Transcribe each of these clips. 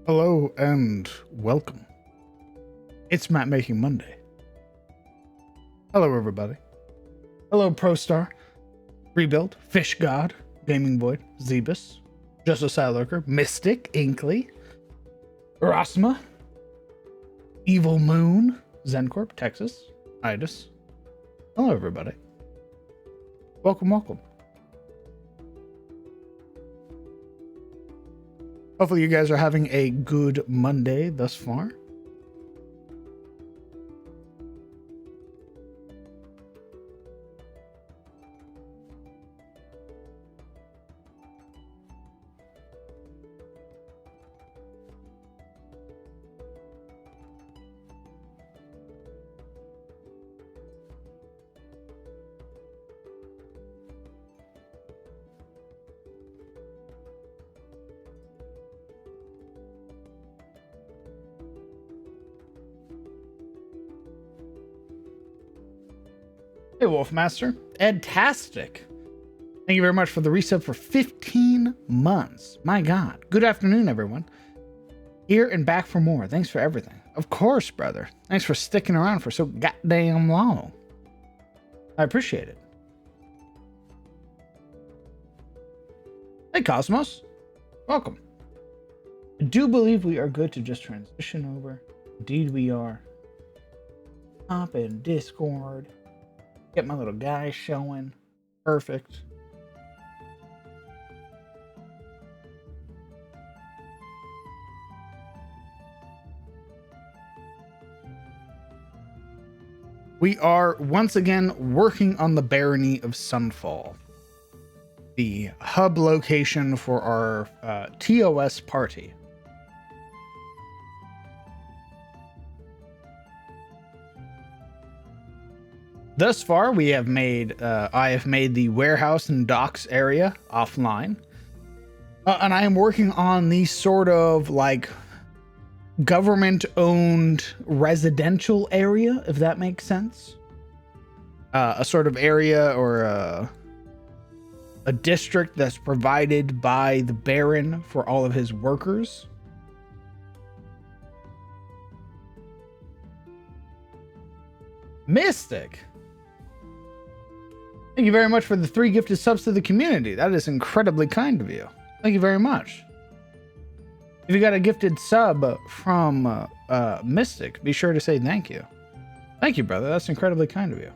Hello and welcome. It's Map Making Monday. Hello, everybody. Hello, ProStar, Rebuild, Fish God, Gaming Void, Zebus, Justice Lurker, Mystic, Inkley, Erasma, Evil Moon, Zencorp, Texas, Idis. Hello, everybody. Welcome, welcome. Hopefully you guys are having a good Monday thus far. Hey, Wolfmaster. Edtastic. Thank you very much for the resub for 15 months. My God. Good afternoon, everyone. Here and back for more. Thanks for everything. Of course, brother. Thanks for sticking around for so goddamn long. I appreciate it. Hey, Cosmos. Welcome. I do believe we are good to just transition over. Indeed, we are. Hop in Discord. Get my little guy showing. Perfect. We are once again working on the Barony of Sunfall, the hub location for our TOS party. Thus far, we have made, I have made the warehouse and docks area offline. And I am working on the sort of like government-owned residential area, if that makes sense. A sort of area or a district that's provided by the Baron for all of his workers. Mystic! Thank you very much for the 3 gifted subs to the community. That is incredibly kind of you. Thank you very much. If you got a gifted sub from Mystic, be sure to say thank you. Thank you, brother. That's incredibly kind of you.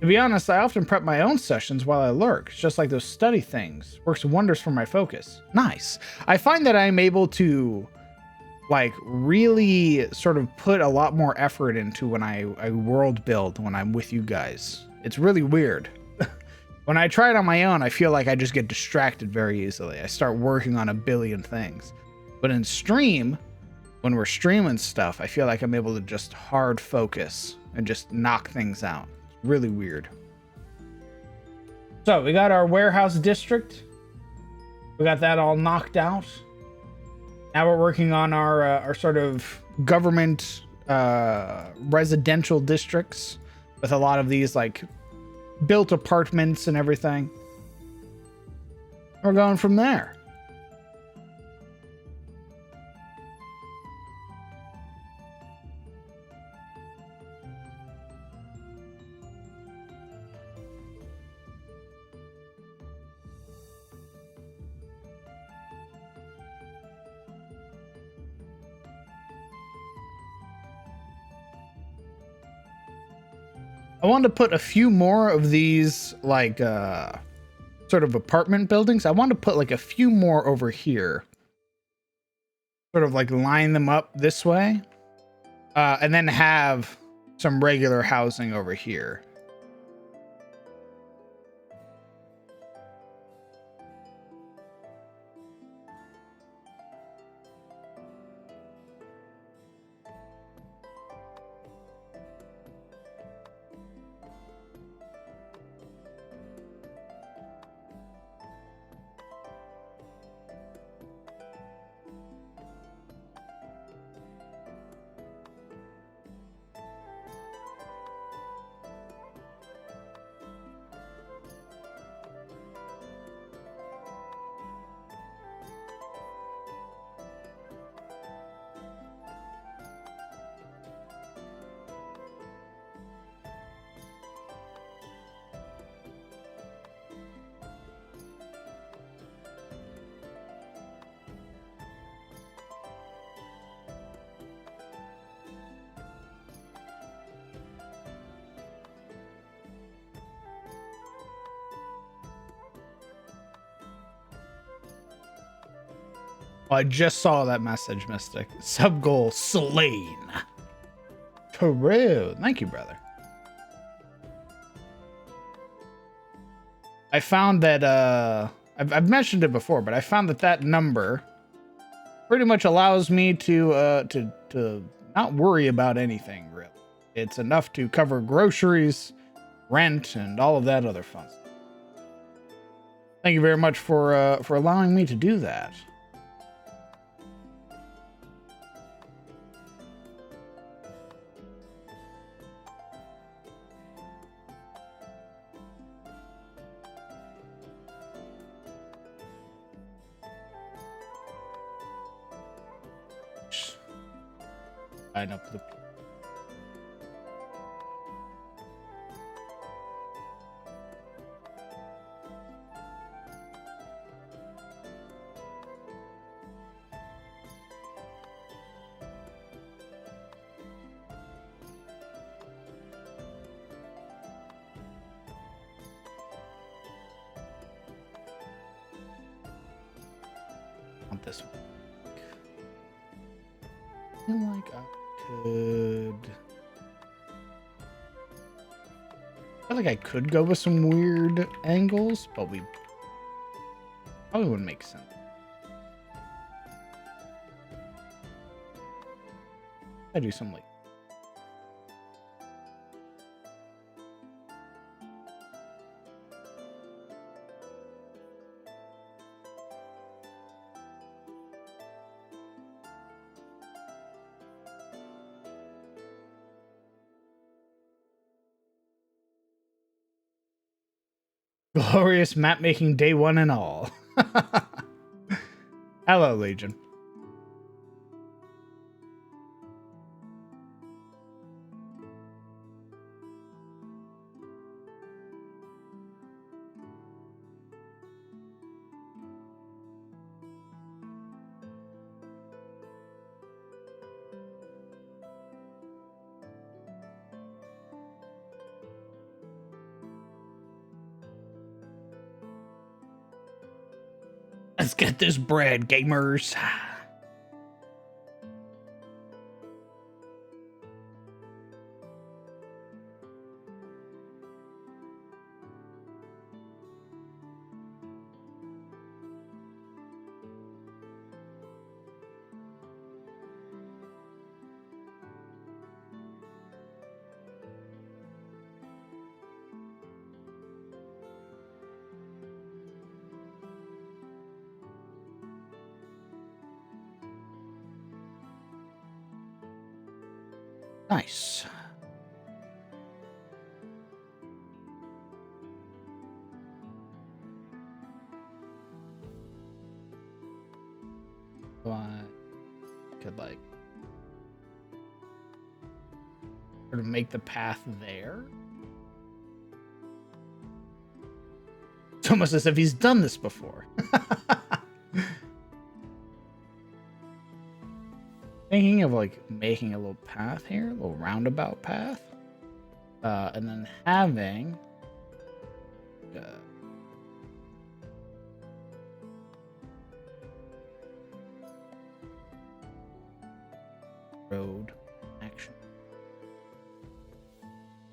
To be honest, I often prep my own sessions while I lurk. It's just like those study things. Works wonders for my focus. Nice. I find that I'm able to like really sort of put a lot more effort into when I world build when I'm with you guys. It's really weird. When I try it on my own, I feel like I just get distracted very easily. I start working on a billion things. But in stream, when we're streaming stuff, I feel like I'm able to just hard focus and just knock things out. It's really weird. So we got our warehouse district. We got that all knocked out. Now we're working on our sort of government residential districts with a lot of these like built apartments and everything. We're going from there. I wanted to put a few more of these like sort of apartment buildings. I want to put like a few more over here. Sort of like line them up this way. And then have some regular housing over here. Oh, I just saw that message, Mystic. Sub goal slain. True. Thank you, brother. I found that I've mentioned it before, but I found that number pretty much allows me to not worry about anything really. It's enough to cover groceries, rent, and all of that other fun stuff. Thank you very much for allowing me to do that. Line up the on this one. I feel like I could. I feel like I could go with some weird angles, but we probably wouldn't make sense. I do some like. Glorious map making day one and all. Hello, Legion. Let's get this bread, gamers. Nice. So I could like sort of make the path there. It's almost as if he's done this before. Thinking of like making a little path here, a little roundabout path, and then having road action.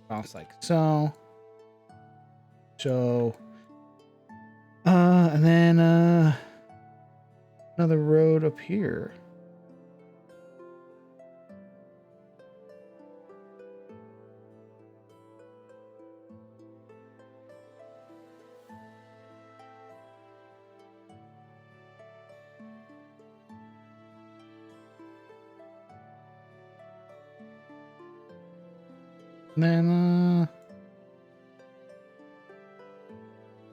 Cross like so. And then another road up here. And then,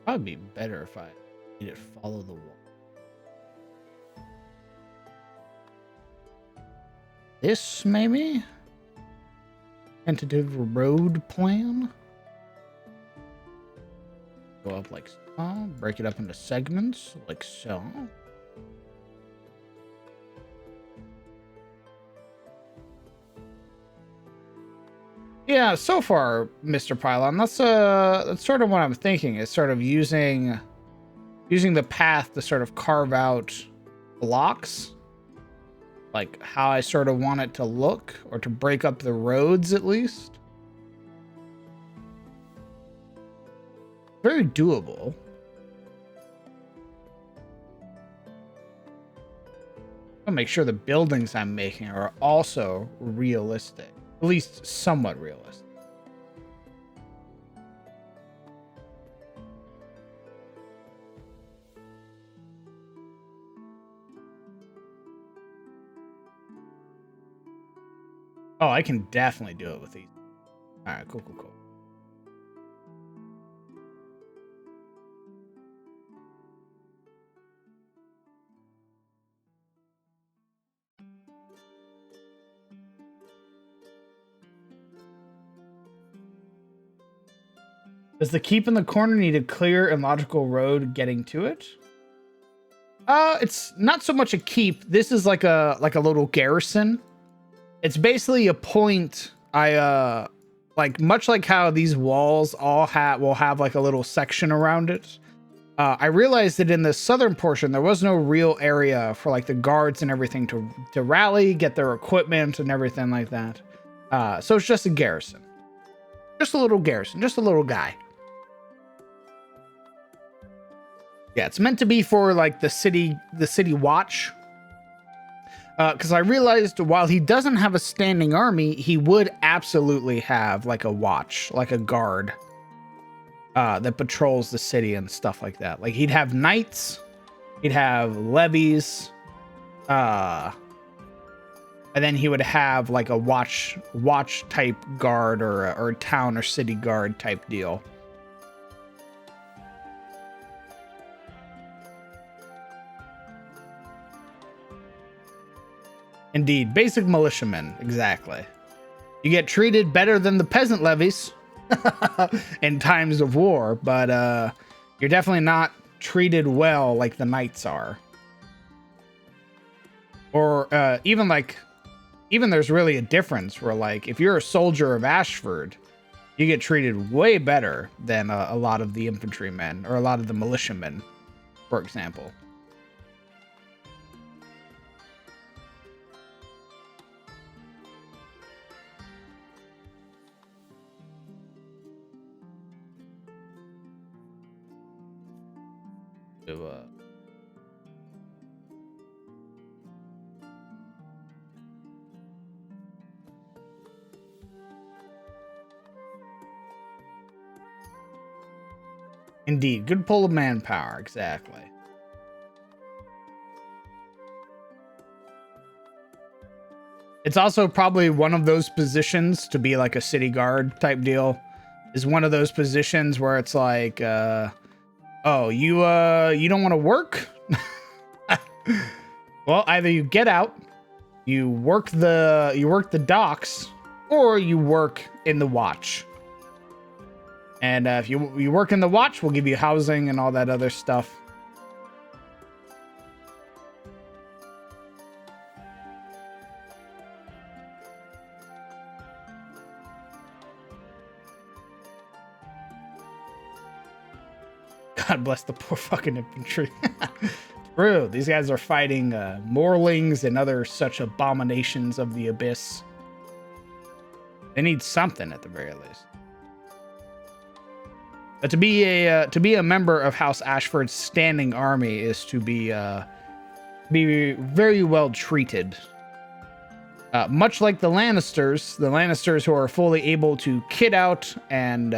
probably be better if I made it follow the wall. This, maybe? Tentative road plan? Go up like so, break it up into segments, like so. Yeah, so far, Mr. Pylon, that's sort of what I'm thinking, is sort of using the path to sort of carve out blocks, like how I sort of want it to look, or to break up the roads at least. Very doable. I'll make sure the buildings I'm making are also realistic, at least somewhat realistic. Oh, I can definitely do it with these. All right, cool, cool, cool. Does the keep in the corner need a clear and logical road getting to it? It's not so much a keep. This is like a little garrison. It's basically a point. Like much like how these walls all will have like a little section around it. I realized that in the southern portion there was no real area for like the guards and everything to rally, get their equipment and everything like that. So it's just a garrison. Just a little garrison, just a little guy. Yeah, it's meant to be for like the city watch. Because I realized while he doesn't have a standing army, he would absolutely have like a watch, like a guard that patrols the city and stuff like that. Like he'd have knights, he'd have levies, and then he would have like a watch type guard or a town or city guard type deal. Indeed, basic militiamen, exactly. You get treated better than the peasant levies in times of war, but you're definitely not treated well like the knights are. Or even there's really a difference where like if you're a soldier of Ashford, you get treated way better than a lot of the infantrymen or a lot of the militiamen, for example. Indeed, good pull of manpower, exactly. It's also probably one of those positions to be like a city guard type deal. Is one of those positions where it's like, oh, you don't want to work? Well, either you get out, you work the docks, or you work in the watch. And if you work in the watch, we'll give you housing and all that other stuff. God bless the poor fucking infantry. True, these guys are fighting Morlings and other such abominations of the abyss. They need something at the very least. But to be a member of House Ashford's standing army is to be very well treated. Much like the Lannisters who are fully able to kit out and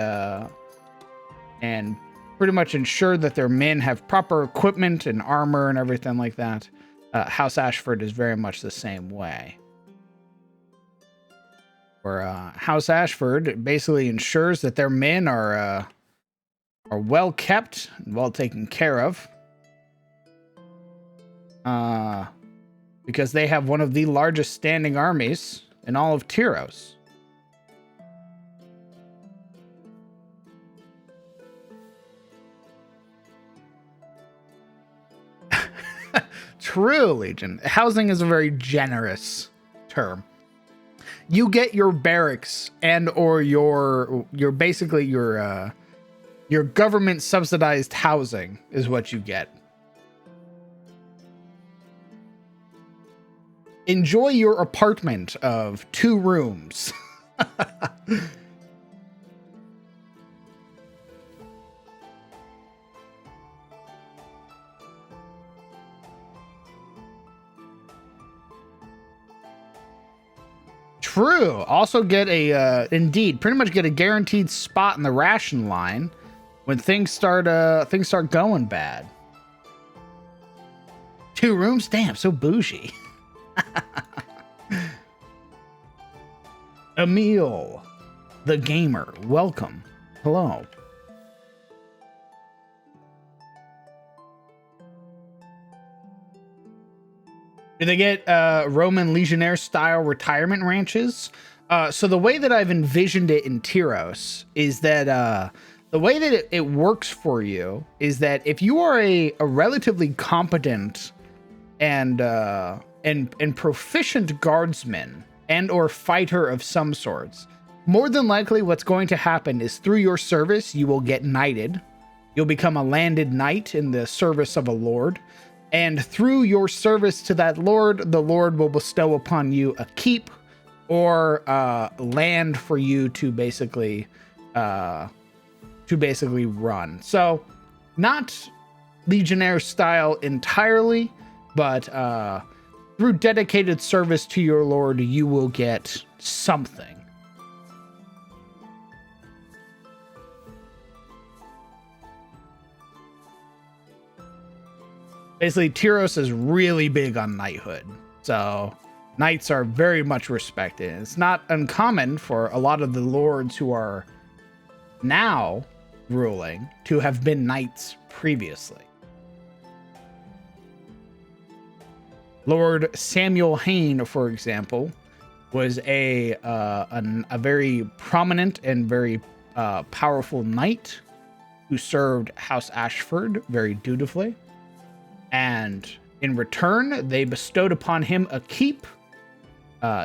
pretty much ensure that their men have proper equipment and armor and everything like that. House Ashford is very much the same way. Where House Ashford basically ensures that their men are well kept and well taken care of. Because they have one of the largest standing armies in all of Tyros. True, Legion. Housing is a very generous term. You get your barracks and or your basically your government subsidized housing is what you get. Enjoy your apartment of 2 rooms. True. Also get a indeed pretty much get a guaranteed spot in the ration line when things start going bad. 2 rooms? Damn, so bougie. Emil, the gamer, welcome. Hello. Do they get Roman Legionnaire style retirement ranches? So the way that I've envisioned it in Tyros is that the way that it works for you is that if you are a relatively competent and proficient guardsman and or fighter of some sorts, more than likely what's going to happen is through your service you will get knighted. You'll become a landed knight in the service of a lord. And through your service to that lord, the lord will bestow upon you a keep or land for you to basically run. So not Legionnaire style entirely, but through dedicated service to your lord, you will get something. Basically, Tyros is really big on knighthood, so knights are very much respected. It's not uncommon for a lot of the lords who are now ruling to have been knights previously. Lord Samuel Hayne, for example, was a very prominent and very powerful knight who served House Ashford very dutifully. And in return, they bestowed upon him a keep,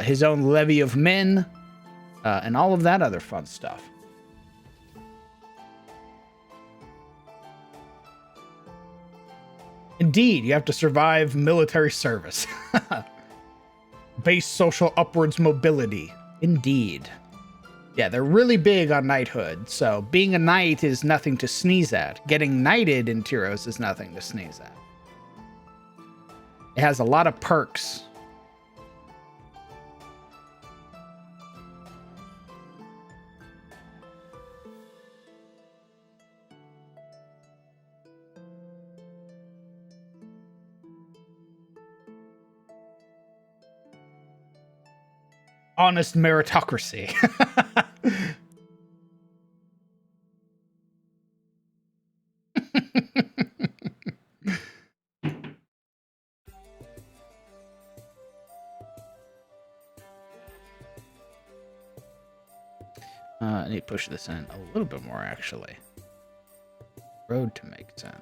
his own levy of men, and all of that other fun stuff. Indeed, you have to survive military service. Base social upwards mobility. Indeed. Yeah, they're really big on knighthood, so being a knight is nothing to sneeze at. Getting knighted in Tyros is nothing to sneeze at. It has a lot of perks. Honest meritocracy. I need to push this in a little bit more, actually. Road to make 10.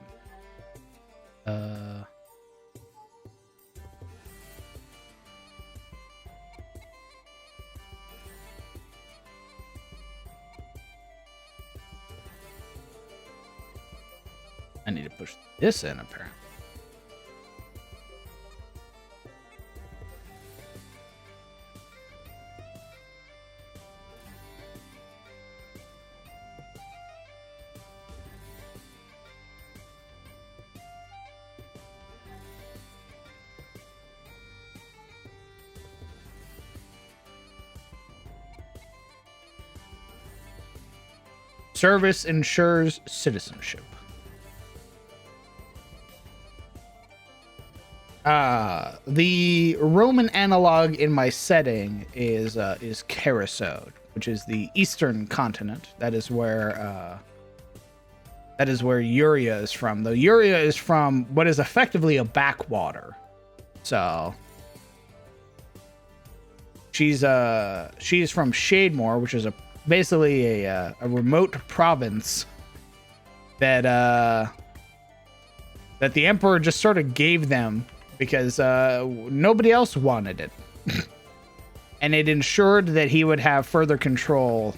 I need to push this in, apparently. Service ensures citizenship. The Roman analog in my setting is Carisode, which is the eastern continent. That is where Uria is from. Though Uria is from what is effectively a backwater. So she's from Shademore, which is basically a remote province that the Emperor just sort of gave them because nobody else wanted it. And it ensured that he would have further control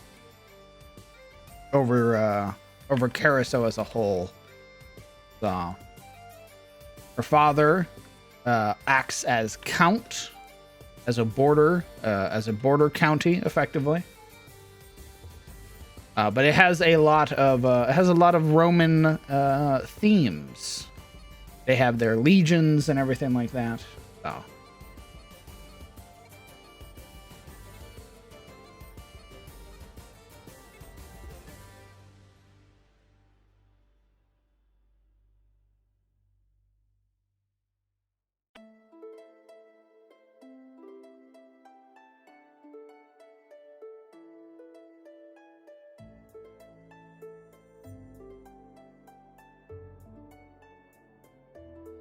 over Carousel as a whole. So her father acts as Count as a border county, effectively. But it has a lot of Roman themes. They have their legions and everything like that. So.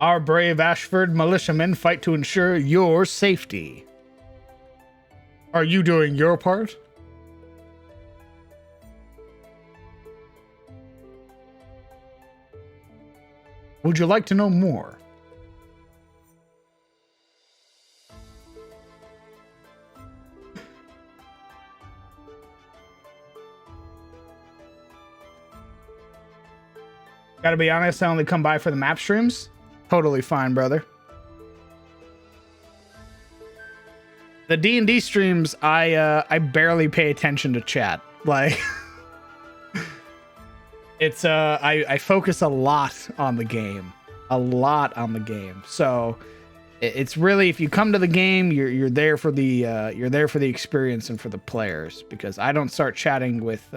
Our brave Ashford militiamen fight to ensure your safety. Are you doing your part? Would you like to know more? Gotta be honest, I only come by for the map streams. Totally fine, brother. The D&D streams, I barely pay attention to chat. Like, it's I focus a lot on the game, So it's really, if you come to the game, you're there for the experience and for the players, because I don't start chatting with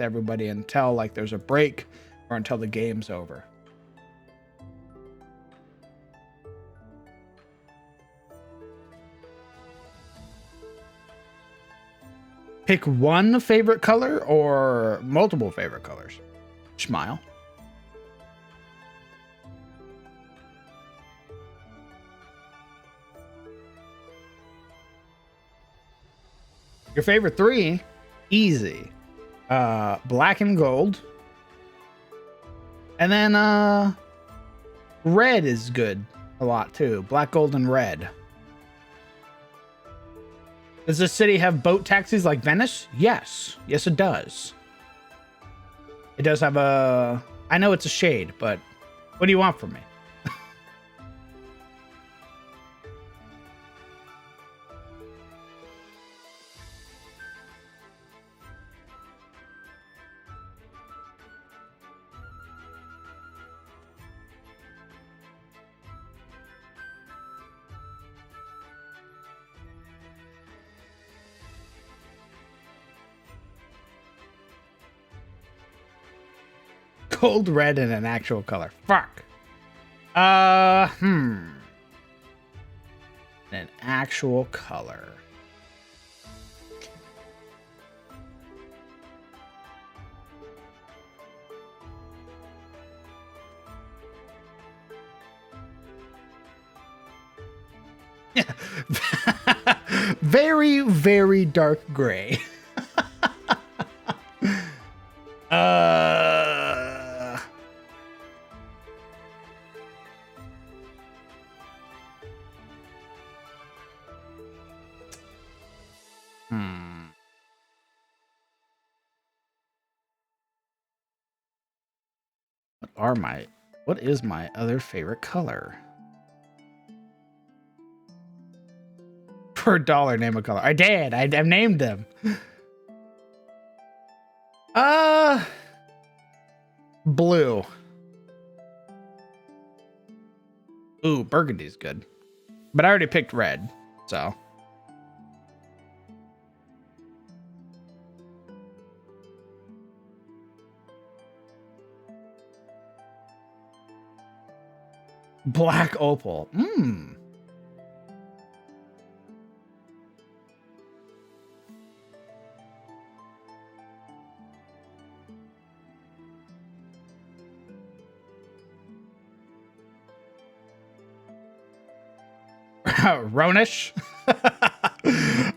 everybody until like there's a break or until the game's over. Pick one favorite color or multiple favorite colors. Smile. Your favorite three? Easy. Black and gold. And then red is good a lot too. Black, gold, and red. Does this city have boat taxis like Venice? Yes. Yes, it does. It does have a... I know it's a shade, but what do you want from me? Gold, red, and an actual color. Fuck. An actual color. Very, very dark gray. What is my other favorite color? For $1, name a color. I did. I've named them. Blue. Ooh, burgundy's good. But I already picked red, so. Black opal. Ronish?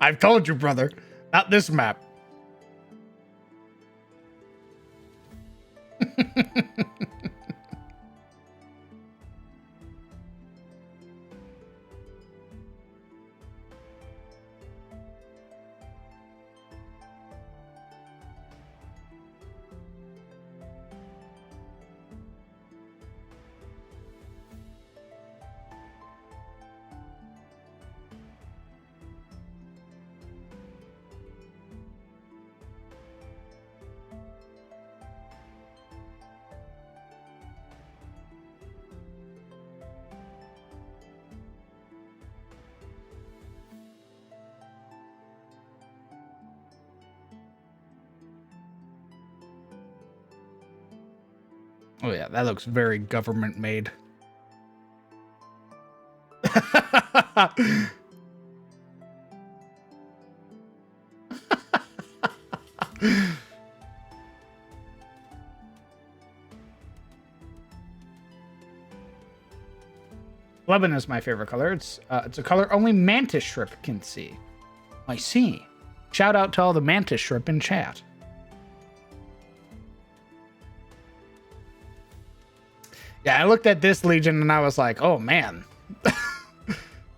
I've told you, brother. Not this map. Oh yeah, that looks very government made. Lemon is my favorite color. It's a color only mantis shrimp can see. I see. Shout out to all the mantis shrimp in chat. Yeah, I looked at this Legion and I was like, oh man.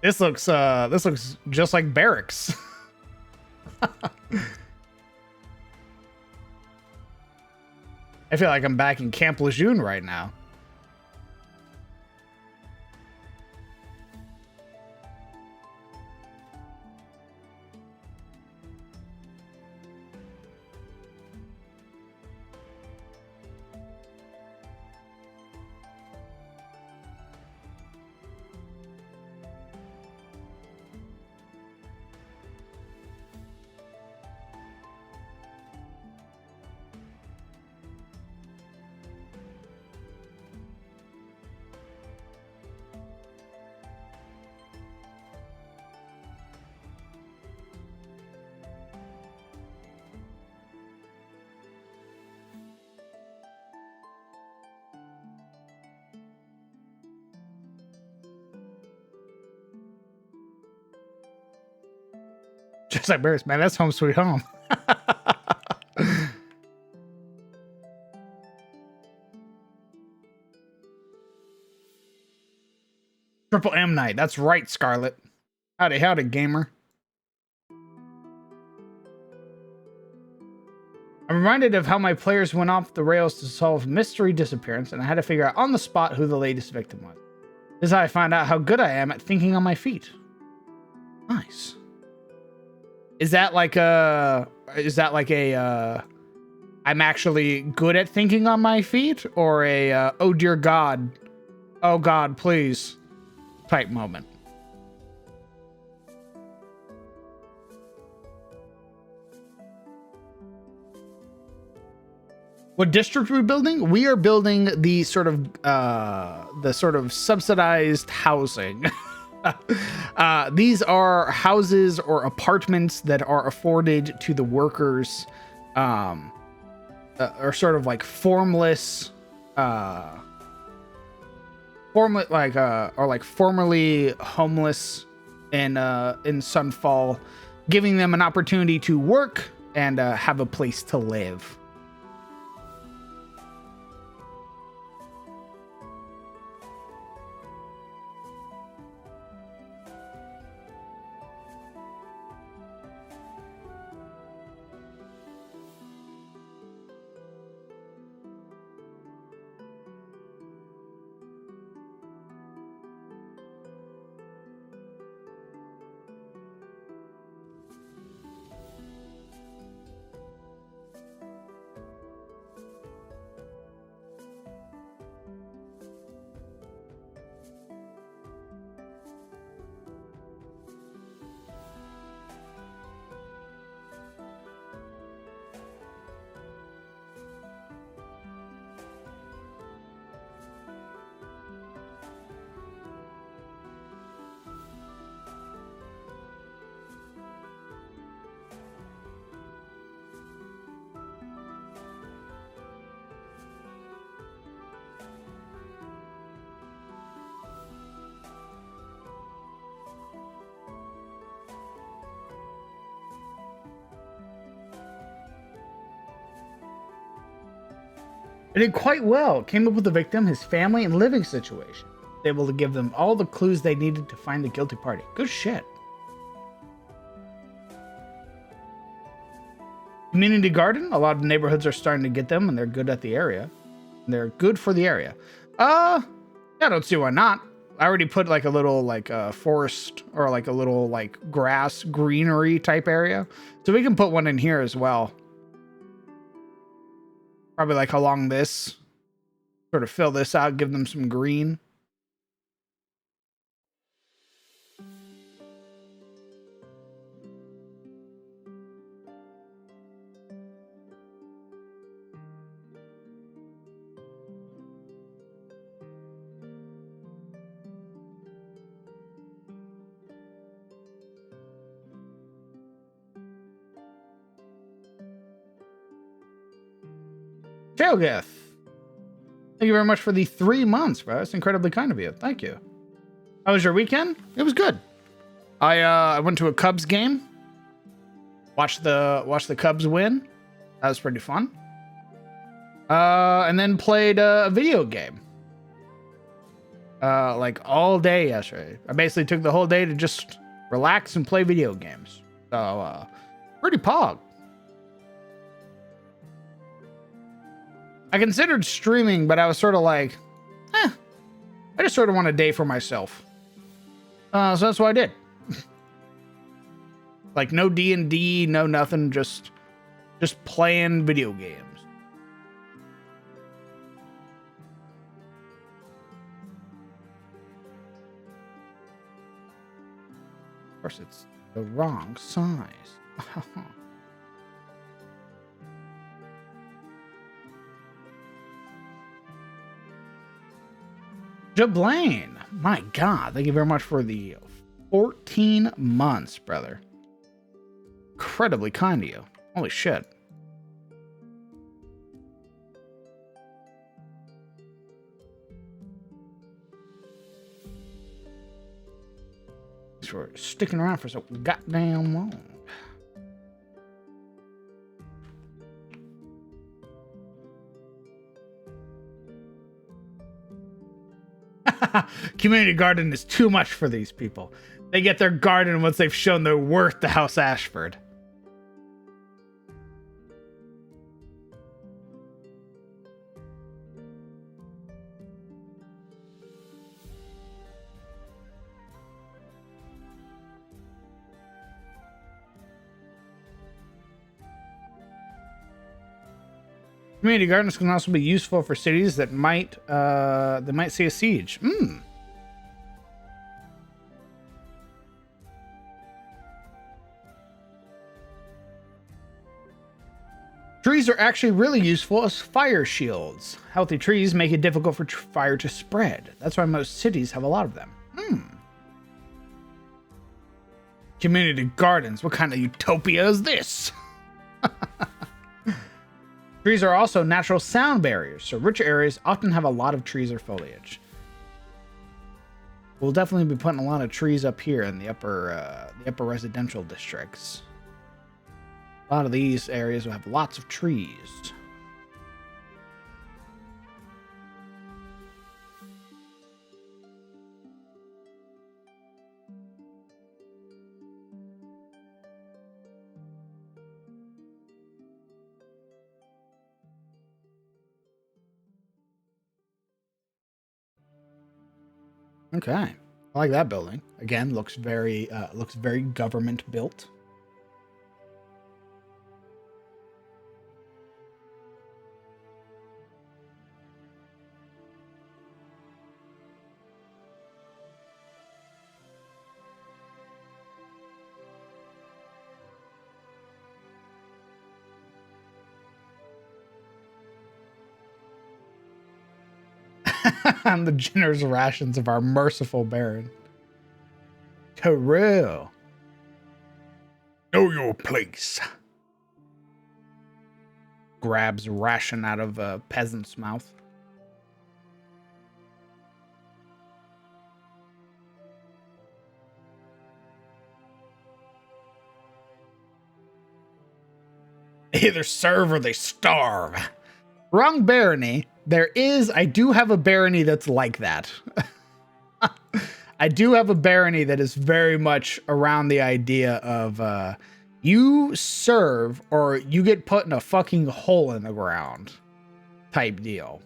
this looks just like barracks. I feel like I'm back in Camp Lejeune right now. Just like Barracks, man, that's home sweet home. Triple M Night. That's right, Scarlet. Howdy, howdy, gamer. I'm reminded of how my players went off the rails to solve mystery disappearance, and I had to figure out on the spot who the latest victim was. This is how I find out how good I am at thinking on my feet. Nice. Is that like a I'm actually good at thinking on my feet, or a oh dear God, oh God, please type moment? What district are we building? We are building the sort of subsidized housing. These are houses or apartments that are afforded to the workers, or sort of like formless, formerly homeless in Sunfall, giving them an opportunity to work and have a place to live. I did quite well. Came up with the victim, his family, and living situation. Able to give them all the clues they needed to find the guilty party. Good shit. Community garden. A lot of neighborhoods are starting to get them, and they're good at the area. They're good for the area. Yeah, I don't see why not. I already put like a little like forest or like a little like grass greenery type area, so we can put one in here as well. Probably like along this, sort of fill this out, give them some green. Chaelgith, thank you very much for the 3 months, bro. That's incredibly kind of you. Thank you. How was your weekend? It was good. I went to a Cubs game. Watched the Cubs win. That was pretty fun. And then played a video game. Like all day yesterday. I basically took the whole day to just relax and play video games. So, pretty pog. I considered streaming, but I was sort of like, I just sort of want a day for myself. So that's what I did. Like no D&D, no nothing, just playing video games. Of course, it's the wrong size. Jablaine, my God, thank you very much for the 14 months, brother. Incredibly kind of you. Holy shit. Thanks for sticking around for so goddamn long. Community garden is too much for these people. They get their garden once they've shown their worth to House Ashford. Community gardens can also be useful for cities that might see a siege. Trees are actually really useful as fire shields. Healthy trees make it difficult for fire to spread. That's why most cities have a lot of them. Community gardens. What kind of utopia is this? Trees are also natural sound barriers, so richer areas often have a lot of trees or foliage. We'll definitely be putting a lot of trees up here in the upper residential districts. A lot of these areas will have lots of trees. Okay, I like that building. Again, looks very government built. On the generous rations of our merciful Baron. True. Know your place. Grabs ration out of a peasant's mouth. They either serve or they starve. Wrong barony. I do have a barony that's like that. I do have a barony that is very much around the idea of you serve or you get put in a fucking hole in the ground type deal.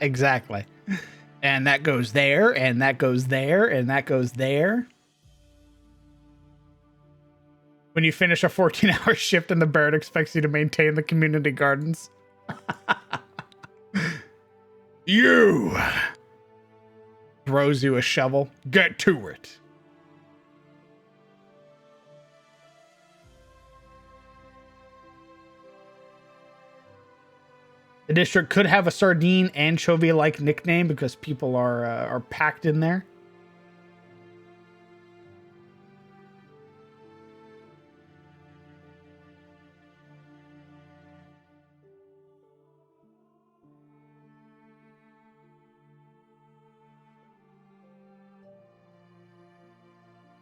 Exactly. And that goes there, and that goes there, and that goes there. When you finish a 14-hour shift and the Baron expects you to maintain the community gardens. You! Throws you a shovel. Get to it. The district could have a sardine anchovy-like nickname because people are packed in there.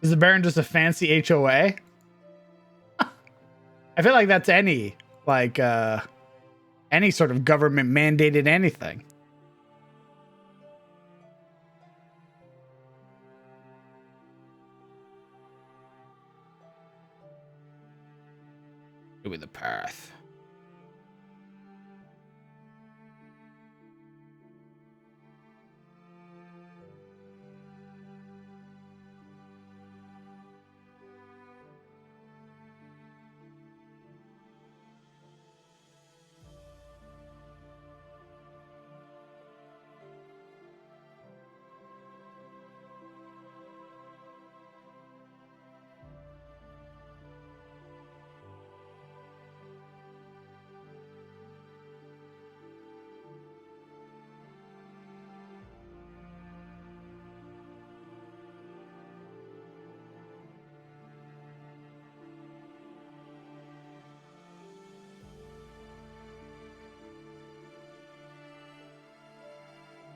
Is the Baron just a fancy HOA? I feel like that's any sort of government mandated anything. Show me the path.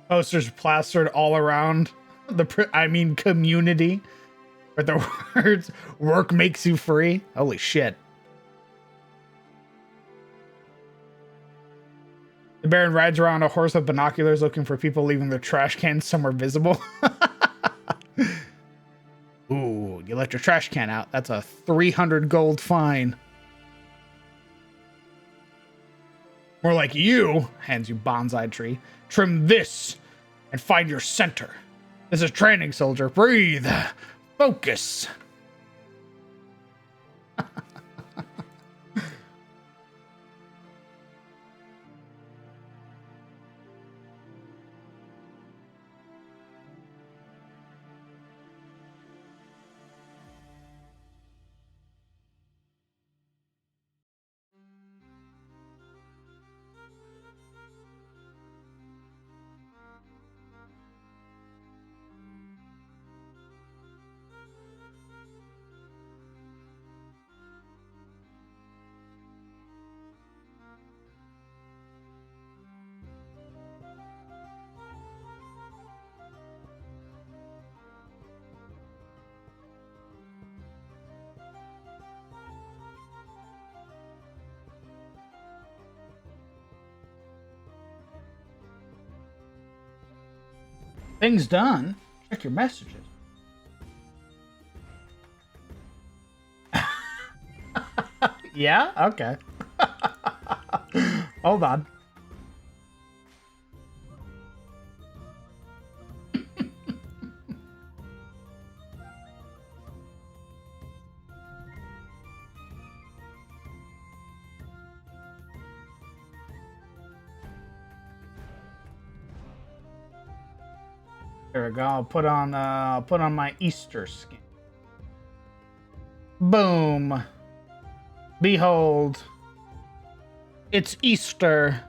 Posters plastered all around the community with the words "work makes you free." Holy shit. The Baron rides around a horse with binoculars looking for people leaving their trash cans somewhere visible. Ooh, you left your trash can out. That's a 300 gold fine. More like you, hands you bonsai tree, trim this and find your center. This is training, soldier. Breathe. Focus. Things done. Check your messages. Yeah? Okay. Hold on. There we go. I'll put on my Easter skin. Boom. Behold. It's Easter.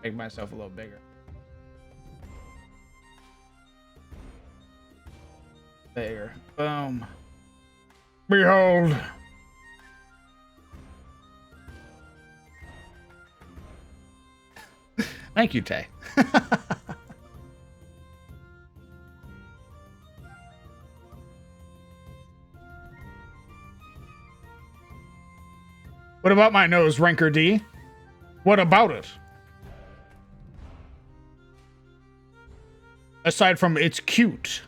Make myself a little bigger. There. Boom. Behold. Thank you, Tay. What about my nose, Ranker D? What about it? Aside from it's cute.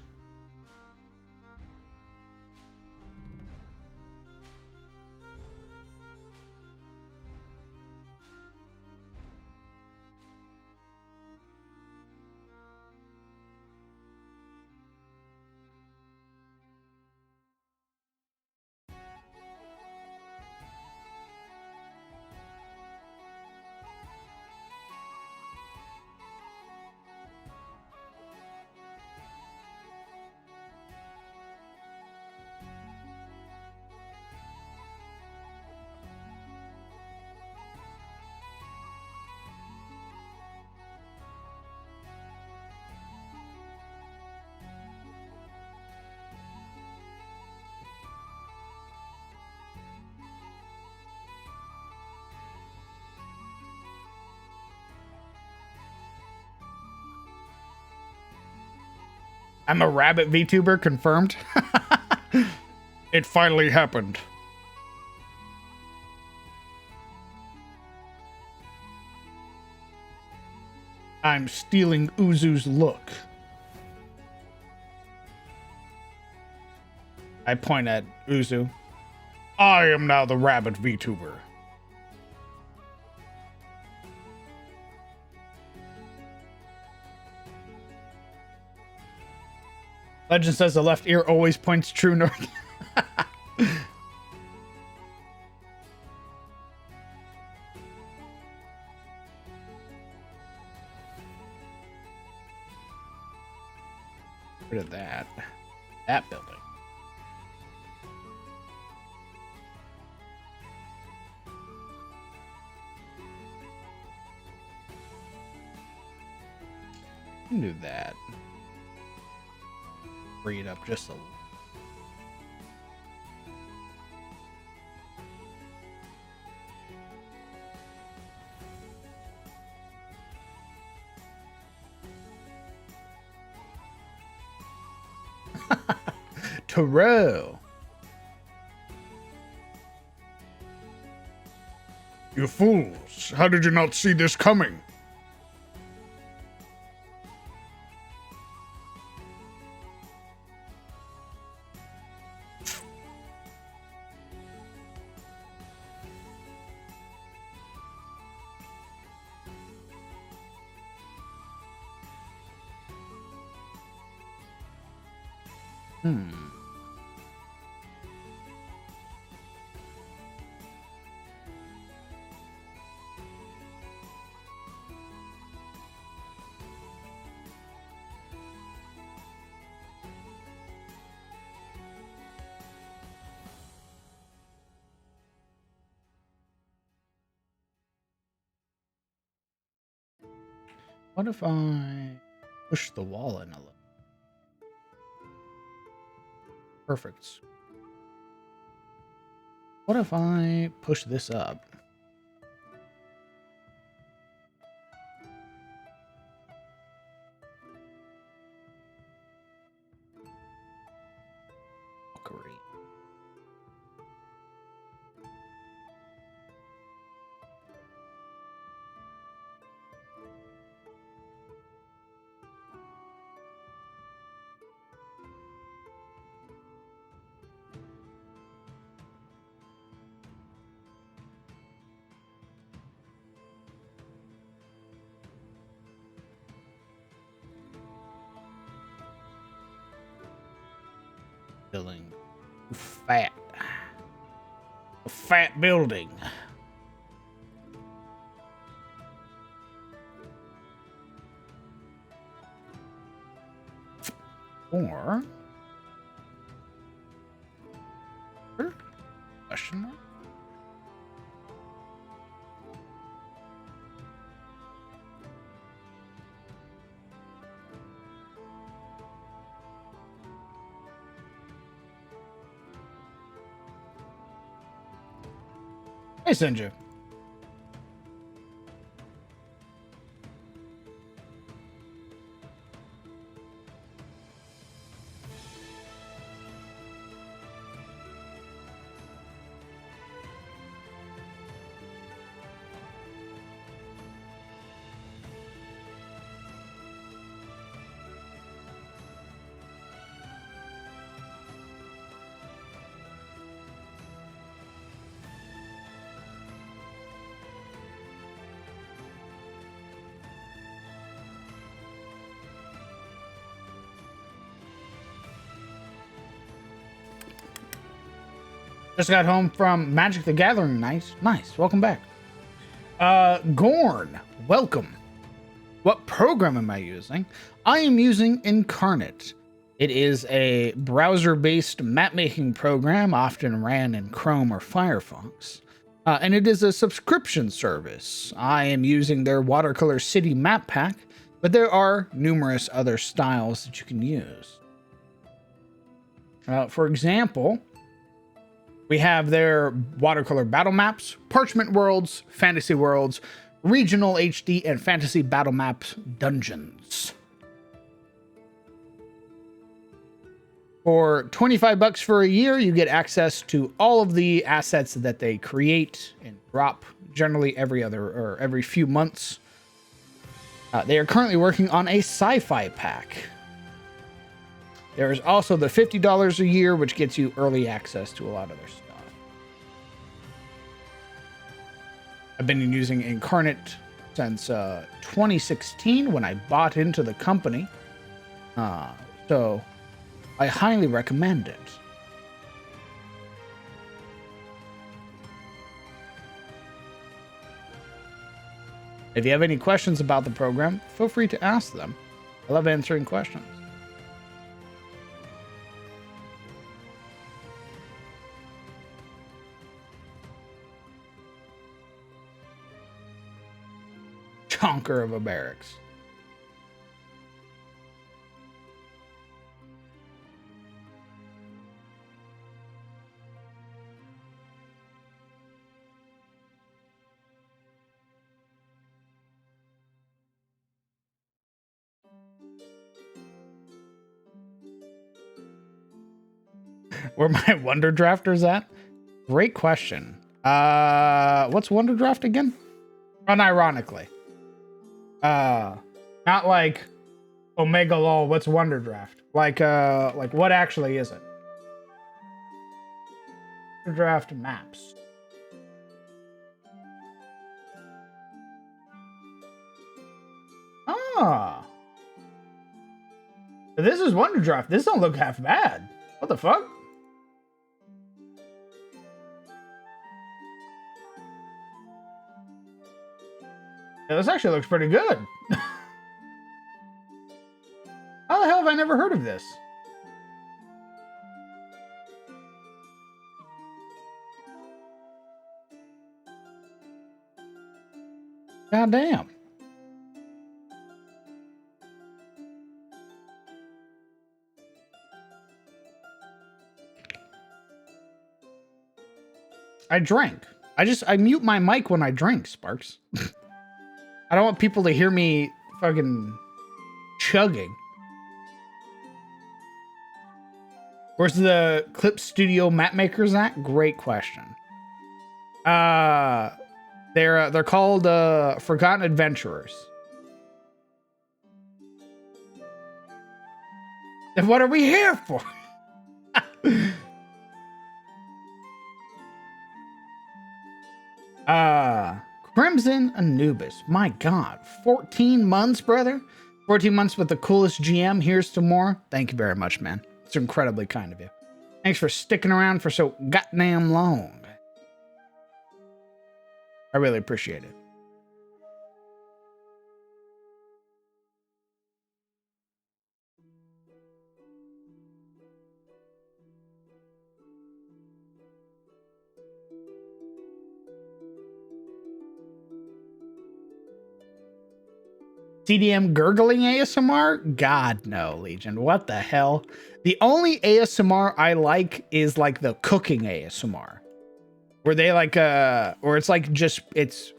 I'm a rabbit VTuber, confirmed. It finally happened. I'm stealing Uzu's look. I point at Uzu. I am now the rabbit VTuber. Legend says the left ear always points true north. Rid of that. That building. I can do that. Free it up just a little. Terrell. You fools! How did you not see this coming? What if I push the wall in a little? Perfect. What if I push this up? Fuckery. Building. Fat. A fat building. Or question mark? Hey, Senju. Just got home from Magic the Gathering. Nice. Welcome back. Gorn, welcome. What program am I using? I am using Incarnate. It is a browser-based map-making program, often ran in Chrome or Firefox. And it is a subscription service. I am using their Watercolor City map pack, but there are numerous other styles that you can use. For example, we have their watercolor battle maps, parchment worlds, fantasy worlds, regional HD, and fantasy battle maps dungeons. For 25 bucks for a year, you get access to all of the assets that they create and drop generally every few months. They are currently working on a sci-fi pack. There is also the $50 a year, which gets you early access to a lot of their stuff. I've been using Incarnate since 2016 when I bought into the company. So I highly recommend it. If you have any questions about the program, feel free to ask them. I love answering questions. Chonker of a barracks. Where my Wonder Drafters at? Great question. What's Wonder Draft again? Unironically. Not like Omega Lol, what's Wonder Draft? Like what actually is it? Wonder Draft maps. Ah. This is Wonder Draft. This don't look half bad. What the fuck? Yeah, this actually looks pretty good. How the hell have I never heard of this? God damn. I drank. I mute my mic when I drink, Sparks. I don't want people to hear me fucking chugging. Where's the Clip Studio map makers at? Great question. They're called Forgotten Adventurers. Then what are we here for? Crimson Anubis. My God, 14 months, brother. 14 months with the coolest GM. Here's to more. Thank you very much, man. It's incredibly kind of you. Thanks for sticking around for so goddamn long. I really appreciate it. CDM gurgling ASMR? God, no, Legion. What the hell? The only ASMR I like is like the cooking ASMR. Where they like, or it's like just, it's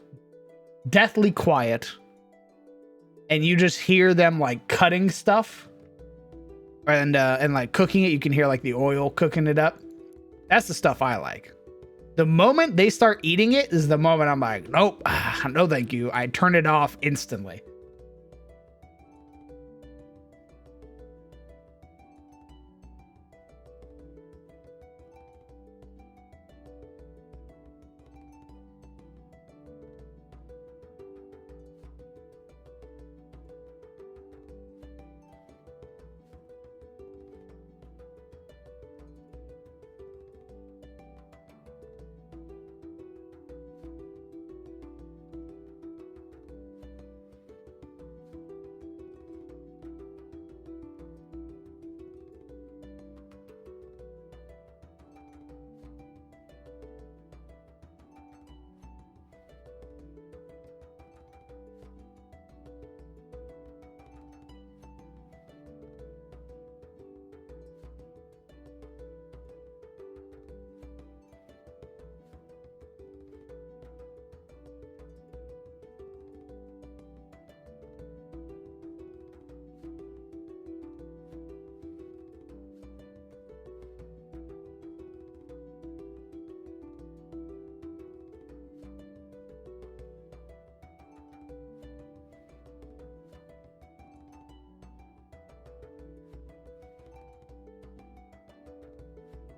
deathly quiet. And you just hear them like cutting stuff. And like cooking it, you can hear like the oil cooking it up. That's the stuff I like. The moment they start eating it is the moment I'm like, nope, no thank you. I turn it off instantly.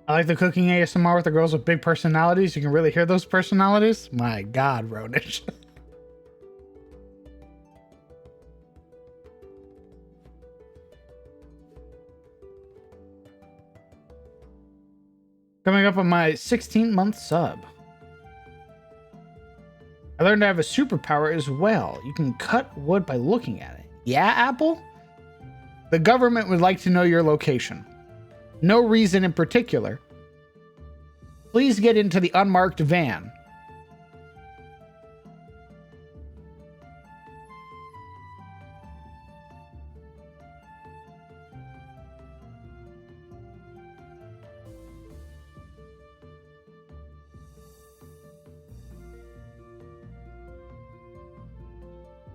I like the cooking ASMR with the girls with big personalities. You can really hear those personalities. My God, Ronish. Coming up on my 16-month sub. I learned I have a superpower as well. You can cut wood by looking at it. Yeah, Apple? The government would like to know your location. No reason in particular. Please get into the unmarked van.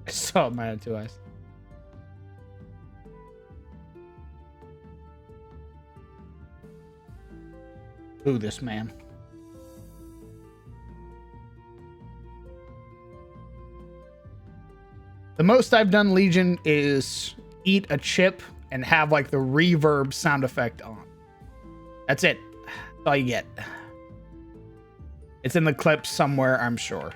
I saw it, man, 2 eyes. Ooh, this man. The most I've done Legion is eat a chip and have like the reverb sound effect on. That's it. That's all you get. It's in the clip somewhere, I'm sure.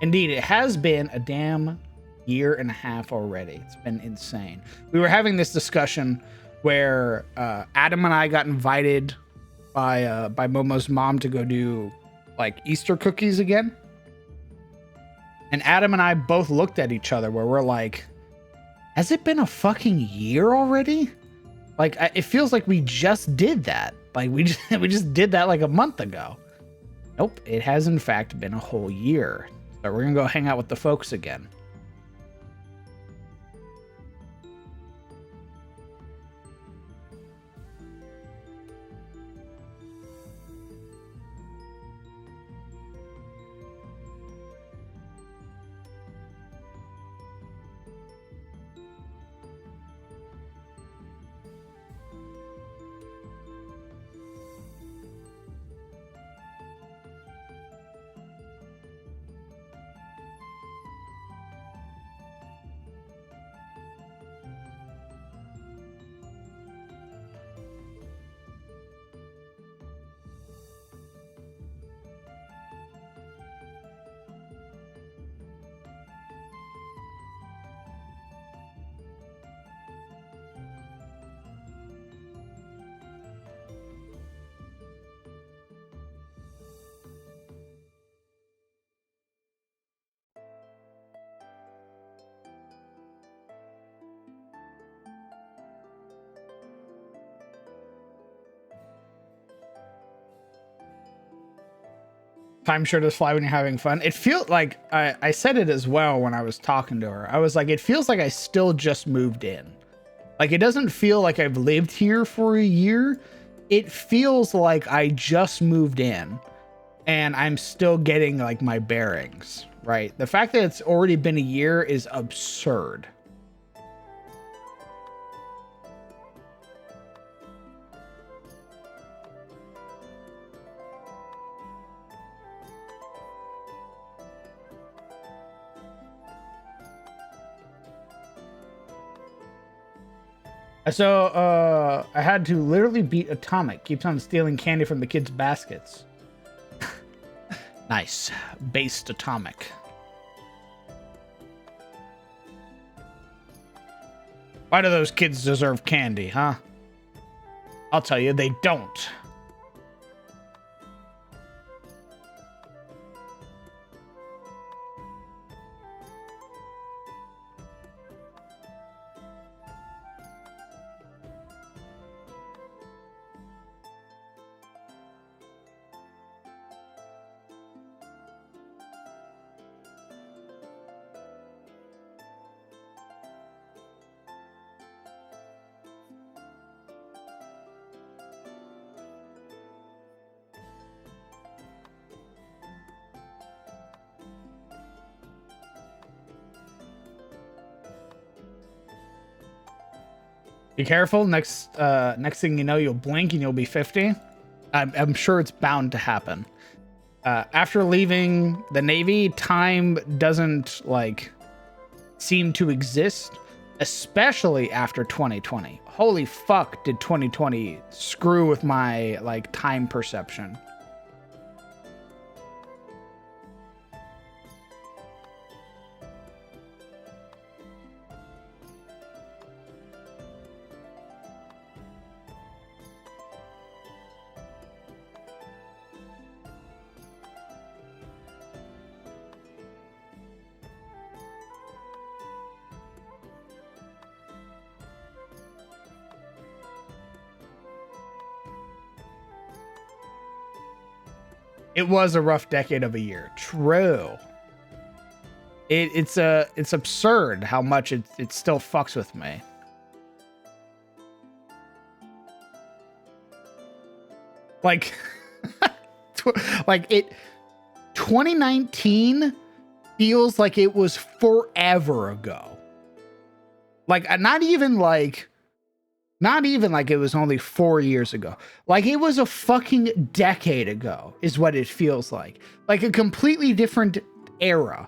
Indeed, it has been a damn year and a half already. It's been insane. We were having this discussion where Adam and I got invited by Momo's mom to go do like Easter cookies again. And Adam and I both looked at each other where we're like, has it been a fucking year already? Like, it feels like we just did that. Like, we just did that like a month ago. Nope, it has in fact been a whole year. So we're gonna go hang out with the folks again. Time sure does fly when you're having fun. It feels like I said it as well when I was talking to her. I was like, it feels like I still just moved in. Like, it doesn't feel like I've lived here for a year. It feels like I just moved in and I'm still getting like my bearings, right? The fact that it's already been a year is absurd. So, I had to literally beat Atomic. Keeps on stealing candy from the kids' baskets. Nice. Based Atomic. Why do those kids deserve candy, huh? I'll tell you, they don't. Be careful. Next thing you know, you'll blink and you'll be 50. I'm sure it's bound to happen. After leaving the Navy, time doesn't like seem to exist, especially after 2020. Holy fuck, did 2020 screw with my, like, time perception. It was a rough decade of a year. True. It's absurd how much it still fucks with me. Like, like 2019 feels like it was forever ago. Like, not even like it was only 4 years ago. Like, it was a fucking decade ago is what it feels like. Like a completely different era.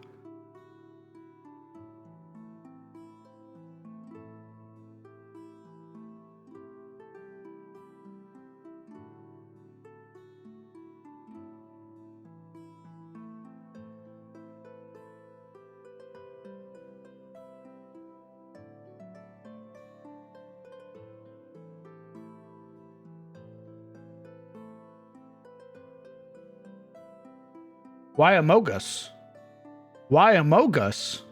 Why Amogus? Why Amogus?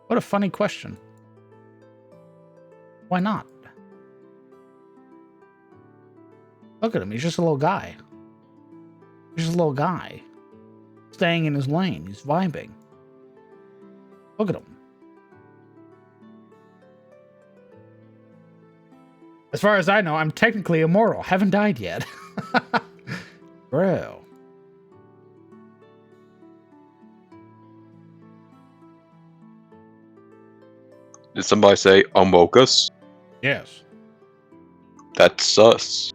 What a funny question. Why not? Look at him. He's just a little guy. He's just a little guy. Staying in his lane. He's vibing. Look at him. As far as I know, I'm technically immortal. Haven't died yet. Bro. Did somebody say Amogus? Yes. That's sus.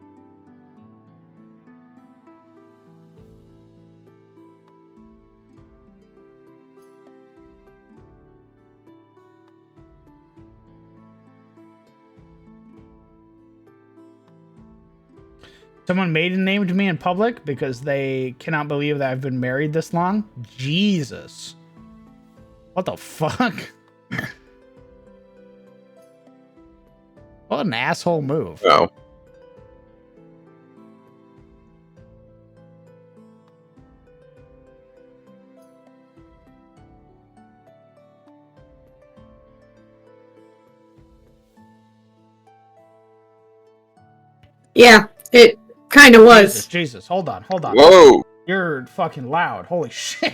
Someone maiden named me in public because they cannot believe that I've been married this long. Jesus. What the fuck? What an asshole move. No. Yeah, it kind of was. Jesus, hold on. Whoa! You're fucking loud. Holy shit.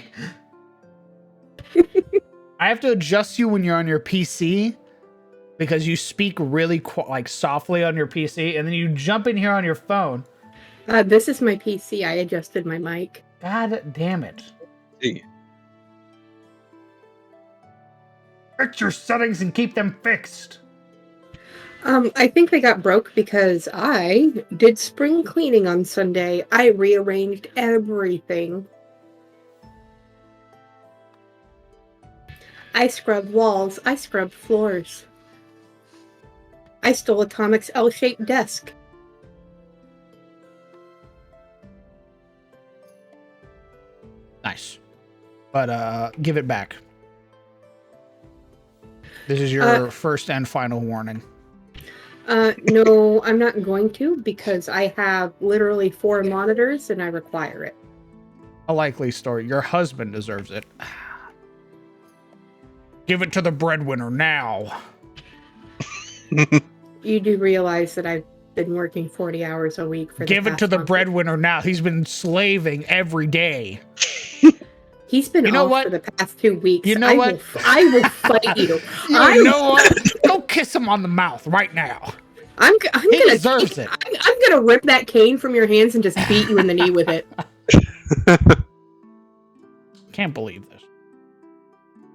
I have to adjust you when you're on your PC because you speak really like softly on your PC and then you jump in here on your phone. This is my PC. I adjusted my mic. God damn it. Hey. Fix your settings and keep them fixed. I think they got broke because I did spring cleaning on Sunday. I rearranged everything. I scrubbed walls. I scrubbed floors. I stole Atomic's L-shaped desk. Nice. But, give it back. This is your first and final warning. No, I'm not going to because I have literally 4 monitors and I require it. A likely story. Your husband deserves it. Give it to the breadwinner now. You do realize that I've been working 40 hours a week for Give it to the breadwinner now. He's been slaving every day. He's been you know off what? for the past 2 weeks. You know what? I will fight you. You know what? Go kiss him on the mouth right now. I'm He gonna deserves it. I'm gonna rip that cane from your hands and just beat you in the knee with it. Can't believe this.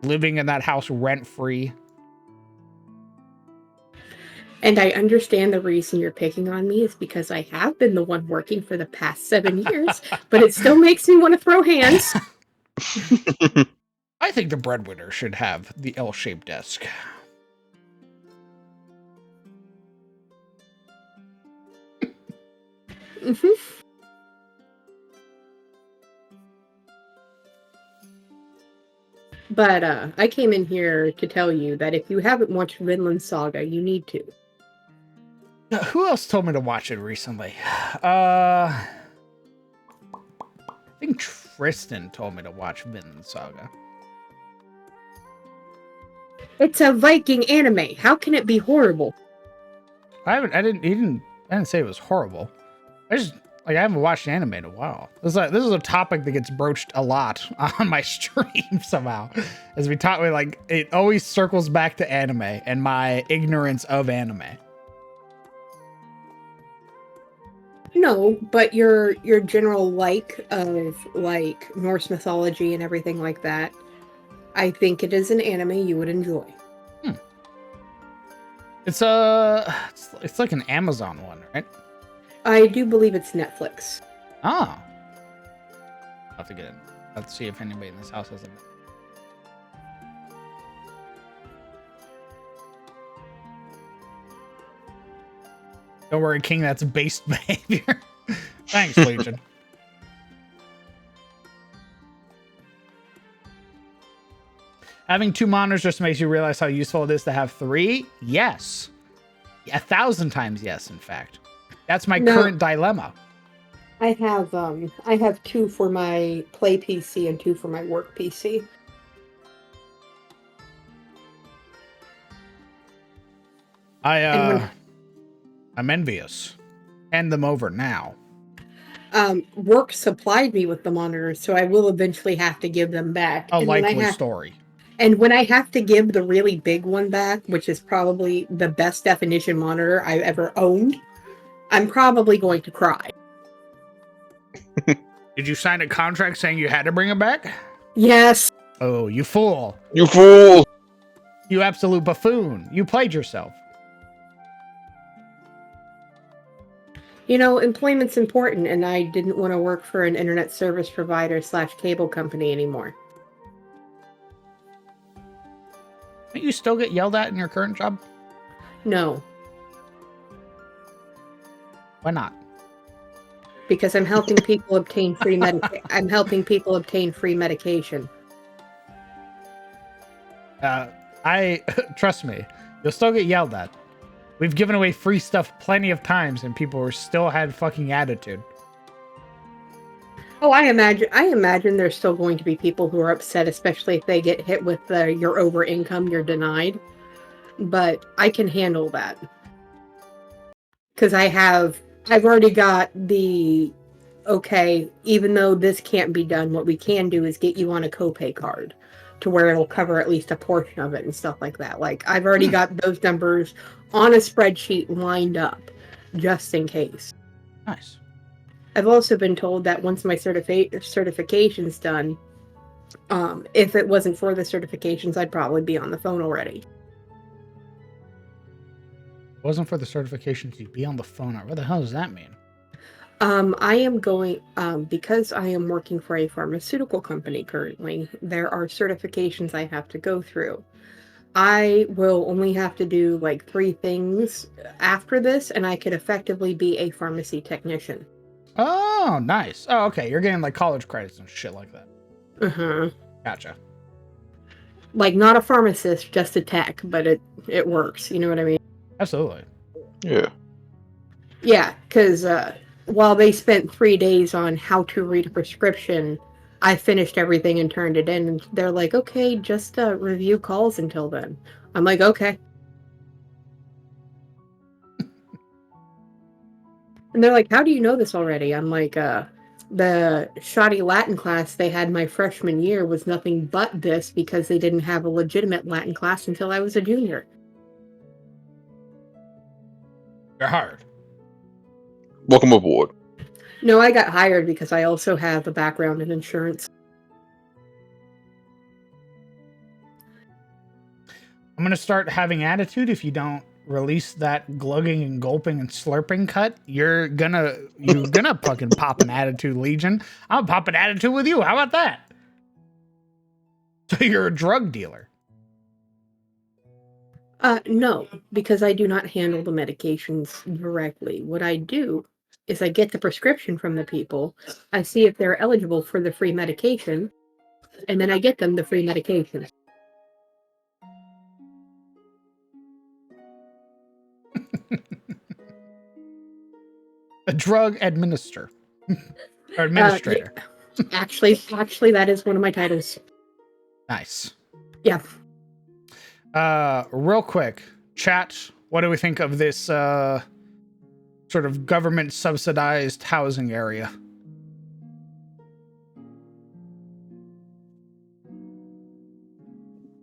Living in that house rent free. And I understand the reason you're picking on me is because I have been the one working for the past 7 years, but it still makes me want to throw hands. I think the breadwinner should have the L-shaped desk. Mhm. But I came in here to tell you that if you haven't watched Vinland Saga, you need to. Who else told me to watch it recently? I think Tristan told me to watch Vinland Saga. It's a Viking anime. How can it be horrible? I didn't say it was horrible. I haven't watched anime in a while. This is a topic that gets broached a lot on my stream somehow. As we talk, it always circles back to anime and my ignorance of anime. No, but your general like of like Norse mythology and everything like that. I think it is an anime you would enjoy. It's like an Amazon one, right? I do believe it's Netflix. Ah. I'll have to get it. Let's see if anybody in this house has it. Don't worry, King, that's based behavior. Thanks, Legion. Having 2 monitors just makes you realize how useful it is to have 3? Yes. 1,000 times yes, in fact. That's my current dilemma. I have 2 for my play PC and 2 for my work PC. I'm envious. Hand them over now. Work supplied me with the monitors, so I will eventually have to give them back. A likely story. And when I have to give the really big one back, which is probably the best definition monitor I've ever owned, I'm probably going to cry. Did you sign a contract saying you had to bring it back? Yes. Oh, you fool. You fool! You absolute buffoon. You played yourself. You know, employment's important, and I didn't want to work for an internet service provider / cable company anymore. Don't you still get yelled at in your current job? No. Why not? Because I'm helping people obtain free I'm helping people obtain free medication. Trust me, you'll still get yelled at. We've given away free stuff plenty of times and people were still had fucking attitude. Oh, I imagine there's still going to be people who are upset, especially if they get hit with you're over income, you're denied. But I can handle that. Because I've already got the, okay, even though this can't be done, what we can do is get you on a copay card to where it'll cover at least a portion of it and stuff like that. Like, I've already got those numbers on a spreadsheet lined up, just in case. Nice. I've also been told that once my certification's done, if it wasn't for the certifications, I'd probably be on the phone already. If it wasn't for the certifications, you'd be on the phone. What the hell does that mean? I am going, because I am working for a pharmaceutical company currently, there are certifications I have to go through. I will only have to do like 3 things after this, and I could effectively be a pharmacy technician. Oh, nice. Oh, okay. You're getting like college credits and shit like that. Uh-huh. Gotcha. Like, not a pharmacist, just a tech, but it works. You know what I mean? Absolutely. Yeah. Yeah, because while they spent 3 days on how to read a prescription, I finished everything and turned it in. And they're like, okay, just review calls until then. I'm like, okay. And they're like, how do you know this already? I'm like, the shoddy Latin class they had my freshman year was nothing but this because they didn't have a legitimate Latin class until I was a junior. You're hired. Welcome aboard. No, I got hired because I also have a background in insurance. I'm going to start having attitude if you don't release that glugging and gulping and slurping cut. You're gonna fucking pop an attitude, Legion. I'll pop an attitude with you. How about that? So you're a drug dealer. No, because I do not handle the medications directly. What I do is I get the prescription from the people, I see if they're eligible for the free medication, and then I get them the free medication. A drug administrator. Or administrator. Actually, that is one of my titles. Nice. Yeah. Real quick, chat, what do we think of this sort of government subsidized housing area?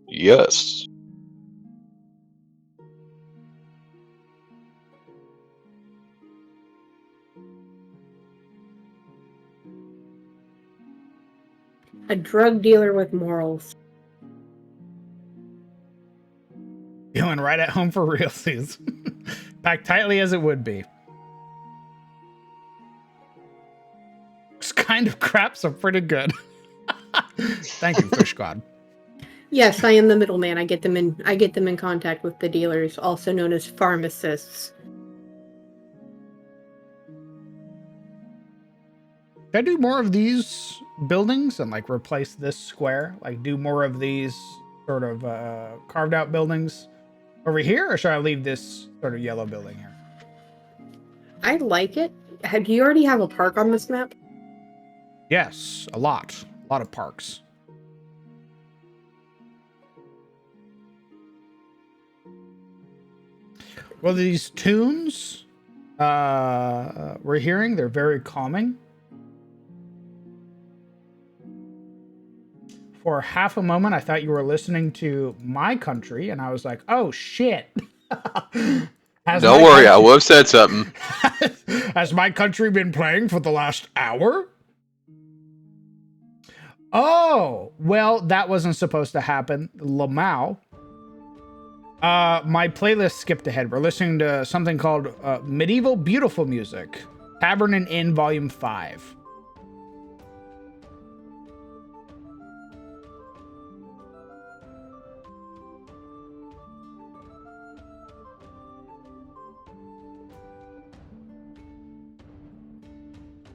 Yes. A drug dealer with morals. Feeling right at home for realsies. Packed tightly as it would be. This kind of crap, so pretty good. Thank you, Fish God. Yes, I am the middleman. I get them in contact with the dealers, also known as pharmacists. Should I do more of these buildings and like replace this square? Like do more of these sort of carved out buildings over here, or should I leave this sort of yellow building here? I like it. Do you already have a park on this map? Yes, a lot of parks. Well, these tunes we're hearing, they're very calming. For half a moment, I thought you were listening to My Country, and I was like, oh, shit. Don't worry, I would have said something. Has My Country been playing for the last hour? Oh, well, that wasn't supposed to happen. Lamau. My playlist skipped ahead. We're listening to something called Medieval Beautiful Music, Tavern and Inn, Volume 5.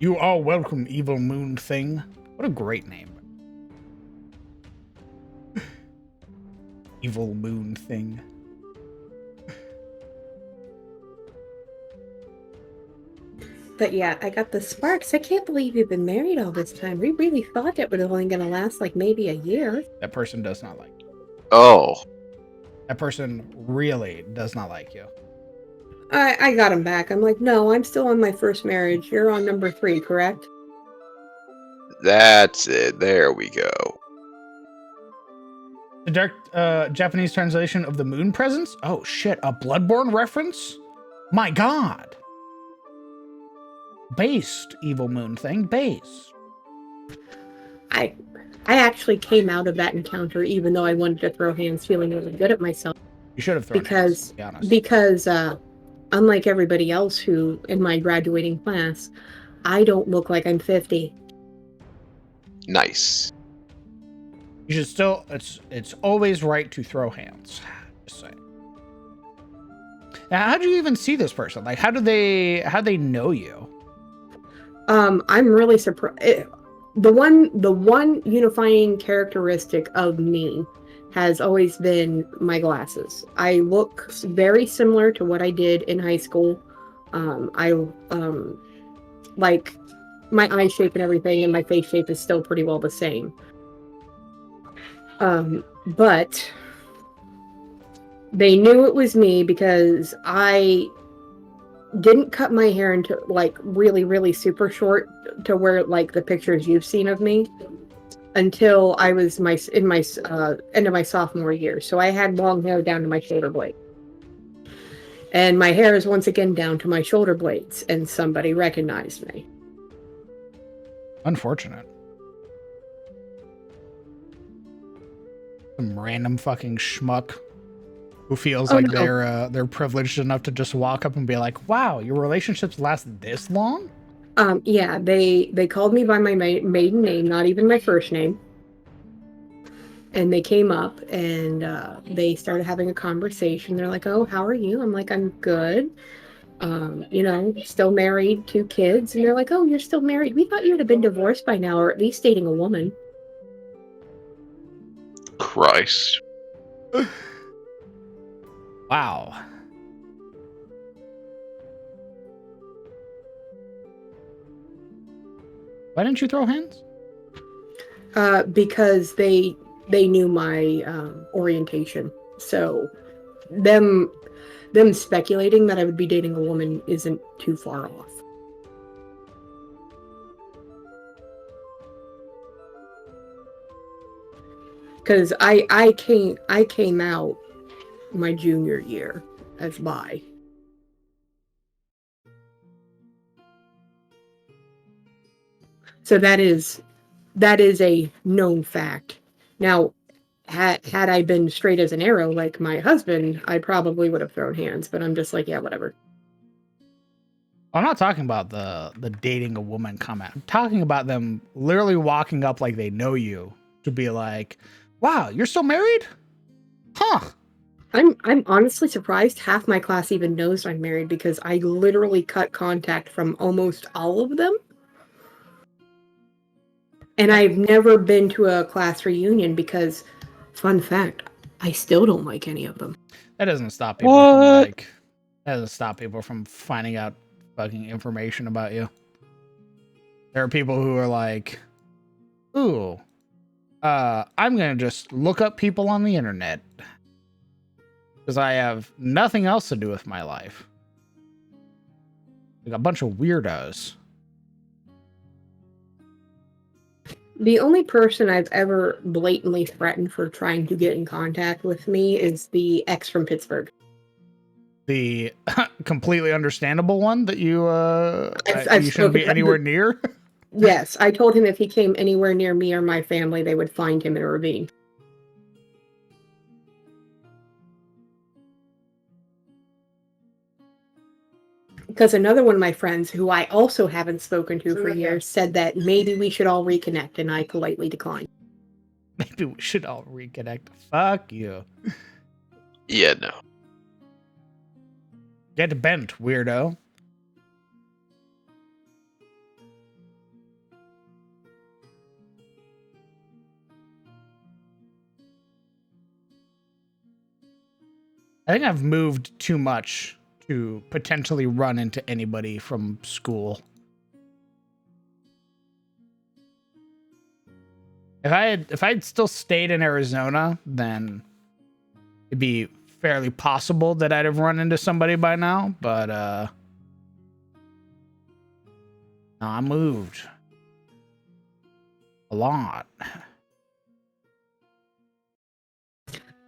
You are welcome, Evil Moon Thing. What a great name. Evil Moon Thing. But yeah, I got the sparks. I can't believe you've been married all this time. We really thought it was only going to last like maybe a year. That person does not like you. Oh. That person really does not like you. I got him back. I'm like, no, I'm still on my first marriage. You're on number 3, correct? That's it. There we go. The direct Japanese translation of the Moon Presence? Oh shit, a Bloodborne reference? My god. Based, Evil Moon Thing, based. I actually came out of that encounter even though I wanted to throw hands feeling really good at myself. You should have thrown hands, to be honest. Because unlike everybody else who in my graduating class, I don't look like I'm 50. Nice. You should still, it's always right to throw hands. Just saying. Now, how do you even see this person? Like, how they know you? I'm really surprised. The one unifying characteristic of me has always been my glasses. I look very similar to what I did in high school. I like my eye shape and everything, and my face shape is still pretty well the same. But they knew it was me because I didn't cut my hair into like really, really super short to where like the pictures you've seen of me until I was in my end of my sophomore year. So I had long hair down to my shoulder blade. And my hair is once again down to my shoulder blades, and somebody recognized me. Unfortunate. Some random fucking schmuck who feels like they're privileged enough to just walk up and be like, "Wow, your relationships last this long?" Yeah, they called me by my maiden name, not even my first name. And they came up and they started having a conversation. They're like, "Oh, how are you?" I'm like, "I'm good." Still married, 2 kids, and they're like, "Oh, you're still married. We thought you would have been divorced by now, or at least dating a woman." Christ. Wow. Why didn't you throw hands? Because they knew my orientation, so them speculating that I would be dating a woman isn't too far off. Because I came out my junior year as bi. So that is a known fact. Now, had I been straight as an arrow like my husband, I probably would have thrown hands. But I'm just like, yeah, whatever. I'm not talking about the dating a woman comment. I'm talking about them literally walking up like they know you to be like, "Wow, you're still married? Huh." I'm honestly surprised half my class even knows I'm married because I literally cut contact from almost all of them. And I've never been to a class reunion because, fun fact, I still don't like any of them. That doesn't stop people from that doesn't stop people from finding out fucking information about you. There are people who are like, "Ooh, I'm gonna just look up people on the internet because I have nothing else to do with my life." Like a bunch of weirdos. The only person I've ever blatantly threatened for trying to get in contact with me is the ex from Pittsburgh. The completely understandable one that you I've you shouldn't be anywhere near. Yes, I told him if he came anywhere near me or my family, they would find him in a ravine. Because another one of my friends, who I also haven't spoken to for years, said that maybe we should all reconnect, and I politely declined. Maybe we should all reconnect. Fuck you. Yeah, no. Get bent, weirdo. I think I've moved too much to potentially run into anybody from school. If I'd still stayed in Arizona, then it'd be fairly possible that I'd have run into somebody by now, but no, I moved a lot.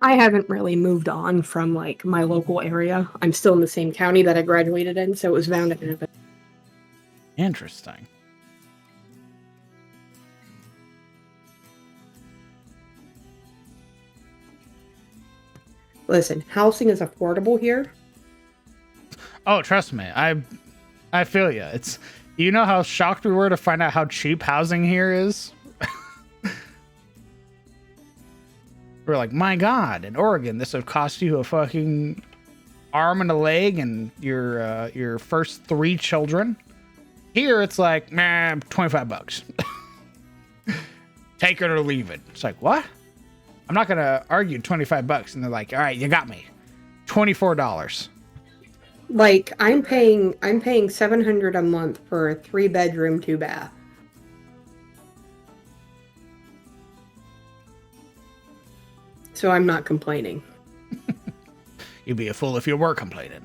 I haven't really moved on from like my local area. I'm still in the same county that I graduated in, so it was bound to happen. Interesting. Listen, housing is affordable here. Oh, trust me, I feel you. It's, you know how shocked we were to find out how cheap housing here is. We're like, my God, in Oregon, this would cost you a fucking arm and a leg and your first 3 children. Here, it's like, nah, $25. Take it or leave it. It's like, what? I'm not gonna argue $25, and they're like, all right, you got me, $24. Like I'm paying $700 a month for a 3-bedroom, 2-bath. So I'm not complaining. You'd be a fool if you were complaining.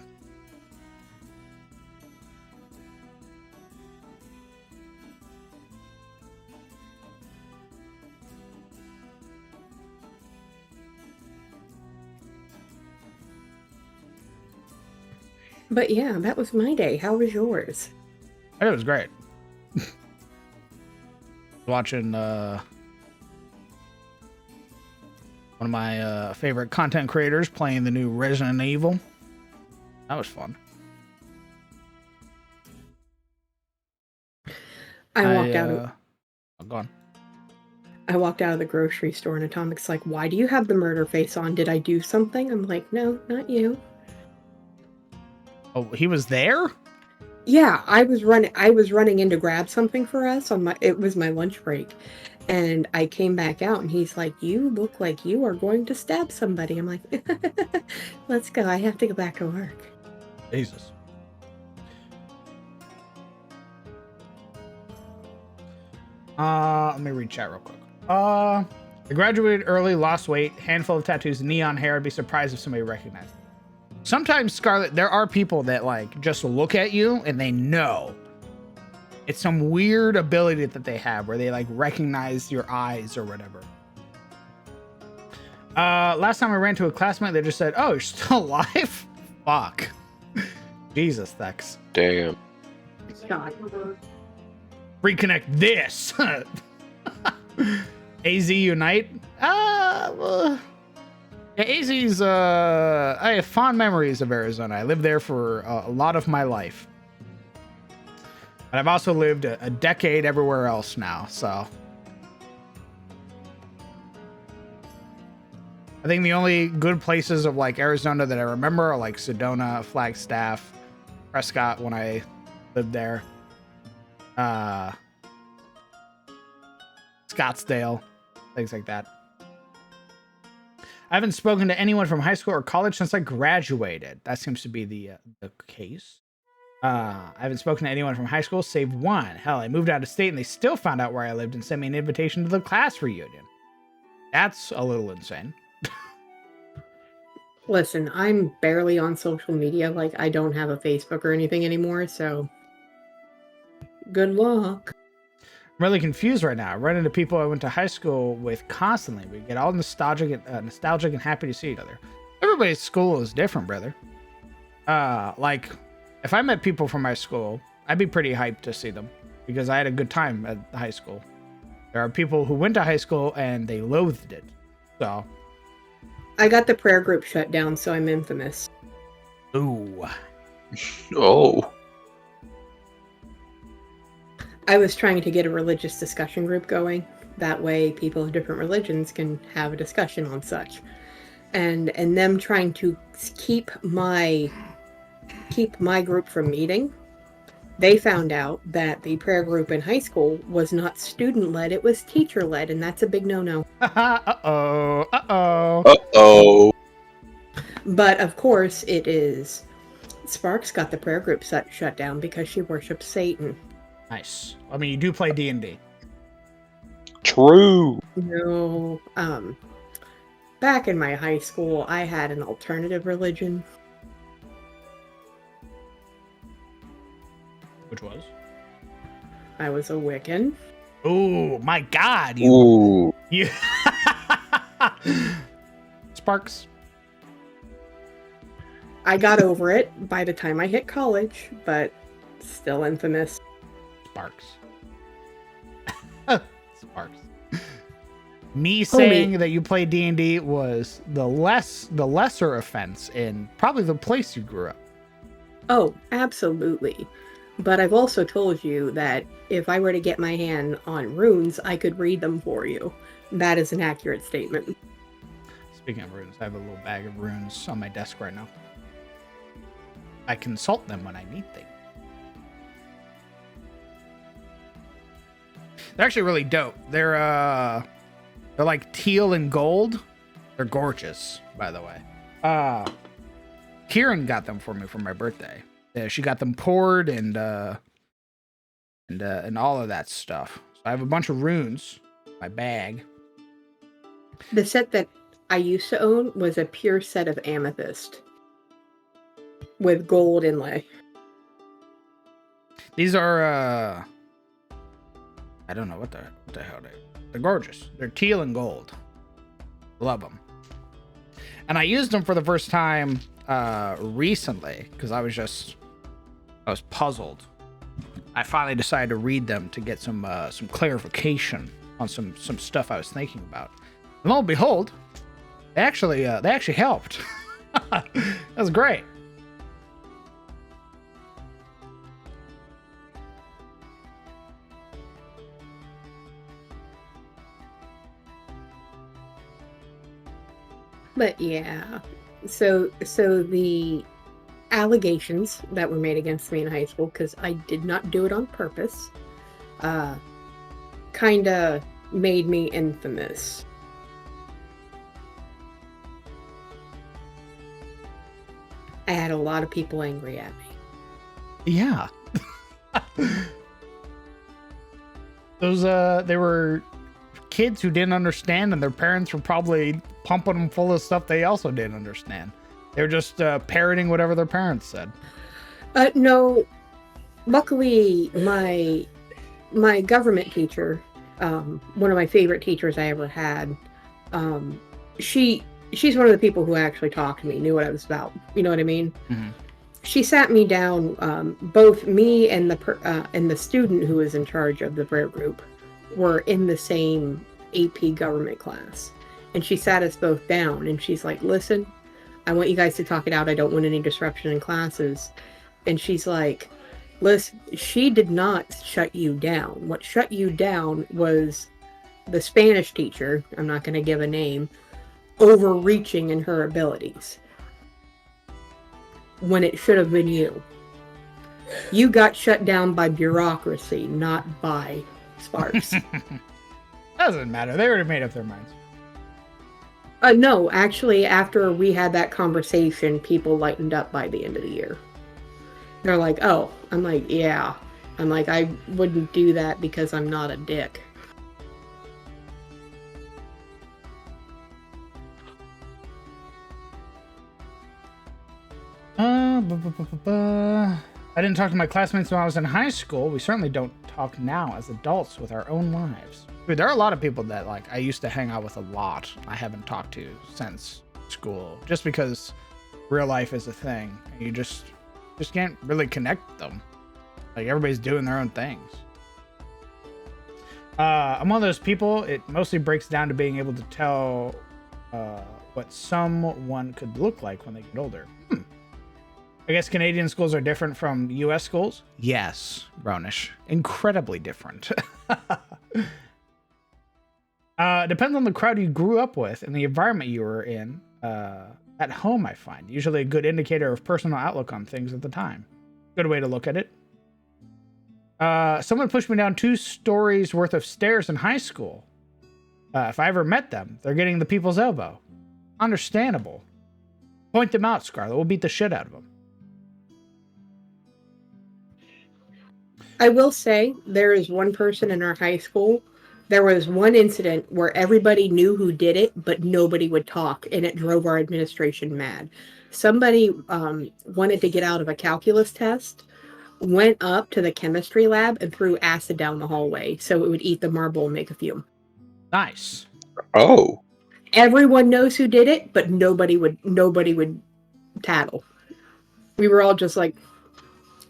But yeah, that was my day. How was yours? It was great. Watching one of my favorite content creators playing the new Resident Evil. That was fun. I walked out. Oh, go on. I walked out of the grocery store, and Atomic's like, "Why do you have the murder face on? Did I do something?" I'm like, "No, not you." Oh, he was there? Yeah, I was running in to grab something for us it was my lunch break. And I came back out and he's like, "You look like you are going to stab somebody." I'm like, "Let's go. I have to go back to work." Jesus. Let me read chat real quick. I graduated early, lost weight, handful of tattoos, neon hair. I'd be surprised if somebody recognized me. Sometimes, Scarlett, there are people that like just look at you and they know. It's some weird ability that they have where they like recognize your eyes or whatever. Last time I ran to a classmate, they just said, "Oh, you're still alive?" Fuck. Jesus, Thex. Damn. God. Reconnect this. AZ Unite. Well, yeah, AZ's. I have fond memories of Arizona. I lived there for a lot of my life, but I've also lived a decade everywhere else now. So I think the only good places of like Arizona that I remember are like Sedona, Flagstaff, Prescott when I lived there. Scottsdale, things like that. I haven't spoken to anyone from high school or college since I graduated. That seems to be the case. I haven't spoken to anyone from high school save one. Hell, I moved out of state and they still found out where I lived and sent me an invitation to the class reunion. That's a little insane. Listen, I'm barely on social media. Like, I don't have a Facebook or anything anymore, so good luck. I'm really confused right now. I run into people I went to high school with constantly. We get all nostalgic and happy to see each other. Everybody's school is different, brother. Like, if I met people from my school, I'd be pretty hyped to see them because I had a good time at high school. There are people who went to high school and they loathed it. So, I got the prayer group shut down, so I'm infamous. ooh. Oh. I was trying to get a religious discussion group going. That way people of different religions can have a discussion on such. And them trying to keep my group from meeting, they found out that the prayer group in high school was not student-led, it was teacher-led, and that's a big no-no. Uh-oh. Uh-oh. Uh-oh. But of course it is. Sparks got the prayer group shut down because she worships Satan. Nice. I mean, you do play D&D. True. No, back in my high school, I had an alternative religion. Which was? I was a Wiccan. Oh my God! Ooh. You Sparks. I got over it by the time I hit college, but still infamous. Sparks. Sparks. Me saying that you play D&D was the lesser offense in probably the place you grew up. Oh, absolutely. But I've also told you that if I were to get my hand on runes, I could read them for you. That is an accurate statement. Speaking of runes, I have a little bag of runes on my desk right now. I consult them when I need things. They're actually really dope. They're like teal and gold. They're gorgeous, by the way. Kieran got them for me for my birthday. Yeah, she got them poured and all of that stuff. So I have a bunch of runes in my bag. The set that I used to own was a pure set of amethyst with gold inlay. These are I don't know what the hell they're gorgeous. They're teal and gold. Love them. And I used them for the first time recently because I was puzzled. I finally decided to read them to get some clarification on some stuff I was thinking about. And lo and behold, they actually helped. That was great. But yeah, so the allegations that were made against me in high school, because I did not do it on purpose, kind of made me infamous. I had a lot of people angry at me. Yeah. Those, they were kids who didn't understand, and their parents were probably pumping them full of stuff they also didn't understand. They were just parroting whatever their parents said. No, luckily my government teacher, one of my favorite teachers I ever had, she's one of the people who actually talked to me, knew what I was about. You know what I mean? Mm-hmm. She sat me down. Both me and the student who was in charge of the prayer group were in the same AP government class, and she sat us both down. And she's like, "Listen, I want you guys to talk it out. I don't want any disruption in classes." And she's like, "Listen, she did not shut you down. What shut you down was the Spanish teacher, I'm not going to give a name, overreaching in her abilities when it should have been you. You got shut down by bureaucracy, not by sparks." Doesn't matter. They already made up their minds. No, actually, after we had that conversation, people lightened up by the end of the year. They're like, "Oh," I'm like, "Yeah." I'm like, "I wouldn't do that because I'm not a dick." I didn't talk to my classmates when I was in high school. We certainly don't talk now as adults with our own lives. Dude, there are a lot of people that like I used to hang out with a lot. I haven't talked to since school, just because real life is a thing. And you just can't really connect with them. Like everybody's doing their own things. I'm one of those people. It mostly breaks down to being able to tell what someone could look like when they get older. I guess Canadian schools are different from U.S. schools? Yes, Brownish. Incredibly different. Depends on the crowd you grew up with and the environment you were in. At home, I find. Usually a good indicator of personal outlook on things at the time. Good way to look at it. Someone pushed me down 2 stories worth of stairs in high school. If I ever met them, they're getting the people's elbow. Understandable. Point them out, Scarlet. We'll beat the shit out of them. I will say, there is one person in our high school, there was one incident where everybody knew who did it, but nobody would talk, and it drove our administration mad. Somebody wanted to get out of a calculus test, went up to the chemistry lab, and threw acid down the hallway so it would eat the marble and make a fume. Nice. Oh. Everyone knows who did it, but nobody would tattle. We were all just like,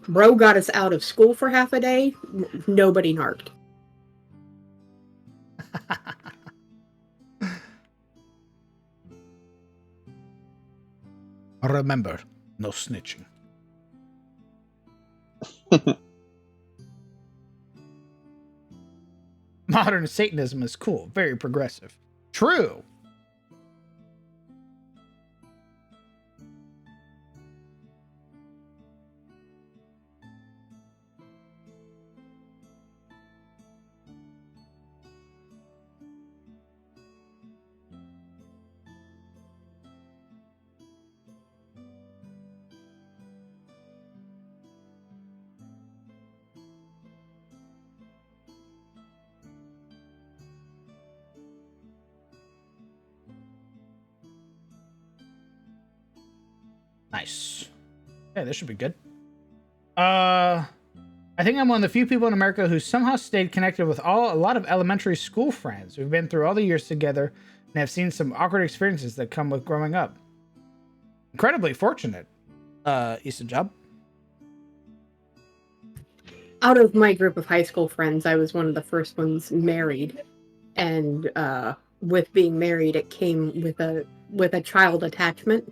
bro got us out of school for half a day. Nobody narked. Remember, no snitching. Modern Satanism is cool, very progressive. True. Nice. Yeah, this should be good. I think I'm one of the few people in America who somehow stayed connected with a lot of elementary school friends who've been through all the years together and have seen some awkward experiences that come with growing up. Incredibly fortunate, Issa Job. Out of my group of high school friends, I was one of the first ones married, and with being married, it came with a child attachment.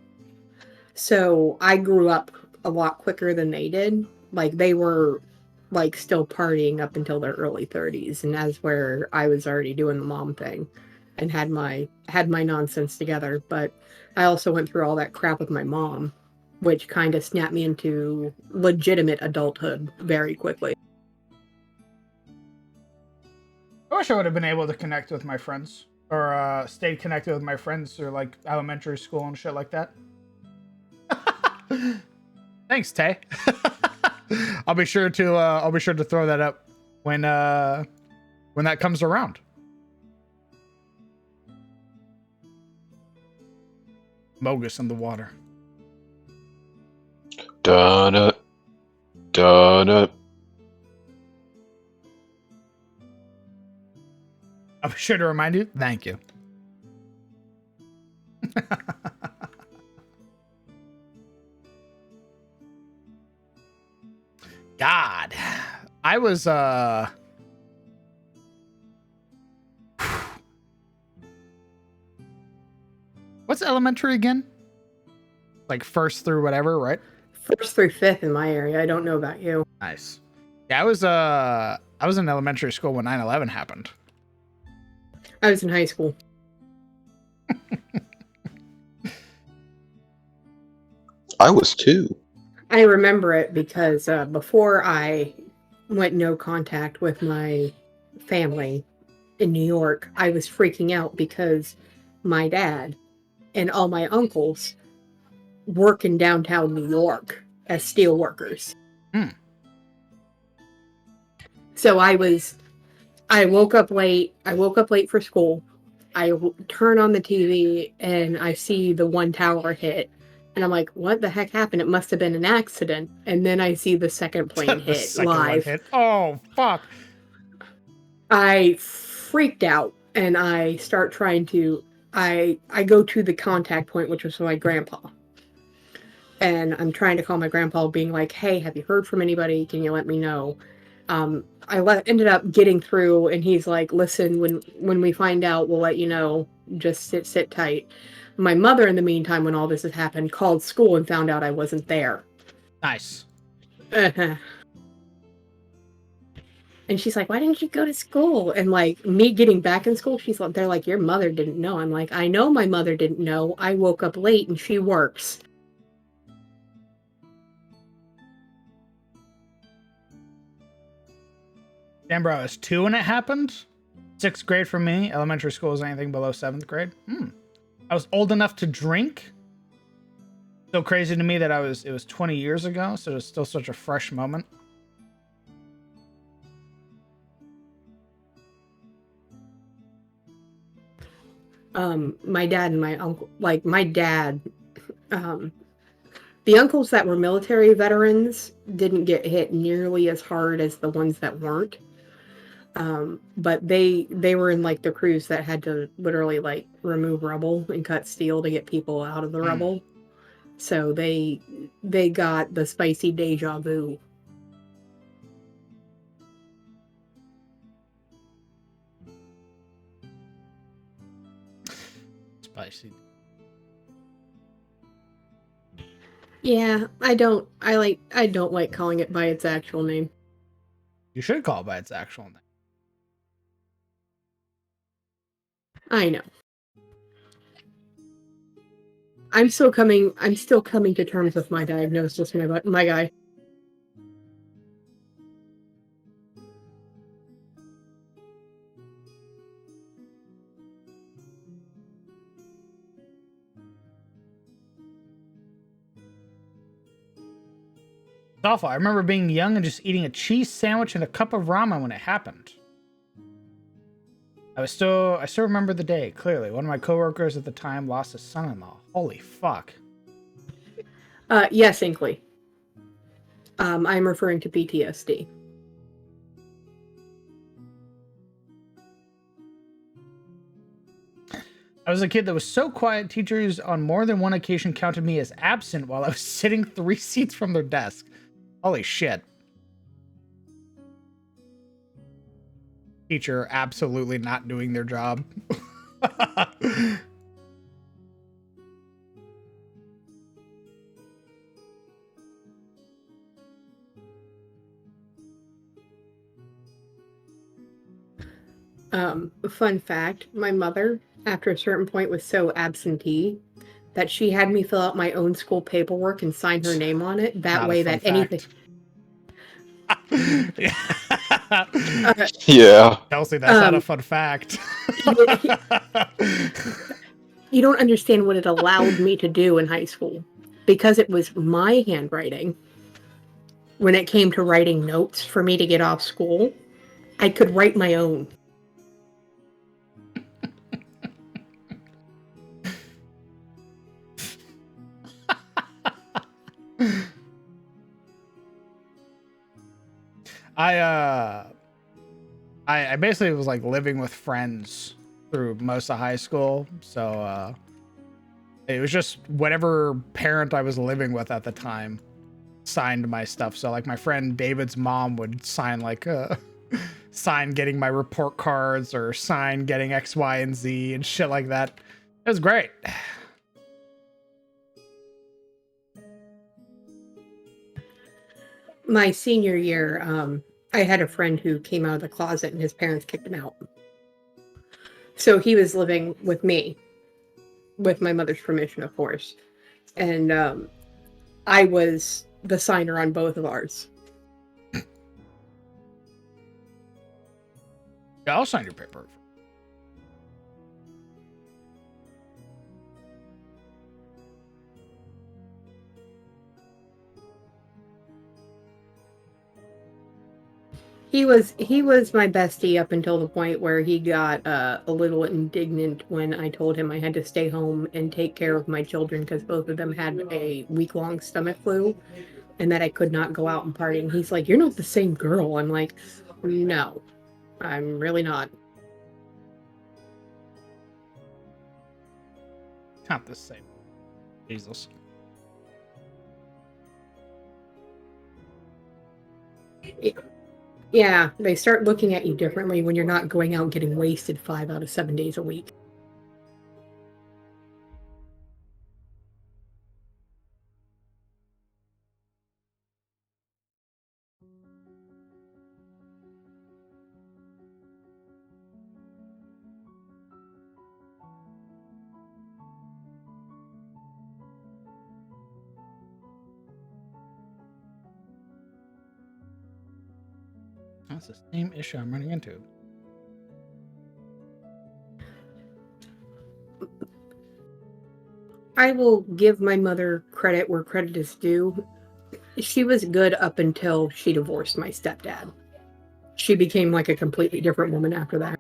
So I grew up a lot quicker than they did. Like, they were like still partying up until their early 30s, and that's where I was already doing the mom thing and had my nonsense together. But I also went through all that crap with my mom which kind of snapped me into legitimate adulthood very quickly. I wish I would have been able to connect with my friends, or stayed connected with my friends through like elementary school and shit like that. Thanks, Tay. I'll be sure to throw that up when that comes around. Mogus in the water. Donna. Donna. I'll be sure to remind you. Thank you. God. I was what's elementary again? Like first through whatever, right? First through fifth in my area. I don't know about you. Nice. Yeah, I was in elementary school when 9/11 happened. I was in high school. I was too. I remember it because before I went no contact with my family in New York, I was freaking out because my dad and all my uncles work in downtown New York as steel workers. So I woke up late. I woke up late for school. I turn on the TV and I see the one tower hit. And I'm like, what the heck happened? It must have been an accident. And then I see the second plane The hit second live. one hit. Oh, fuck. I freaked out and I start trying to, I go to the contact point, which was my grandpa. And I'm trying to call my grandpa being like, hey, have you heard from anybody? Can you let me know? Ended up getting through and he's like, listen, when we find out, we'll let you know. Just sit tight. My mother, in the meantime, when all this had happened, called school and found out I wasn't there. Nice. And she's like, why didn't you go to school? And like me getting back in school, they're like, your mother didn't know. I'm like, I know my mother didn't know. I woke up late and she works. Damn, bro, I was 2 when it happened. 6th grade for me. Elementary school is anything below 7th grade. I was old enough to drink. So crazy to me that it was 20 years ago, so it's still such a fresh moment. My dad and my uncle, like my dad, the uncles that were military veterans didn't get hit nearly as hard as the ones that weren't. But they were in like the crews that had to literally like remove rubble and cut steel to get people out of the rubble. So they got the spicy deja vu. Spicy. Yeah, I don't like calling it by its actual name. You should call it by its actual name. I know. I'm still coming to terms with my diagnosis, my guy. It's awful. I remember being young and just eating a cheese sandwich and a cup of ramen when it happened. I still remember the day clearly. One of my coworkers at the time lost his son-in-law. Holy fuck. Yes, Inkley. I'm referring to PTSD. I was a kid that was so quiet, teachers on more than one occasion counted me as absent while I was sitting 3 seats from their desk. Holy shit. Teacher absolutely not doing their job. Fun fact, my mother, after a certain point, was so absentee that she had me fill out my own school paperwork and sign her name on it. That Not way a fun that anything... Yeah. Kelsey, that's not a fun fact. You don't understand what it allowed me to do in high school. Because it was my handwriting, when it came to writing notes for me to get off school, I could write my own. I basically was like living with friends through most of high school, so it was just whatever parent I was living with at the time signed my stuff. So like my friend David's mom would sign like sign getting my report cards or sign getting X, Y, and Z and shit like that. It was great. My senior year, I had a friend who came out of the closet and his parents kicked him out. So he was living with me, with my mother's permission, of course. And I was the signer on both of ours. Yeah, I'll sign your paper. He was my bestie up until the point where he got a little indignant when I told him I had to stay home and take care of my children because both of them had a week-long stomach flu and that I could not go out and party. And he's like, "You're not the same girl." I'm like, "No, I'm really not." Not the same. Jesus. Yeah, they start looking at you differently when you're not going out getting wasted 5 out of 7 days a week. That's the same issue I'm running into. I will give my mother credit where credit is due. She was good up until she divorced my stepdad. She became like a completely different woman after that.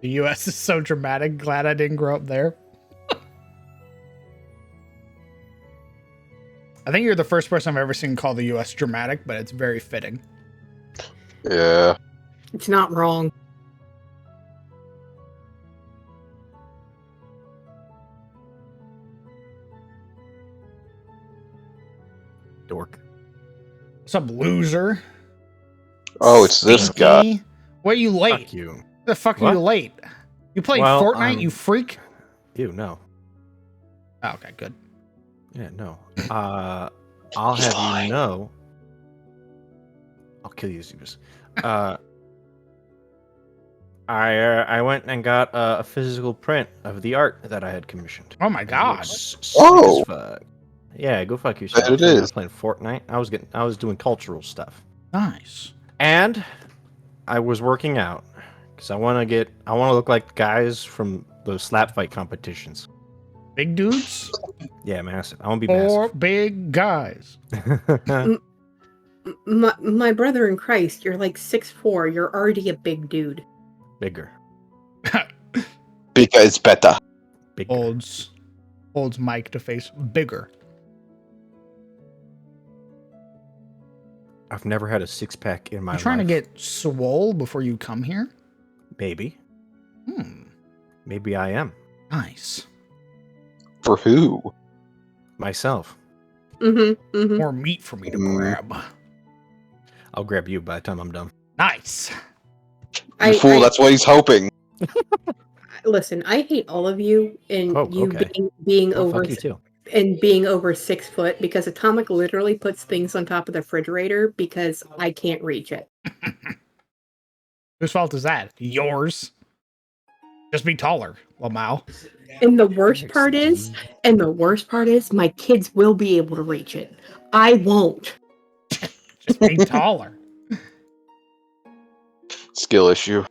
The US is so dramatic. Glad I didn't grow up there. I think you're the first person I've ever seen call the US dramatic, but it's very fitting. Yeah. It's not wrong. Dork. What's up, loser? Oh, it's this guy. What are you late? Fuck you. The fuck are What? you late? You played Well, Fortnite, you freak? You, no. Oh, okay, good. Yeah, no. I'll have you know. I'll kill you, Zebus. I went and got a physical print of the art that I had commissioned. Oh my god. Oh. Fuck. Yeah, go fuck yourself. It I is. was playing Fortnite. I was doing cultural stuff. Nice. And I was working out because I want to look like guys from those slap fight competitions. Big dudes Yeah, massive. I want to be or big guys? massive. My brother in Christ, you're like 6'4". You're already a big dude. Bigger. Because it's better. Bigger. Holds Mike to face bigger. I've never had a six-pack in my You life. trying to get swole before you come here? Maybe. Hmm. Maybe I am. Nice. For who? Myself. Mm-hmm. Mm-hmm. More meat for me to grab. I'll grab you by the time I'm done. Nice. You fool, that's what he's hoping. Listen, I hate all of you and Oh, you okay. being Well, over fuck you too. and being over 6 foot, because Atomic literally puts things on top of the refrigerator because I can't reach it. Whose fault is that? Yours. Just be taller, Lamau. And the worst part is, my kids will be able to reach it. I won't. Just be taller. Skill issue.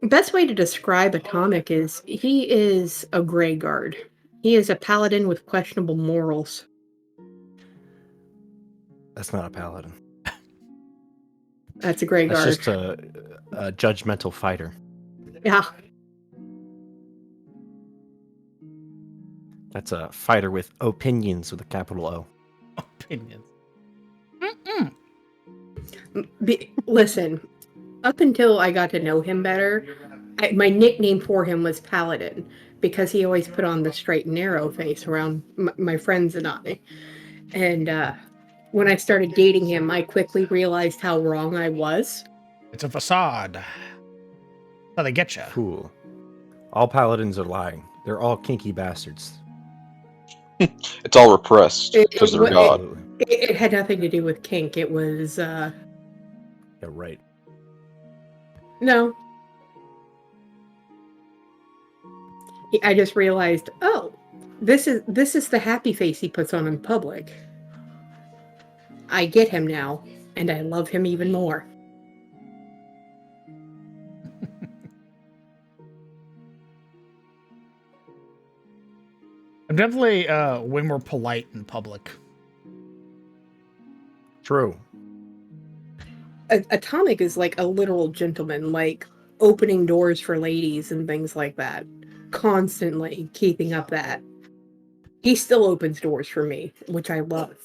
Best way to describe Atomic is he is a gray guard. He is a paladin with questionable morals. That's not a paladin. That's a gray guard. That's just a judgmental fighter. Yeah. That's a fighter with opinions with a capital O. Opinions. Listen, up until I got to know him better, my nickname for him was Paladin because he always put on the straight and narrow face around my friends and I. And when I started dating him, I quickly realized how wrong I was. It's a facade. That's how they get you. Fool. All paladins are lying. They're all kinky bastards. It's all repressed because they're God. It had nothing to do with kink. It was Yeah, right. no. I just realized, oh, this is the happy face he puts on in public. I get him now, and I love him even more. I'm definitely way more polite in public. True. Atomic is like a literal gentleman, like opening doors for ladies and things like that. Constantly keeping up that. He still opens doors for me, which I love.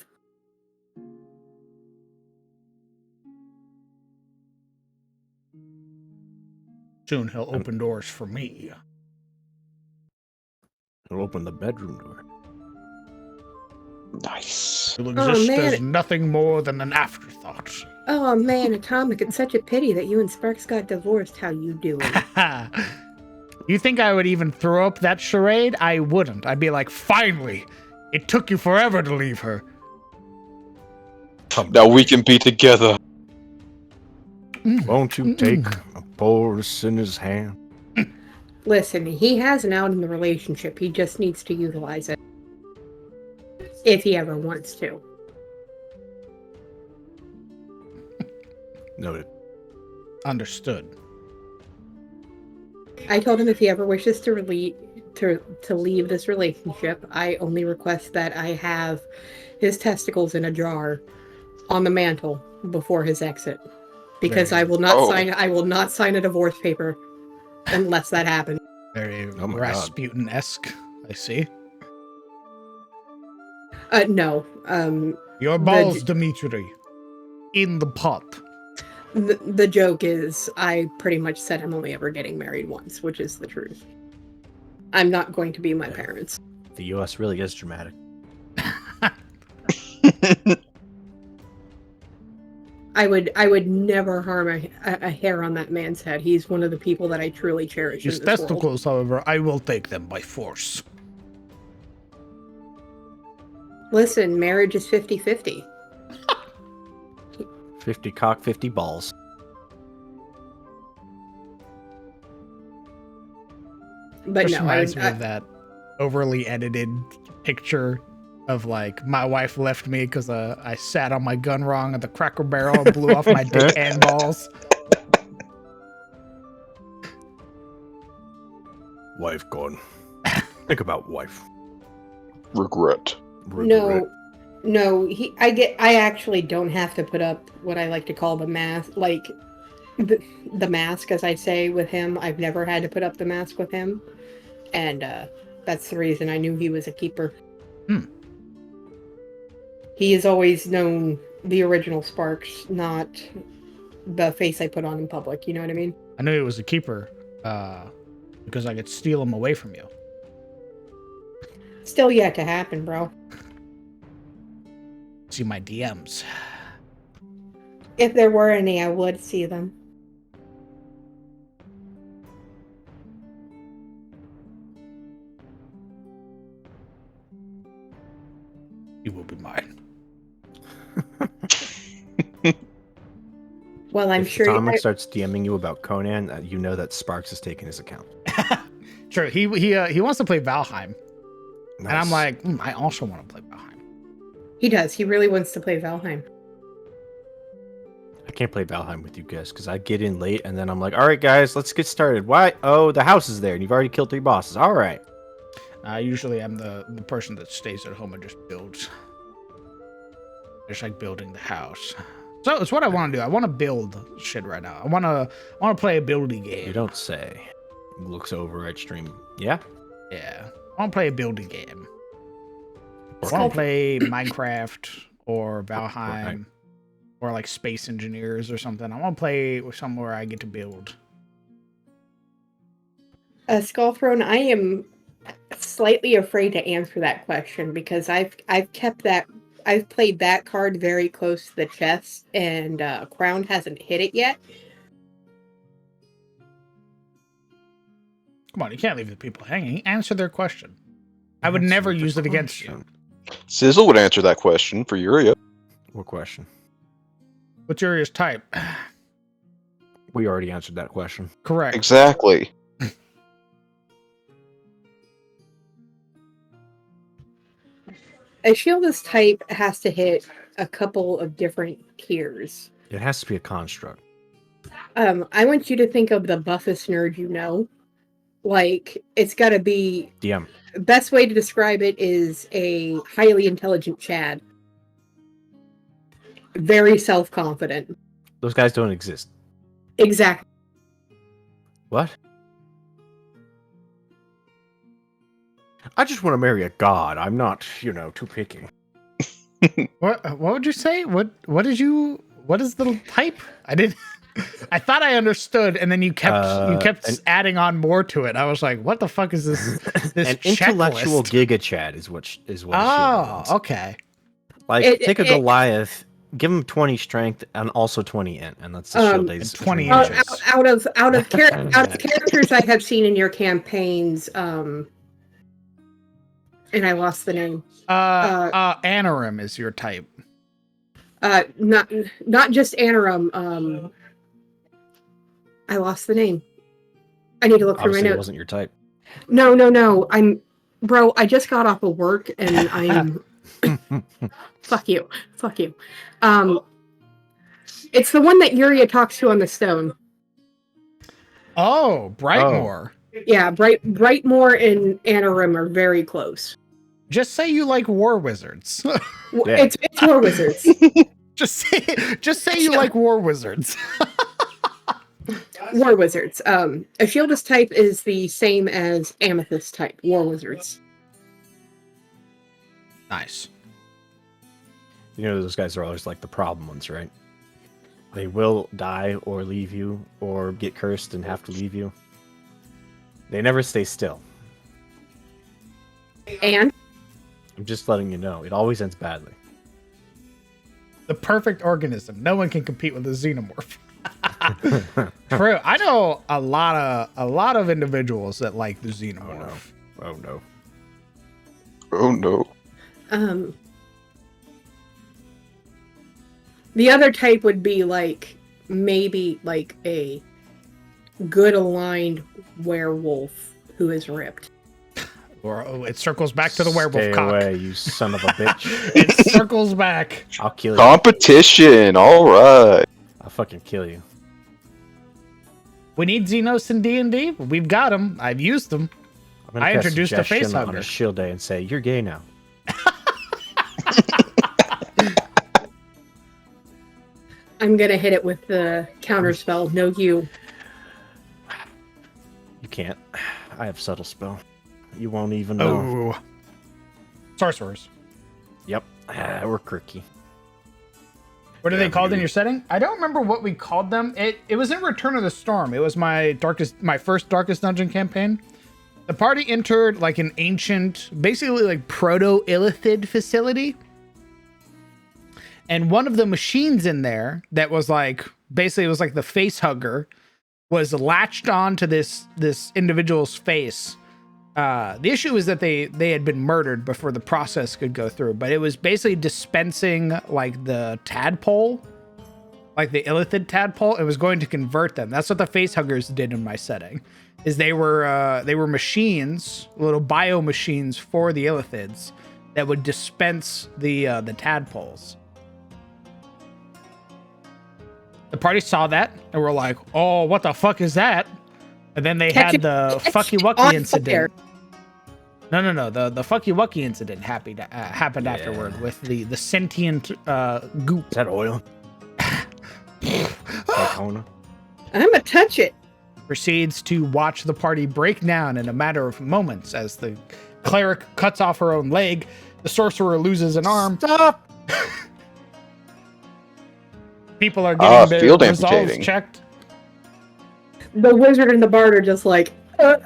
Soon he'll open doors for me. He'll open the bedroom door. Nice. He'll exist man. as nothing more than an afterthought. Oh man, Atomic, it's such a pity that you and Sparks got divorced. How you doing? You think I would even throw up that charade? I wouldn't. I'd be like, finally! It took you forever to leave her. Now we can be together. Won't you take a pulse in his hand? Listen, he has an out in the relationship. He just needs to utilize it. If he ever wants to. Noted. Understood. I told him if he ever wishes to leave this relationship, I only request that I have his testicles in a jar on the mantle before his exit. Because I will not sign a divorce paper unless that happens. Very Oh my Rasputin-esque, I see. No. Your balls, Dimitri. In the pot. The joke is, I pretty much said I'm only ever getting married once, which is the truth. I'm not going to be my parents. The U.S. really is dramatic. I would never harm a hair on that man's head. He's one of the people that I truly cherish. His in this world. testicles, however, I will take them by force. Listen, marriage is 50-50. 50 cock, 50 balls. But Just no, reminds me of that overly edited picture of like my wife left me because I sat on my gun wrong at the Cracker Barrel and blew off my dick and balls. Wife gone. Think about wife. Regret. No. I actually don't have to put up what I like to call the mask, like the mask, as I say with him. I've never had to put up the mask with him, and that's the reason I knew he was a keeper. He has always known the original Sparks, not the face I put on in public. You know what I mean? I knew he was a keeper because I could steal him away from you. Still yet to happen, bro. See my DMs. If there were any, I would see them. You will be mine. Well, I'm if sure Atomic you starts DMing you about Conan, you know that Sparks has taken his account. True. He wants to play Valheim. Nice. And I'm like, I also want to play Valheim. he does. He really wants to play Valheim. I can't play Valheim with you guys because I get in late and then I'm like, all right, guys, let's get started. Why? Oh, the house is there and you've already killed 3 bosses. All right. I usually am the person that stays at home and just builds. Just like building the house. So it's what I want to do. I want to build shit right now. I want to play a building game. You don't say. He looks over at stream. Yeah? Yeah. I want to play a building game. I It's want called- to play Minecraft or Valheim or like Space Engineers or something. I want to play somewhere I get to build. Skullthrone, I am slightly afraid to answer that question because I've played that card very close to the chest, and Crown hasn't hit it yet. Come on, you can't leave the people hanging. Answer their question. I would never use it against you. Sizzle would answer that question for Yuria. What question? What's Uria's type? We already answered that question. Correct. Exactly. A Shieldless type has to hit a couple of different tiers. It has to be a construct. I want you to think of the buffest nerd you know. Like, it's got to be... DM. Best way to describe it is a highly intelligent Chad. Very self-confident. Those guys don't exist. Exactly. What? I just want to marry a god. I'm not, too picky. What would you say? What is the type? I didn't. I thought I understood, and then you kept adding on more to it. I was like, "What the fuck is this?" This an intellectual checklist? giga Chad is what. Oh, okay. Like take a Goliath, give him 20 strength and also 20 int, and that's the shield days. 20 out inches. of characters I have seen in your campaigns, and I lost the name. Anarim is your type. Not just Anarim. I lost the name. I need to look through my Obviously, it notes. wasn't your type. No. I just got off of work and I'm. Fuck you. It's the one that Yuria talks to on the stone. Oh, Brightmoor. Yeah, Brightmoor and Anarim are very close. Just say you like war wizards. Yeah. It's War Wizards. just say you like war wizards. War Wizards. A Shieldless type is the same as Amethyst type. War Wizards. Nice. Those guys are always like the problem ones, right? They will die or leave you or get cursed and have to leave you. They never stay still. And I'm just letting you know. It always ends badly. The perfect organism. No one can compete with a xenomorph. True. I know a lot of individuals that like the xenomorph. Oh no. Oh no. The other type would be maybe a good aligned werewolf who is ripped. Or it circles back to the werewolf Stay cock. away, you son of a bitch. It circles back. I'll kill you. Competition. All right. I'll fucking kill you. We need Xenos in D&D. We've got them. I've used them. I'm gonna I cast introduced a suggestion on facehugger. a shield day and say, you're gay now. I'm gonna hit it with the counterspell. No, you. You can't. I have subtle spell. You won't even know. Oh. Sorcerers. Yep. We're quirky. What are Yeah, they called in we- your setting? I don't remember what we called them. It was in Return of the Storm. It was my first Darkest Dungeon campaign. The party entered like an ancient, basically like proto-Illithid facility. And one of the machines in there that was like, basically it was like the face hugger, was latched onto this individual's face The issue is that they had been murdered before the process could go through, but it was basically dispensing like the tadpole, like the illithid tadpole. It was going to convert them. That's what the facehuggers did in my setting. Is they were machines, little bio machines for the illithids that would dispense the tadpoles. The party saw that and were like, "Oh, what the fuck is that?" And then they had the fucky wucky incident. No. The fucky wucky incident happened afterward with the sentient goop. Is that oil? I'm gonna touch it. Proceeds to watch the party break down in a matter of moments as the cleric cuts off her own leg. The sorcerer loses an arm. Stop! People are getting their field results amputating. checked. The wizard and the bard are just like, It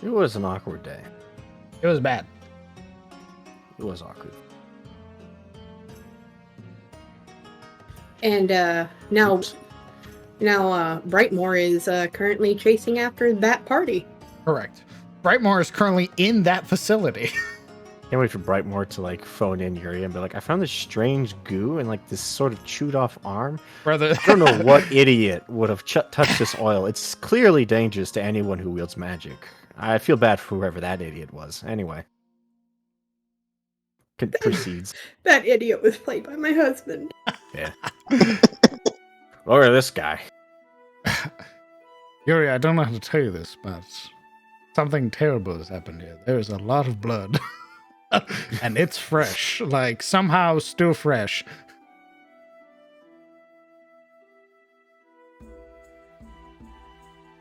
was an awkward day. It was bad. It was awkward. And now Brightmoor is currently chasing after that party. Correct. Brightmoor is currently in that facility. Can't wait for Brightmoor to like phone in Yuri and be like, I found this strange goo and like this sort of chewed off arm. Brother. I don't know what idiot would have touched this oil. It's clearly dangerous to anyone who wields magic. I feel bad for whoever that idiot was. Anyway. Proceeds. That idiot was played by my husband. Yeah. Look at this guy. Yuri, I don't know how to tell you this, but something terrible has happened here. There is a lot of blood. And it's fresh. Like, somehow still fresh.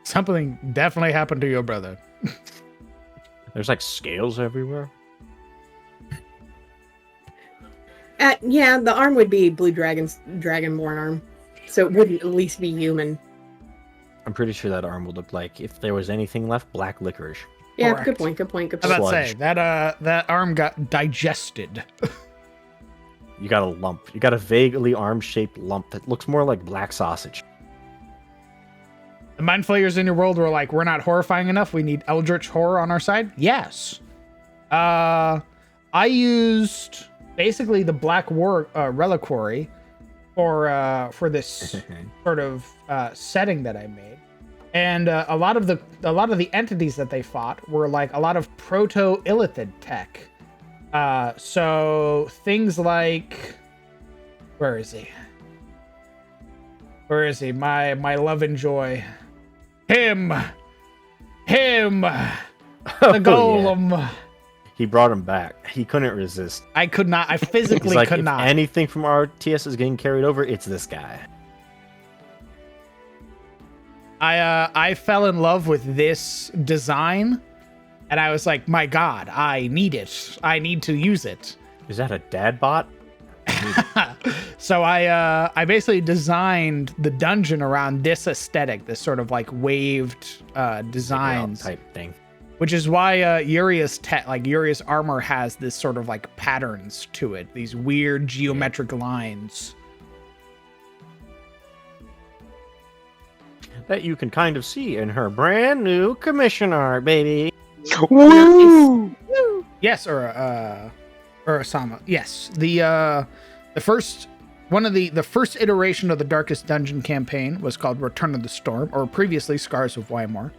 Something definitely happened to your brother. There's like scales everywhere. Yeah, the arm would be Blue Dragon's Dragonborn arm. So it wouldn't at least be human. I'm pretty sure that arm would look like, if there was anything left, black licorice. Yeah, Correct. good point. I was about to say, that arm got digested. You got a lump. You got a vaguely arm-shaped lump that looks more like black sausage. The mind flayers in your world were like, we're not horrifying enough. We need eldritch horror on our side. Yes. I used basically the Black War reliquary for this sort of setting that I made, and a lot of the entities that they fought were like a lot of proto illithid tech. So things like, where is he? My love and joy. Him, the golem. Yeah. He brought him back. He couldn't resist. I could not. I physically He's like, could if not. anything from RTS is getting carried over, it's this guy. I fell in love with this design, and I was like, my God, I need it. I need to use it. Is that a dad bot? So I basically designed the dungeon around this aesthetic, this sort of like waved designs type thing. Which is why Uria's armor has this sort of like patterns to it, these weird geometric lines. That you can kind of see in her brand new commission art, baby. Woo! Yes, or Osama. Yes, the first iteration of the Darkest Dungeon campaign was called Return of the Storm, or previously Scars of Weimar.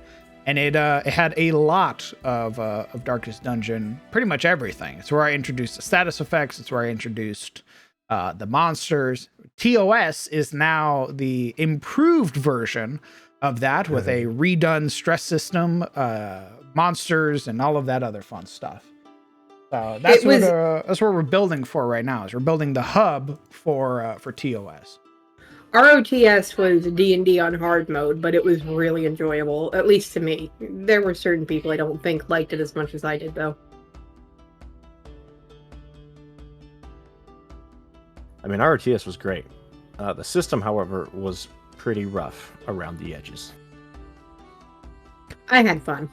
And it had a lot of Darkest Dungeon, pretty much everything. It's where I introduced the status effects. It's where I introduced the monsters. TOS is now the improved version of that with a redone stress system, monsters, and all of that other fun stuff. So that's what we're building for right now. Is we're building the hub for TOS. ROTS was D&D on hard mode, but it was really enjoyable, at least to me. There were certain people I don't think liked it as much as I did, though. I mean, RTS was great. The system, however, was pretty rough around the edges. I had fun.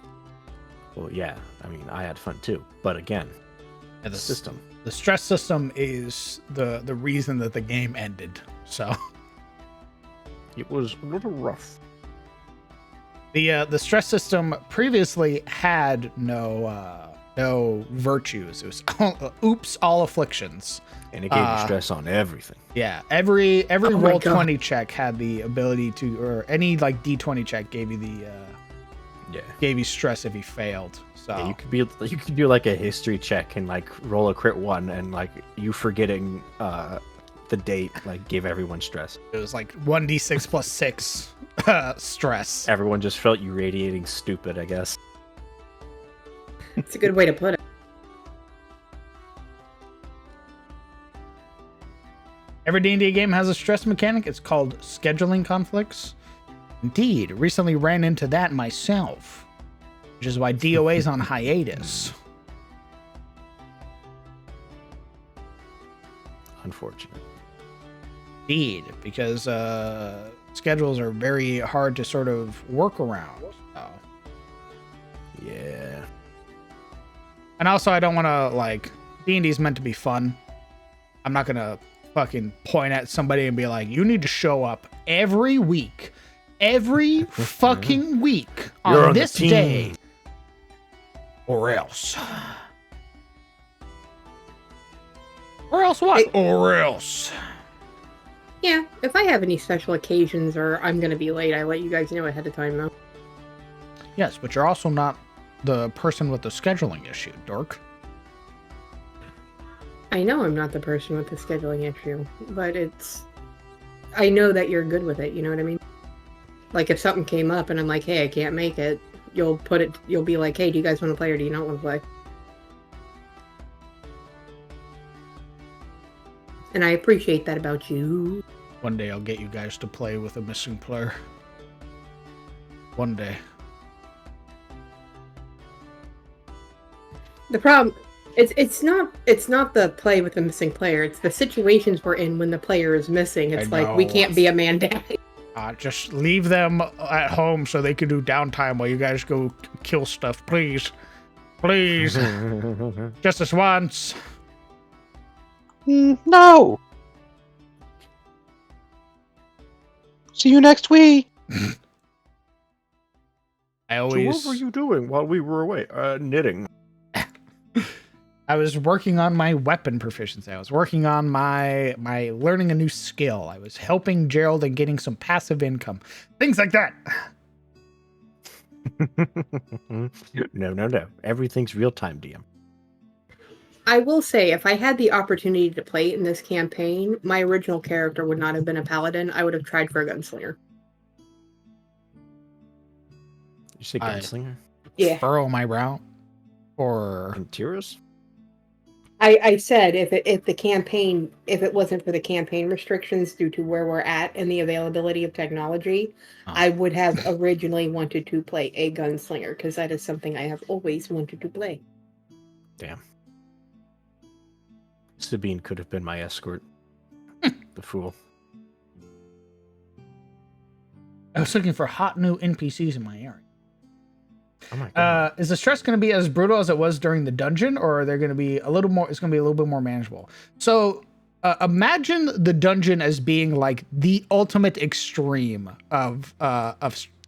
Well, yeah. I mean, I had fun too. But again, the system. The stress system is the reason that the game ended. So it was a little rough. The stress system previously had no virtues. It was oops, all afflictions. And it gave you stress on everything. Yeah, every Oh my roll God. 20 check had the ability to, or any like D20 check gave you gave you stress if you failed. So Yeah, you could do like a history check and like roll a crit 1, and like you forgetting the date like gave everyone stress. it was like 1d6 plus 6 stress. Everyone just felt you radiating stupid, I guess. It's a good way to put it. Every D&D game has a stress mechanic. It's called scheduling conflicts. Indeed, recently ran into that myself, which is why DOA's on hiatus. Unfortunate. Indeed, because schedules are very hard to sort of work around. So. Yeah. And also, I don't want to, like, D&D is meant to be fun. I'm not going to fucking point at somebody and be like, you need to show up every week. Every fucking week You're on on the this team. day. Or else. Or else what? Or else. Yeah, if I have any special occasions or I'm going to be late, I let you guys know ahead of time, though. Yes, but you're also not the person with the scheduling issue, dork. I know I'm not the person with the scheduling issue, but I know that you're good with it, you know what I mean? Like, if something came up and I'm like, hey, I can't make it, you'll be like, hey, do you guys want to play or do you not want to play? And I appreciate that about you. One day I'll get you guys to play with a missing player. One day. The problem, it's not the play with the missing player. It's the situations we're in when the player is missing. It's I like, we know. can't be a man down. Just leave them at home so they can do downtime while you guys go kill stuff, please. Please. Just this once. No. See you next week. I So always... what were you doing while we were away? Knitting. I was working on my weapon proficiency. I was working on my learning a new skill. I was helping Gerald and getting some passive income. Things like that. No. Everything's real time, DM. I will say, if I had the opportunity to play in this campaign, my original character would not have been a paladin. I would have tried for a gunslinger. You say gunslinger? Yeah. Furrow my brow. Or... Antiros? I said if it wasn't for the campaign restrictions due to where we're at and the availability of technology, I would have originally wanted to play a gunslinger because that is something I have always wanted to play. Damn. Sabine could have been my escort. The fool. I was looking for hot new NPCs in my area. Oh my god. Is the stress going to be as brutal as it was during the dungeon, or are they going to be a little more? It's going to be a little bit more manageable. So, imagine the dungeon as being like the ultimate extreme of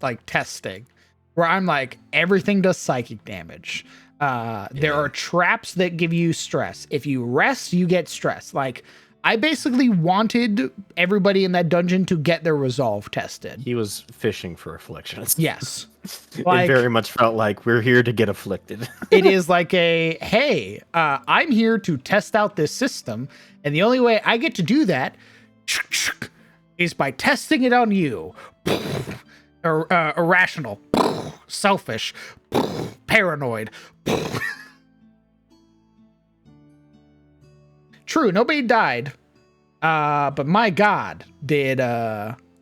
like testing, where I'm like everything does psychic damage. There are traps that give you stress. If you rest, you get stress. Like, I basically wanted everybody in that dungeon to get their resolve tested. He was fishing for afflictions. Yes. It Like, very much felt like we're here to get afflicted. it is like a, hey, I'm here to test out this system, and the only way I get to do that is by testing it on you. Irrational, selfish, paranoid. True, nobody died, but my God,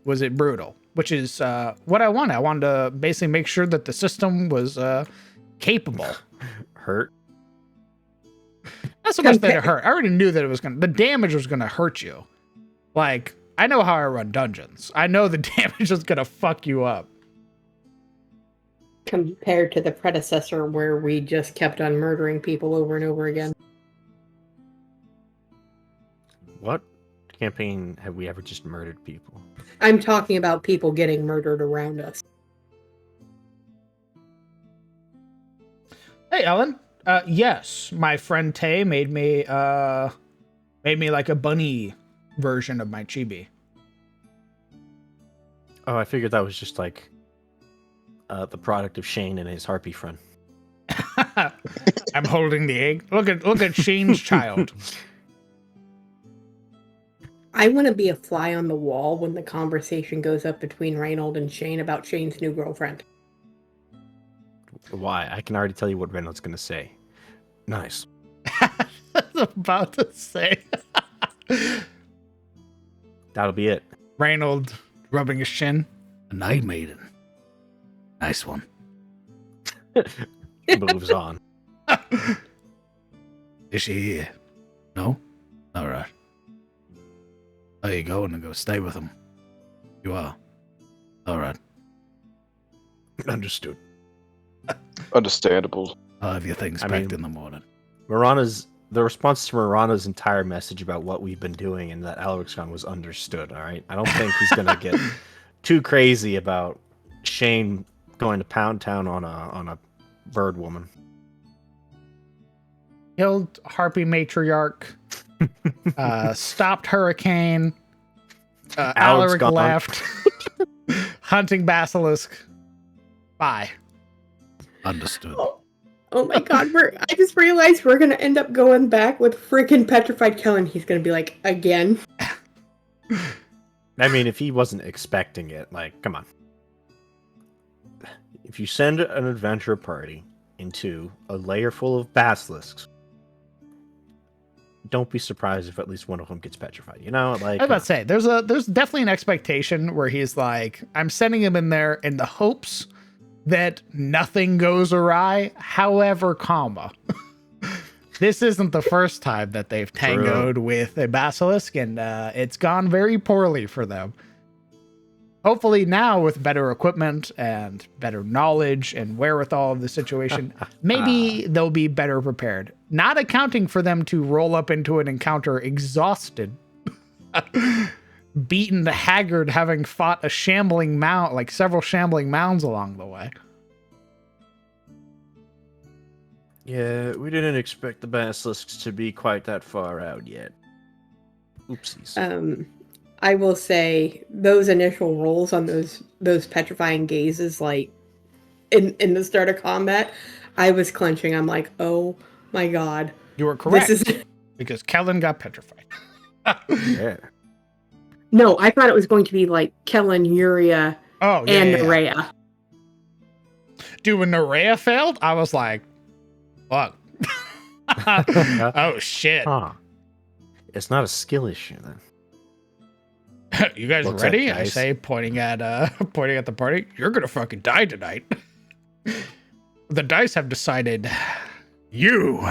was it brutal? Which is what I wanted. I wanted to basically make sure that the system was capable. Hurt. Not so much that it hurt. I already knew that the damage was gonna hurt you. Like, I know how I run dungeons. I know the damage is gonna fuck you up. Compared to the predecessor where we just kept on murdering people over and over again. What campaign have we ever just murdered people? I'm talking about people getting murdered around us. Hey, Ellen. Yes, my friend Tay made me like a bunny version of my chibi. Oh, I figured that was just like the product of Shane and his harpy friend. I'm holding the egg. Look at Shane's child. I want to be a fly on the wall when the conversation goes up between Reynold and Shane about Shane's new girlfriend. Why? I can already tell you what Reynolds going to say. Nice. I was about to say. That'll be it. Reynold rubbing his chin. A night maiden. Nice one. Moves on. Is she here? No? All right. Are you going to go stay with him? You are. All right. Understood. Understandable. I'll have your things packed in the morning. The response to Marana's entire message about what we've been doing and that Alrixcon was understood, all right? I don't think he's going to get too crazy about Shane going to Pound Town on a bird woman. Killed Harpy Matriarch. Stopped Hurricane. Alaric gone. left. Hunting Basilisk. Bye. Understood. Oh my god, I just realized we're gonna end up going back with freaking Petrified Kellen. He's gonna be like, again. I mean, if he wasn't expecting it, like, come on. If you send an adventure party into a layer full of basilisks, don't be surprised if at least one of them gets petrified. You know, like I was about to say, there's definitely an expectation where he's like, I'm sending him in there in the hopes that nothing goes awry. However, this isn't the first time that they've tangoed with a basilisk, and it's gone very poorly for them. Hopefully now, with better equipment and better knowledge and wherewithal of the situation, maybe they'll be better prepared. Not accounting for them to roll up into an encounter exhausted, beaten to haggard, having fought a shambling mound, like several shambling mounds along the way. Yeah, we didn't expect the basilisks to be quite that far out yet. Oopsies. I will say those initial rolls on those petrifying gazes, like in the start of combat, I was clenching. I'm like, oh my god. You were correct. This is because Kellen got petrified. Yeah. No, I thought it was going to be like Kellen, Yuria, and Nerea. Dude, when Nerea failed, I was like, fuck. Oh shit. Huh. It's not a skill issue then. You guys Looks ready? at I dice. say, pointing at the party. You're gonna fucking die tonight. The dice have decided. You.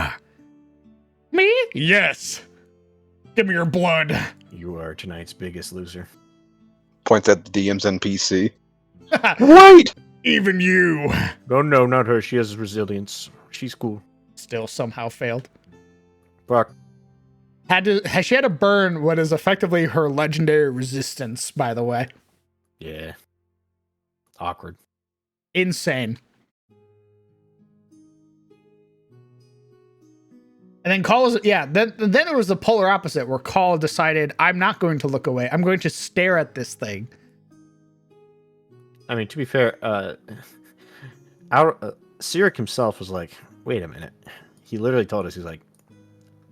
Me? Yes. Give me your blood. You are tonight's biggest loser. Points at the DM's NPC. Right! Even you. No, not her. She has resilience. She's cool. Still somehow failed. Fuck. She had to burn what is effectively her legendary resistance, by the way. Yeah. Awkward. Insane. And then Call then it was the polar opposite where Call decided, I'm not going to look away. I'm going to stare at this thing. I mean, to be fair, Cyric himself was like, wait a minute. He literally told us, he's like,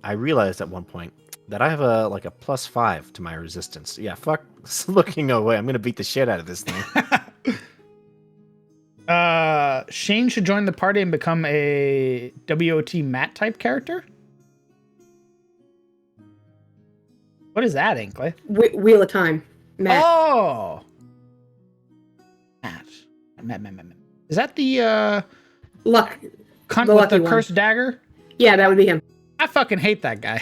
I realized at one point that I have a +5 to my resistance. Yeah, fuck looking away. I'm gonna beat the shit out of this thing. Shane should join the party and become a WOT Matt type character. What is that, Inkley? Wheel of Time. Matt. Oh, Matt. Is that the Luck. cunt The with lucky the one. cursed dagger? Yeah, that would be him. I fucking hate that guy.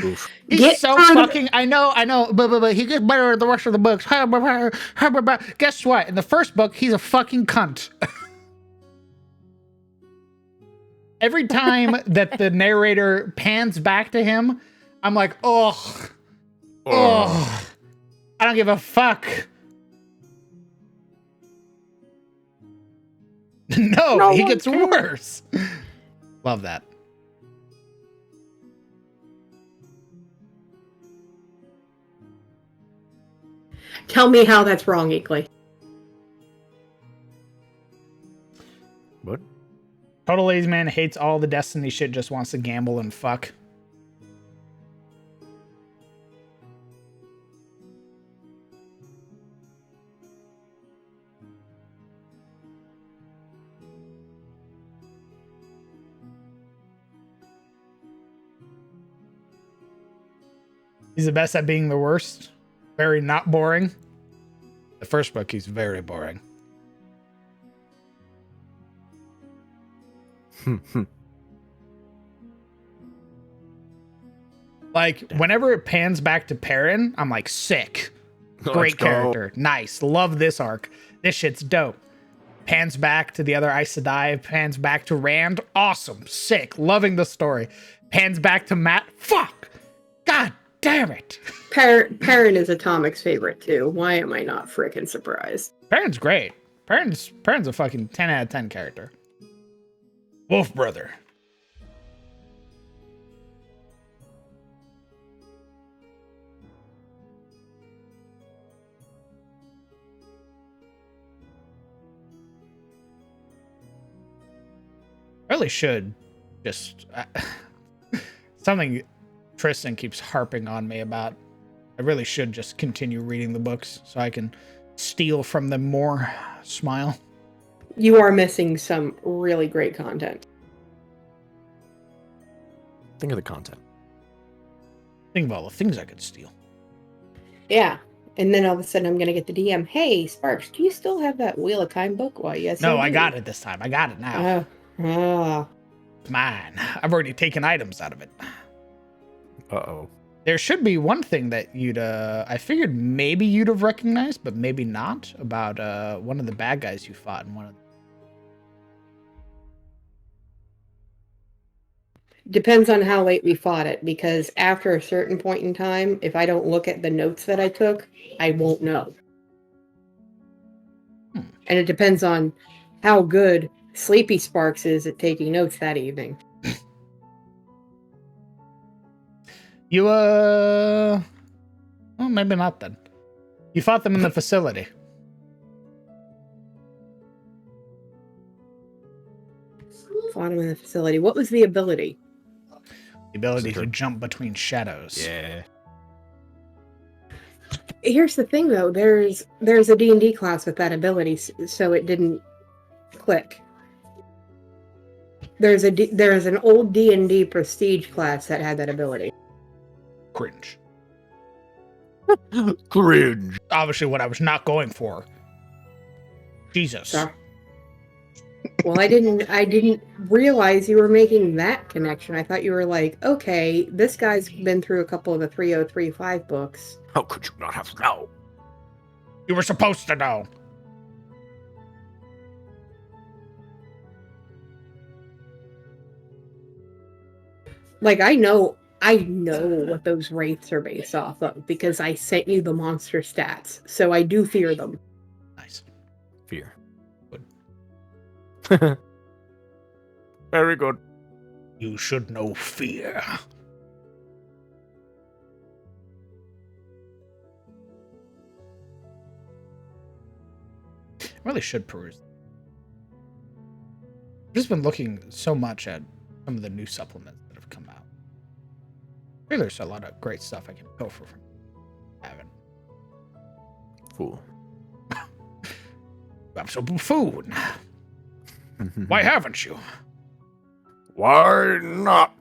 Oof. He's Get so on- fucking. I know, but he gets better in the rest of the books. Guess what? In the first book, he's a fucking cunt. Every time that the narrator pans back to him, I'm like, oh, I don't give a fuck. No, he gets worse. Love that. Tell me how that's wrong, Eakley. What? Total lazy man hates all the Destiny shit, just wants to gamble and fuck. He's the best at being the worst. Very not boring. The first book, he's very boring. Like, whenever it pans back to Perrin, I'm like, sick. Great character. Nice. Love this arc. This shit's dope. Pans back to the other Aes Sedai. Pans back to Rand. Awesome. Sick. Loving the story. Pans back to Matt. Fuck. God damn it. Perrin is Atomic's favorite too. Why am I not freaking surprised? Perrin's great. Perrin's a fucking 10 out of 10 character. Wolf brother. Really should just something Tristan keeps harping on me about. I really should just continue reading the books so I can steal from them more. Smile. You are missing some really great content. Think of the content. Think of all the things I could steal. Yeah. And then all of a sudden I'm going to get the DM. Hey, Sparks, do you still have that Wheel of Time book? Why, yes. No, I got it this time. I got it now. It's mine. I've already taken items out of it. Uh-oh. There should be one thing that you'd, I figured maybe you'd have recognized, but maybe not, about one of the bad guys you fought in one of the... Depends on how late we fought it, because after a certain point in time, if I don't look at the notes that I took, I won't know. And it depends on how good Sleepy Sparks is at taking notes that evening. You, well, maybe not then. You fought them in the facility. Fought him in the facility. What was the ability? The ability to jump between shadows. Yeah. Here's the thing, though. There's a D&D class with that ability, so it didn't click. There's an old D&D prestige class that had that ability. Cringe. Cringe. Obviously what I was not going for. Jesus. Sorry. Well, I didn't realize you were making that connection. I thought you were like, okay, this guy's been through a couple of the 3035 books. How could you not have known? You were supposed to know. Like, I know what those wraiths are based off of because I sent you the monster stats, so I do fear them. Nice. Fear. Good. Very good. You should know fear. I really should peruse. I've just been looking so much at some of the new supplements that have come out. Really, there's a lot of great stuff I can pilfer from. Haven't. Fool. I'm so buffoon. Why haven't you? Why not?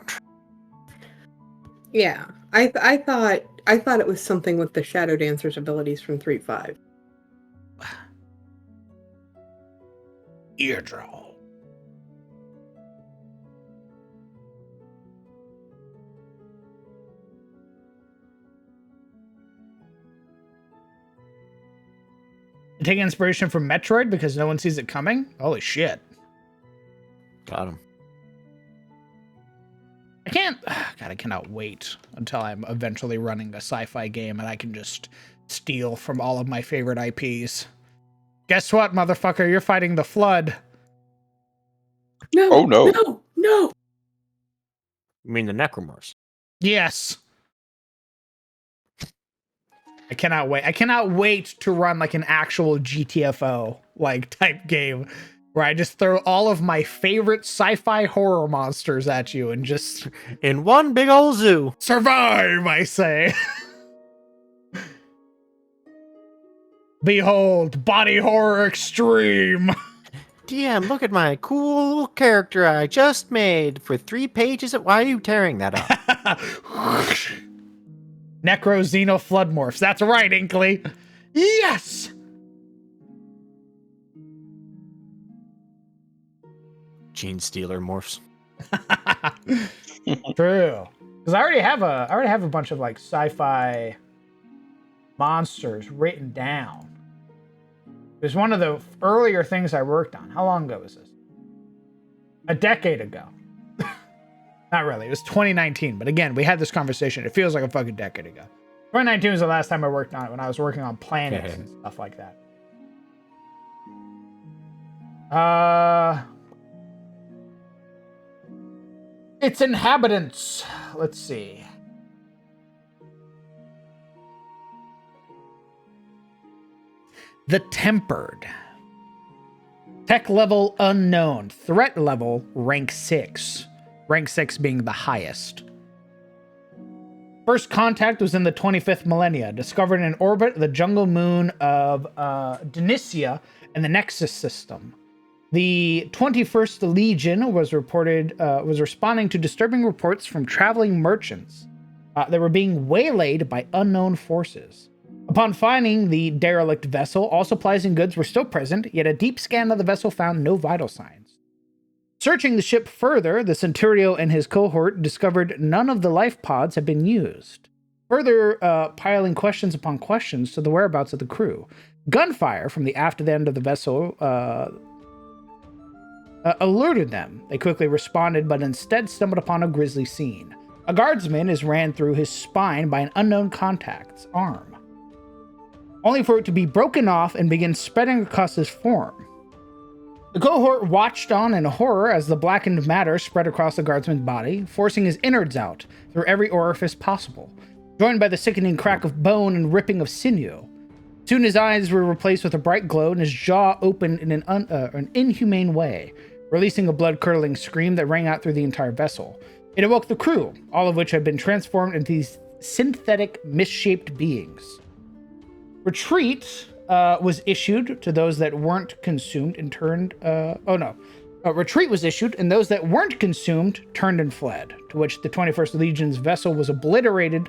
Yeah, I thought it was something with the Shadow Dancer's abilities from 3.5. Eardrum. Taking inspiration from Metroid because no one sees it coming? Holy shit. Got him. I cannot wait until I'm eventually running a sci-fi game and I can just steal from all of my favorite IPs. Guess what, motherfucker? You're fighting the Flood. No. Oh, no. No. No. You mean the necromorphs? Yes. I cannot wait. I cannot wait to run like an actual GTFO like type game where I just throw all of my favorite sci-fi horror monsters at you and just In one big old zoo. survive, I say. Behold, body horror extreme. DM, look at my cool little character I just made for 3 pages. Why are you tearing that up? Necro Xeno Floodmorphs. That's right, Inkley. Yes! Gene Stealer morphs. True. Because I already have a bunch of like sci-fi monsters written down. It was one of the earlier things I worked on. How long ago was this? A decade ago. Not really. It was 2019. But again, we had this conversation. It feels like a fucking decade ago. 2019 was the last time I worked on it, when I was working on planets and stuff like that. Its inhabitants. Let's see. The Tempered. Tech level unknown. Threat level rank 6. Rank 6 being the highest. First contact was in the 25th millennia. Discovered in orbit the jungle moon of Denicia and the Nexus system. The 21st Legion was responding to disturbing reports from traveling merchants. They were being waylaid by unknown forces. Upon finding the derelict vessel, all supplies and goods were still present, yet a deep scan of the vessel found no vital signs. Searching the ship further, the Centurio and his cohort discovered none of the life pods had been used, further piling questions upon questions to the whereabouts of the crew. Gunfire from the aft end of the vessel alerted them. They quickly responded, but instead stumbled upon a grisly scene. A guardsman is ran through his spine by an unknown contact's arm, only for it to be broken off and begin spreading across his form. The cohort watched on in horror as the blackened matter spread across the guardsman's body, forcing his innards out through every orifice possible, joined by the sickening crack of bone and ripping of sinew. Soon his eyes were replaced with a bright glow and his jaw opened in an inhumane way, releasing a blood-curdling scream that rang out through the entire vessel. It awoke the crew, all of which had been transformed into these synthetic, misshaped beings. Retreat was issued to those that weren't consumed and turned... retreat was issued, and those that weren't consumed turned and fled, to which the 21st Legion's vessel was obliterated,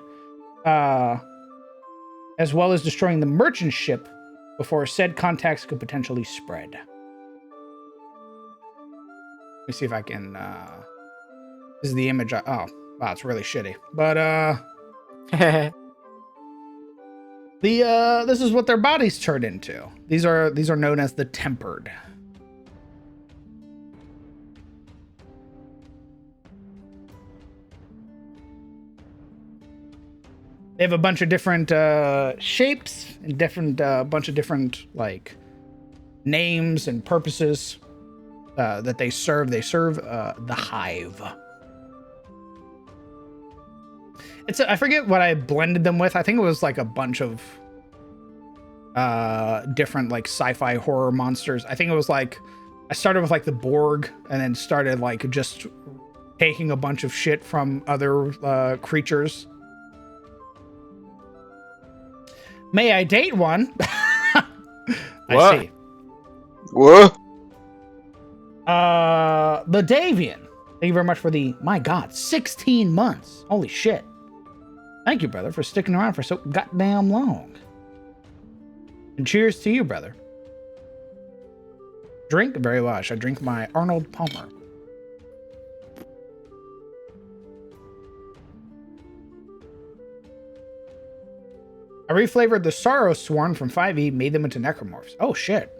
as well as destroying the merchant ship before said contacts could potentially spread. Let me see if I can... this is the image oh, wow, it's really shitty. But, this is what their bodies turn into. These are known as the Tempered. They have a bunch of different shapes and different bunch of different like names and purposes that they serve. They serve the Hive. I forget what I blended them with. I think it was like a bunch of different like sci-fi horror monsters. I think it was like I started with like the Borg and then started like just taking a bunch of shit from other creatures. May I date one? What? I see. What? The Davian. Thank you very much for the, my God, 16 months. Holy shit. Thank you, brother, for sticking around for so goddamn long. And cheers to you, brother. Drink very much. I drink my Arnold Palmer. I reflavored the Sorrow Sworn from 5e, made them into necromorphs. Oh, shit.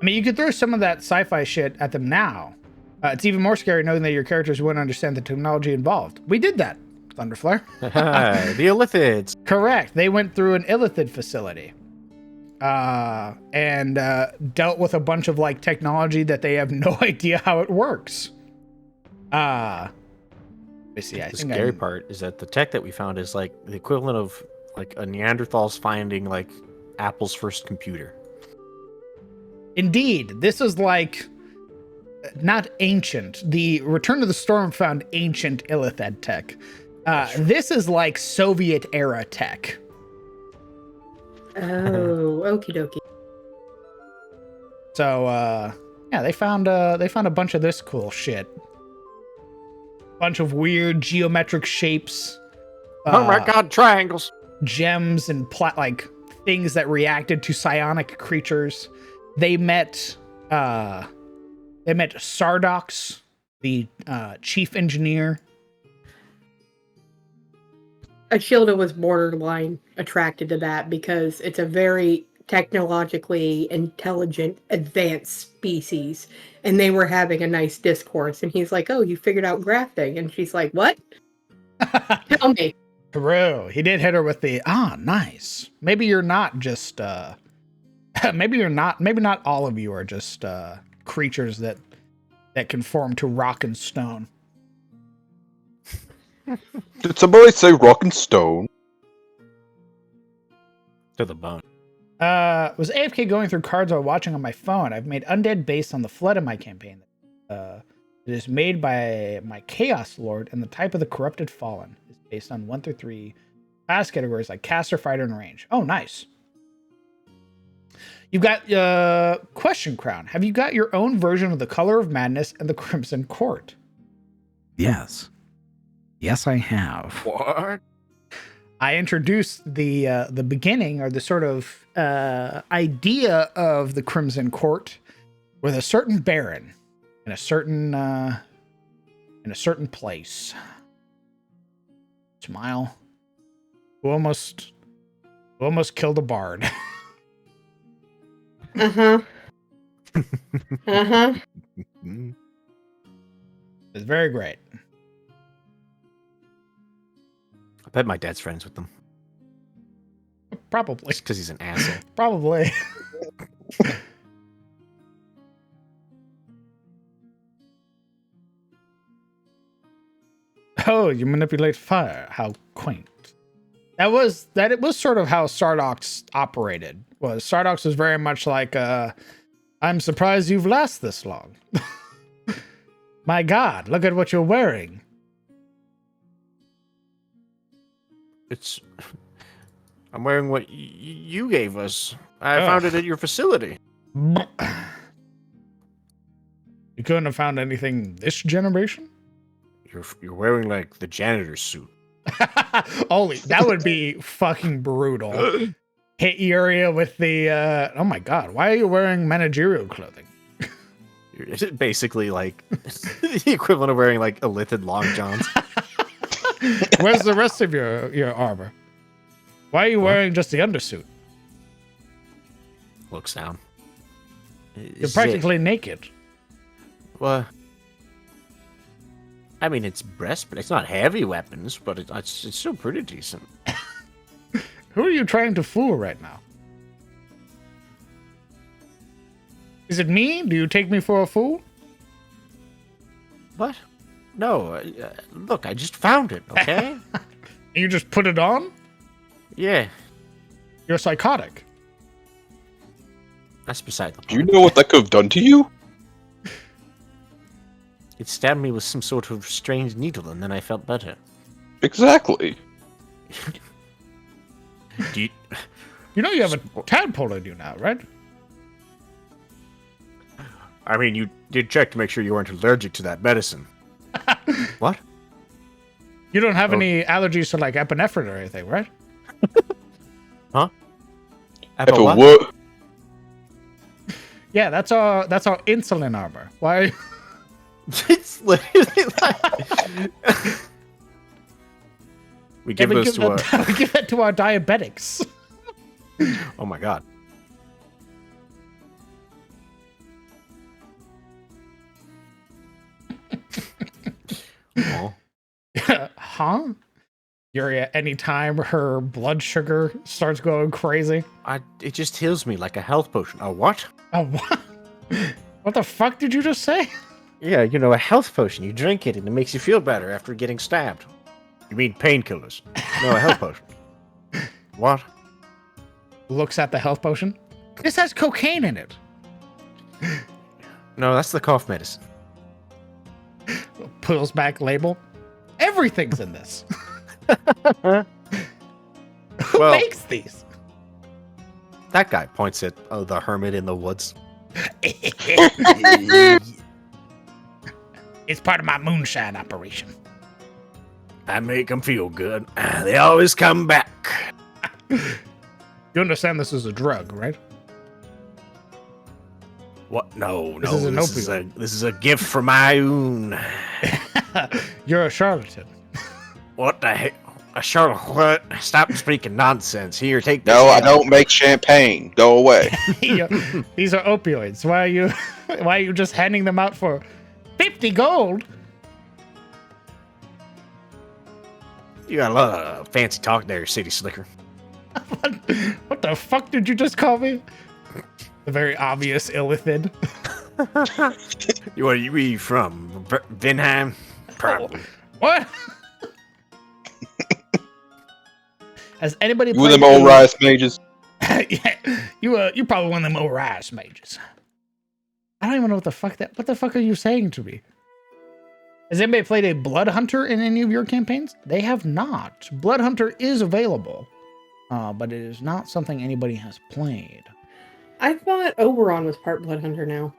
I mean, you could throw some of that sci-fi shit at them now. It's even more scary knowing that your characters wouldn't understand the technology involved. We did that, Thunderflare. The Illithids. Correct. They went through an Illithid facility. and dealt with a bunch of like technology that they have no idea how it works. Let me see. The scary part is that the tech that we found is like the equivalent of like a Neanderthal's finding like Apple's first computer. Indeed, this is like not ancient. The Return to the Storm found ancient Illithid tech. This is like Soviet era tech. Oh, okie dokie. So yeah, they found a bunch of this cool shit. Bunch of weird geometric shapes. Oh my god, triangles. Gems and like things that reacted to psionic creatures. They met Sardox, the chief engineer. Ashilda was borderline attracted to that because it's a very technologically intelligent, advanced species. And they were having a nice discourse. And he's like, oh, you figured out grafting. And she's like, what? Tell me. True. He did hit her with the, nice. Maybe you're not just, maybe not all of you are just creatures that conform to rock and stone. Did somebody say rock and stone? To the bone. Was AFK going through cards while watching on my phone. I've made undead based on the flood in my campaign. It is made by my Chaos Lord, and the type of the corrupted fallen is based on 1 through 3 class categories like caster, fighter, and range. Oh, nice. You've got Question Crown. Have you got your own version of the Color of Madness and the Crimson Court? Yes. Yes, I have. What? I introduced the beginning or the sort of idea of the Crimson Court with a certain baron in a certain place. Smile. Who almost killed a bard. Uh-huh. Uh-huh. It's very great. I bet my dad's friends with them. Probably. Just because he's an asshole. Probably. Oh, you manipulate fire. How quaint. It was sort of how Sardox operated. Sardox was very much like, I'm surprised you've lasted this long. My God, look at what you're wearing. I'm wearing what you gave us. I found it at your facility. You couldn't have found anything this generation? You're wearing like the janitor's suit. Holy, that would be fucking brutal. Hit Uriah with the, oh my God, why are you wearing managerial clothing? Is it basically like the equivalent of wearing like illithid long johns? Where's the rest of your armor? Why are you wearing just the undersuit? Looks down. You're practically naked. Well, I mean, it's breastplate. It's not heavy weapons, but it's still pretty decent. Who are you trying to fool right now? Is it me? Do you take me for a fool? What? No. Look, I just found it, okay? You just put it on? Yeah. You're psychotic. That's beside the point. Do you know what that could have done to you? It stabbed me with some sort of strange needle, and then I felt better. Exactly. You know you have a tadpole in you now, right? I mean, you did check to make sure you weren't allergic to that medicine. What? You don't have any allergies to like epinephrine or anything, right? Huh? If it were, Yeah, that's our insulin armor. Why? It's literally like... we give those to our... we give that to our diabetics. Oh my god. Oh. Huh? Yuria, anytime her blood sugar starts going crazy. It just heals me like a health potion. A what? Oh, what? What the fuck did you just say? Yeah, a health potion. You drink it and it makes you feel better after getting stabbed. You mean painkillers? No, a health potion. What? Looks at the health potion. This has cocaine in it. No, that's the cough medicine. Pulls back label. Everything's in this. Who Well- makes these? That guy points at the hermit in the woods. It's part of my moonshine operation. I make them feel good. They always come back. You understand this is a drug, right? What? No, This is an this is a gift from Ioun. You're a charlatan. What the heck? A Charlotte, what? Stop speaking nonsense. Here, take this. No, I don't make champagne. Go away. These are opioids. Why are you just handing them out for 50 gold? You got a lot of fancy talk there, city slicker. What the fuck did you just call me? The very obvious illithid. Where are you from? Vinheim? Probably. What? Has anybody You one played of them old rice mages. Yeah, you're probably one of them old rice mages. I don't even know what the fuck are you saying to me? Has anybody played a Blood Hunter in any of your campaigns? They have not. Blood Hunter is available, but it is not something anybody has played. I thought Oberon was part Blood Hunter now.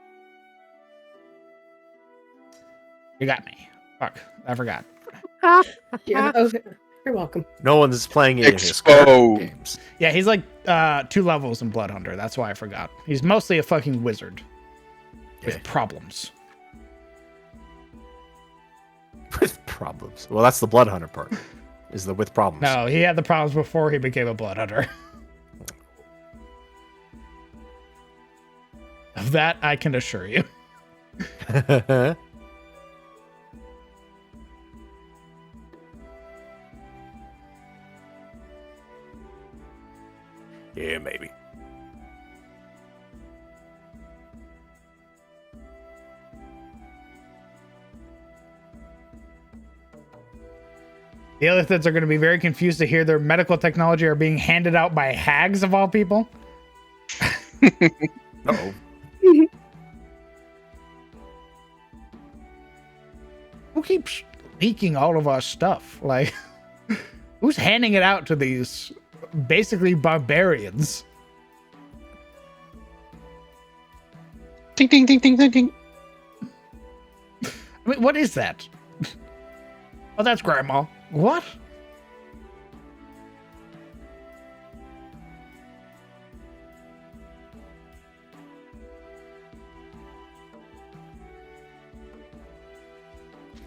You got me. Fuck, I forgot. Yeah, okay. You're welcome. No one's playing any of his Exposed. games. Yeah, he's like 2 levels in Blood Hunter. That's why I forgot. He's mostly a fucking wizard with Yeah. problems. With problems. Well, that's the Blood Hunter part. Is the with problems. No, he had the problems before he became a Blood Hunter. Of that, I can assure you. Yeah, maybe. The Illithids are going to be very confused to hear their medical technology are being handed out by hags of all people. Uh-oh. Who keeps leaking all of our stuff? Like, who's handing it out to these basically barbarians? Ding, ding, ding, ding, ding, ding. I mean, what is that? Oh, that's Grandma. What?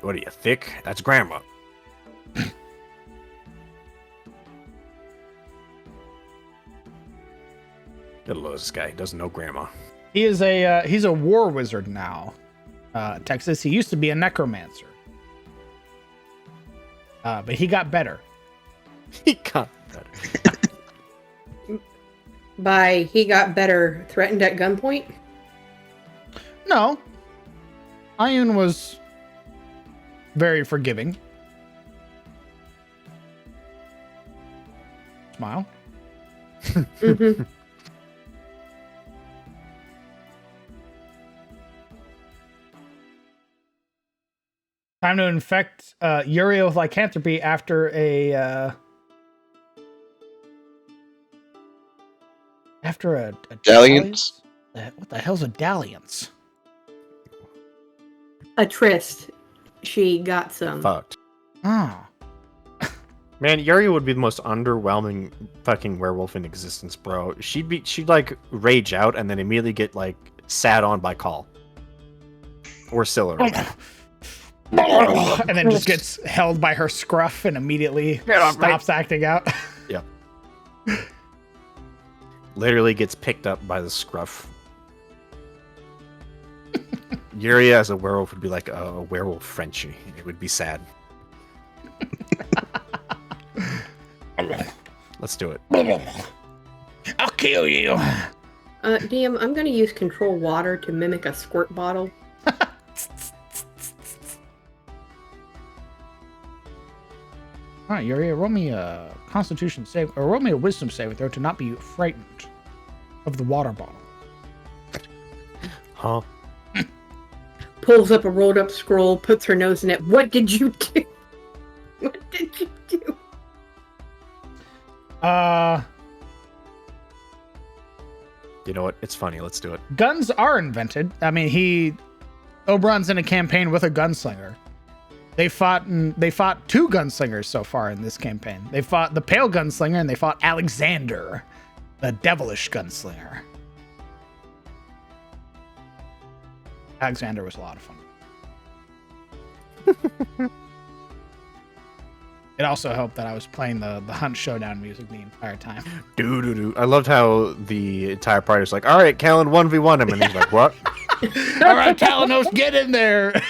What are you, thick? That's grandma. Gotta love this guy. He doesn't know grandma. He is he's a war wizard now. Texas. He used to be a necromancer. But he got better. He got better. By he got better, threatened at gunpoint. No. Ioun was very forgiving. Smile. Mm-hmm. Time to infect Yuria with lycanthropy after a Dalliance? What the hell's a dalliance? A tryst. She got some. Fucked. Oh. Man, Yuri would be the most underwhelming fucking werewolf in existence, bro. She'd like rage out and then immediately get like sat on by Call. Or Scylla. And then just gets held by her scruff and immediately stops acting out. Yeah. Literally gets picked up by the scruff. Yuri as a werewolf would be like a werewolf Frenchie. It would be sad. Let's do it. I'll kill you. DM, I'm going to use control water to mimic a squirt bottle. All right, Yuri, roll me a Constitution save, or roll me a Wisdom save throw to not be frightened of the water bottle. Huh? Pulls up a rolled up scroll, puts her nose in it. What did you do? What did you do? You know what? It's funny. Let's do it. Guns are invented. I mean, Oberon's in a campaign with a gunslinger. They fought two gunslingers so far in this campaign. They fought the Pale Gunslinger and they fought Alexander, the devilish gunslinger. Alexander was a lot of fun. It also helped that I was playing the Hunt Showdown music the entire time. Do. I loved how the entire party was like, all right, Callan 1v1 him. And he's like, what? All right, Kalanos, get in there.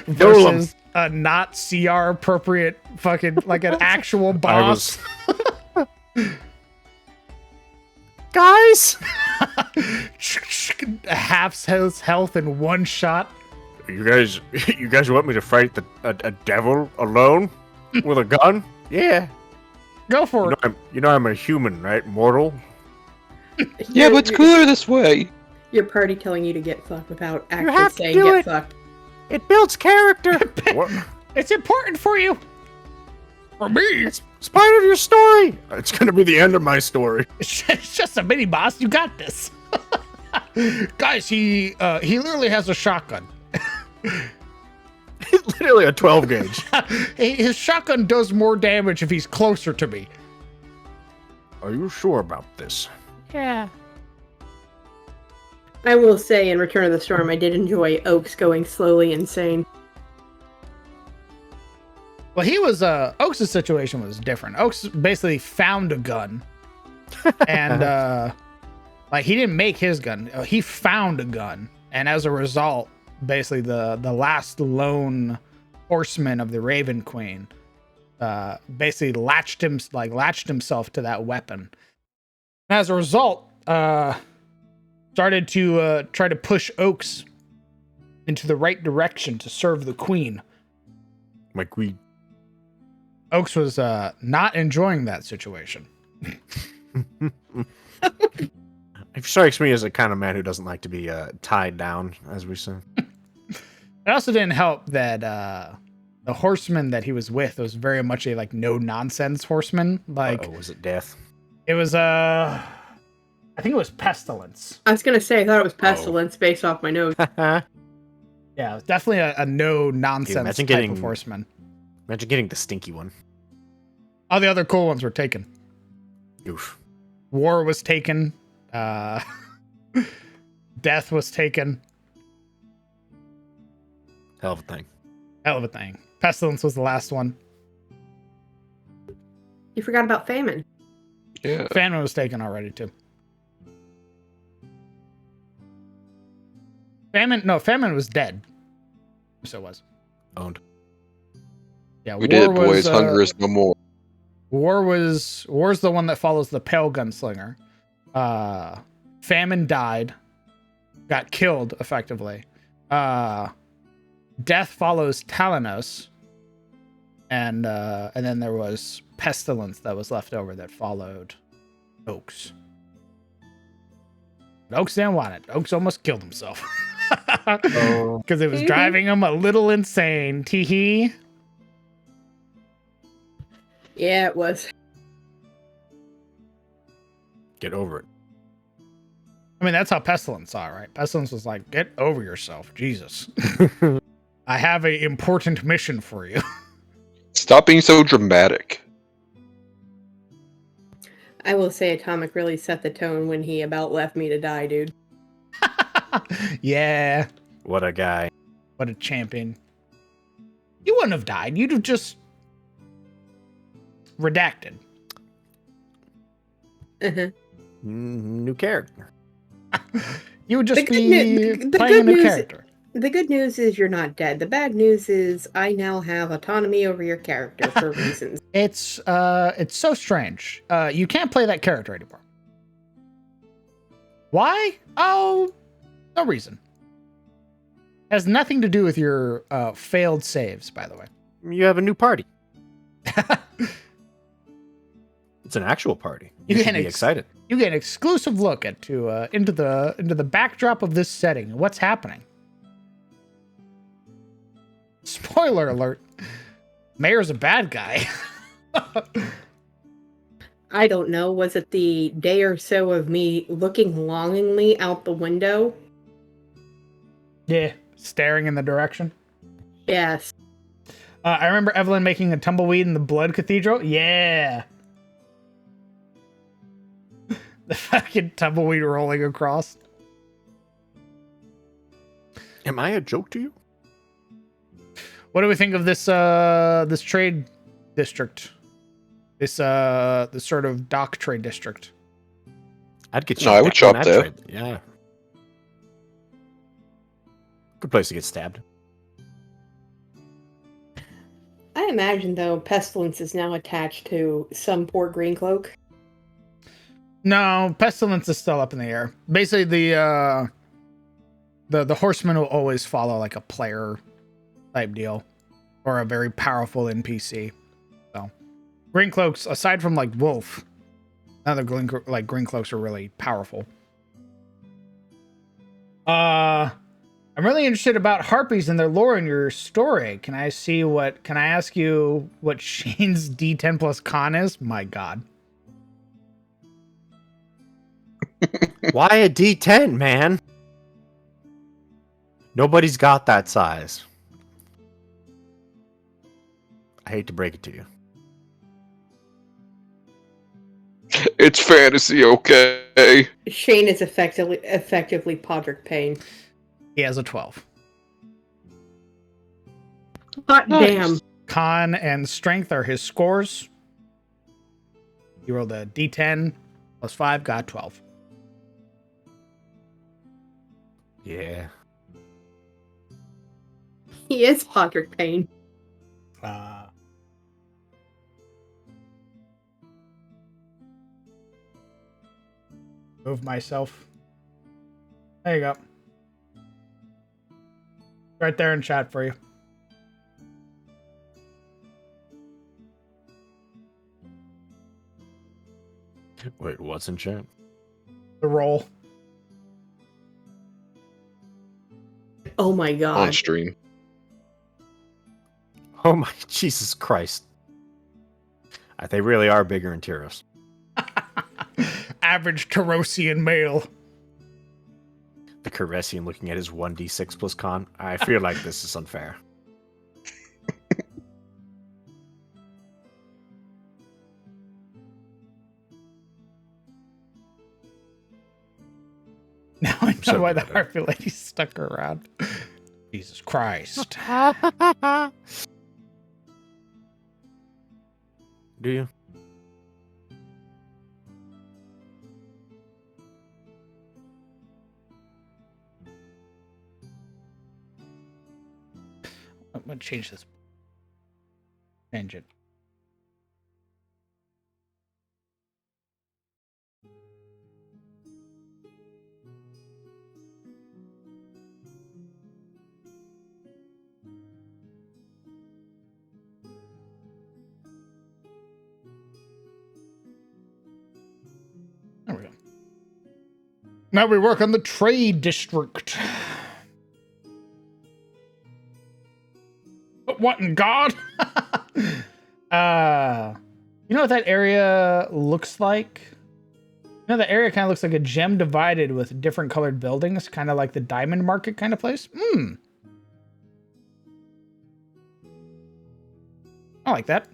Versus a not CR appropriate fucking, like an actual boss. Guys! Half his health in one shot. You guys want me to fight a devil alone with a gun? Yeah. Go for it. I'm a human, right? Mortal. Yeah, but it's cooler this way. Your party telling you to get fucked without have actually to saying do get it. fucked. It builds character. What? It's important for you. For me. It's part of your story. It's gonna be the end of my story. It's just a mini boss. You got this. Guys, he literally has a shotgun. Literally a 12 gauge. His shotgun does more damage if he's closer to me. Are you sure about this? Yeah. I will say, in Return of the Storm, I did enjoy Oaks going slowly insane. Well, Oaks' situation was different. Oaks basically found a gun. And, he didn't make his gun. He found a gun. And as a result, basically the last lone horseman of the Raven Queen, basically latched himself to that weapon. As a result, started to try to push Oaks into the right direction to serve the queen. Like we... Oaks was not enjoying that situation. It strikes me as a kind of man who doesn't like to be tied down, as we say. It also didn't help that the horseman that he was with was very much a no-nonsense horseman. Was it death? It was I think it was Pestilence. I was going to say, I thought it was Pestilence based off my notes. Yeah, it was definitely a no-nonsense type of horseman. Imagine getting the stinky one. All the other cool ones were taken. Oof. War was taken. Death was taken. Hell of a thing. Hell of a thing. Pestilence was the last one. You forgot about Famine. Yeah. Famine was taken already, too. Famine was dead. So it was. Owned. Yeah, We did, boys. Hunger is no more. War's the one that follows the Pale Gunslinger. Famine died. Got killed, effectively. Death follows Talanos. And then there was Pestilence that was left over that followed Oaks. But Oaks didn't want it. Oaks almost killed himself. Because it was driving him a little insane. Teehee. Yeah, it was. Get over it. I mean, that's how Pestilence saw it, right? Pestilence was like, get over yourself. Jesus. I have an important mission for you. Stop being so dramatic. I will say Atomic really set the tone when he about left me to die, dude. Yeah. What a guy. What a champion. You wouldn't have died. You'd have just redacted. Uh-huh. New character. You would just The be good playing a new news- character. The good news is you're not dead. The bad news is I now have autonomy over your character for reasons. It's so strange. You can't play that character anymore. Why? Oh, no reason. Has nothing to do with your failed saves, by the way. You have a new party. It's an actual party. You should be excited. You get an exclusive look into the backdrop of this setting. What's happening? Spoiler alert. Mayor's a bad guy. I don't know. Was it the day or so of me looking longingly out the window? Yeah, staring in the direction. Yes. I remember Evelyn making a tumbleweed in the Blood Cathedral. Yeah. The fucking tumbleweed rolling across. Am I a joke to you? What do we think of this trade district? This sort of dock trade district. I'd get you. No, I would back on shop that there. trade. Yeah. Good place to get stabbed. I imagine, though, Pestilence is now attached to some poor green cloak. No, Pestilence is still up in the air. Basically, the horseman will always follow like a player type deal, or a very powerful NPC. So, green cloaks, aside from like Wolf, other green cloaks are really powerful. I'm really interested about harpies and their lore in your story. Can I ask you what Shane's D10 plus con is? My God. Why a D10, man? Nobody's got that size. I hate to break it to you. It's fantasy, okay? Shane is effectively Podrick Payne. He has a 12. Hot damn. Con and strength are his scores. He rolled a D10 plus 5, got 12. Yeah. He is Podrick Payne. Move myself. There you go. Right there in chat for you. Wait, what's in chat? The roll. Oh my On god. stream. Oh my Jesus Christ. They really are bigger in Tyros. Average Tarosian male. The Caressian looking at his 1d6 plus con. I feel like this is unfair. Now I know So why the good. Harpy lady stuck around. Jesus Christ. Do you? I'm gonna change this. Change it. There we go. Now we work on the trade district. But what in God? You know what that area looks like? You know, the area kind of looks like a gem divided with different colored buildings, kind of like the diamond market kind of place. I like that.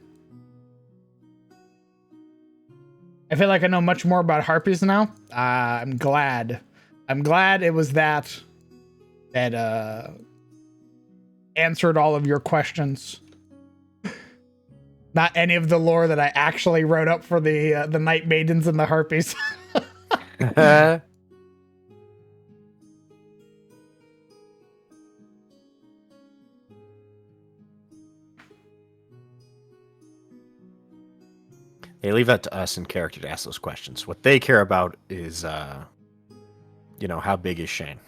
I feel like I know much more about harpies now. I'm glad. I'm glad it was that answered all of your questions. Not any of the lore that I actually wrote up for the Night Maidens and the Harpies. They leave that to us in character to ask those questions. What they care about is, how big is Shane?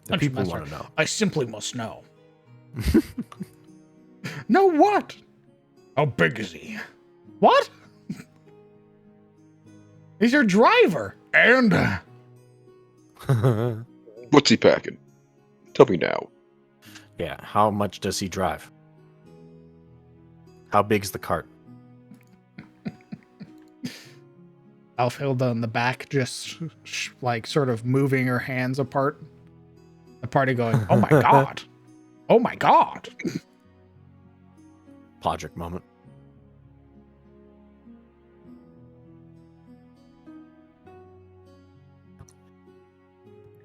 The people want to know. I simply must know. Know what? How big is he? What? He's your driver. And What's he packing? Tell me now. Yeah, how much does he drive? How big's the cart? Alfhilda in the back just sort of moving her hands apart. The party going, oh my god. Oh my god. Podrick moment.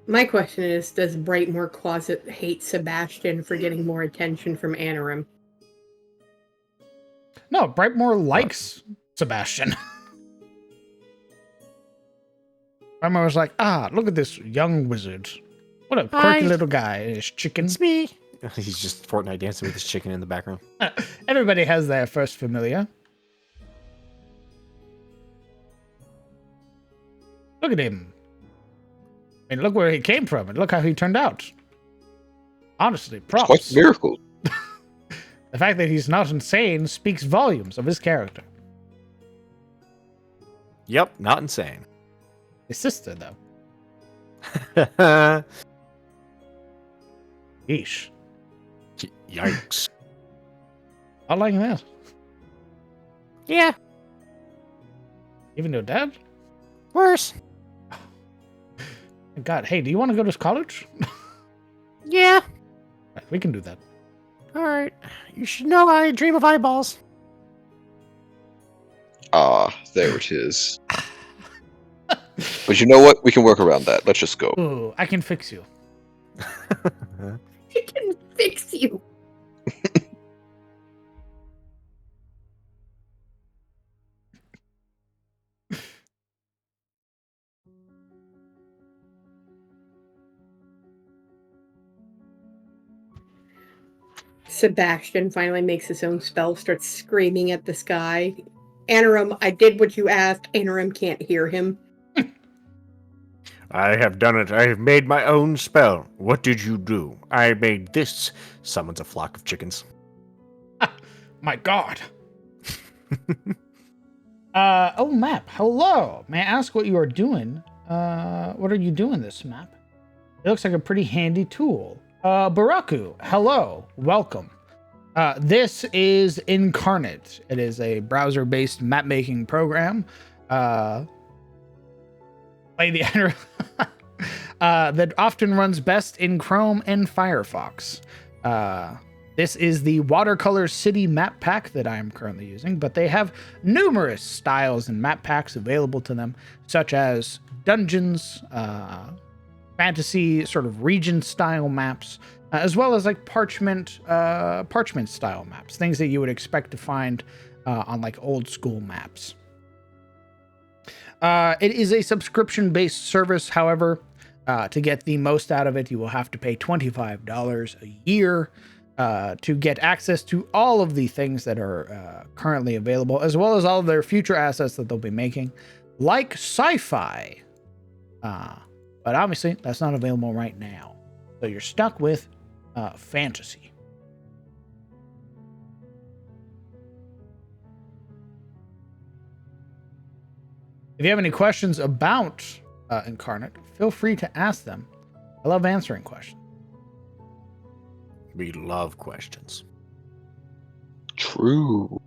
My question is, does Brightmoor Closet hate Sebastian for getting more attention from Anarim? No, Brightmoor likes Sebastian. Brightmoor was like, look at this young wizard. What a quirky little guy. His chicken. It's me. He's just Fortnite dancing with his chicken in the background. Everybody has their first familiar. Look at him. I mean, look where he came from and look how he turned out. Honestly, props. It's quite a miracle. The fact that he's not insane speaks volumes of his character. Yep, not insane. His sister, though. Yeesh. Yikes. I like that. Yeah. Even your dad? Worse. God, hey, do you want to go to college? Yeah. Right, we can do that. All right. You should know I dream of eyeballs. There it is. But you know what? We can work around that. Let's just go. Ooh, I can fix you. He can fix you. Sebastian finally makes his own spell, starts screaming at the sky. Anarim, I did what you asked. Anarim can't hear him. I have done it. I have made my own spell. What did you do? I made this. Summons a flock of chickens. My god. Map. Hello. May I ask what you are doing? What are you doing this map? It looks like a pretty handy tool. Baraku. Hello. Welcome. This is Incarnate. It is a browser-based map-making program. That often runs best in Chrome and Firefox. This is the watercolor city map pack that I am currently using, but they have numerous styles and map packs available to them, such as dungeons, fantasy sort of region style maps, as well as like parchment style maps, things that you would expect to find on like old school maps. It is a subscription-based service. However, to get the most out of it, you will have to pay $25 a year to get access to all of the things that are currently available, as well as all of their future assets that they'll be making, like sci-fi. But obviously, that's not available right now. So you're stuck with fantasy. If you have any questions about Incarnate, feel free to ask them. I love answering questions. We love questions. True.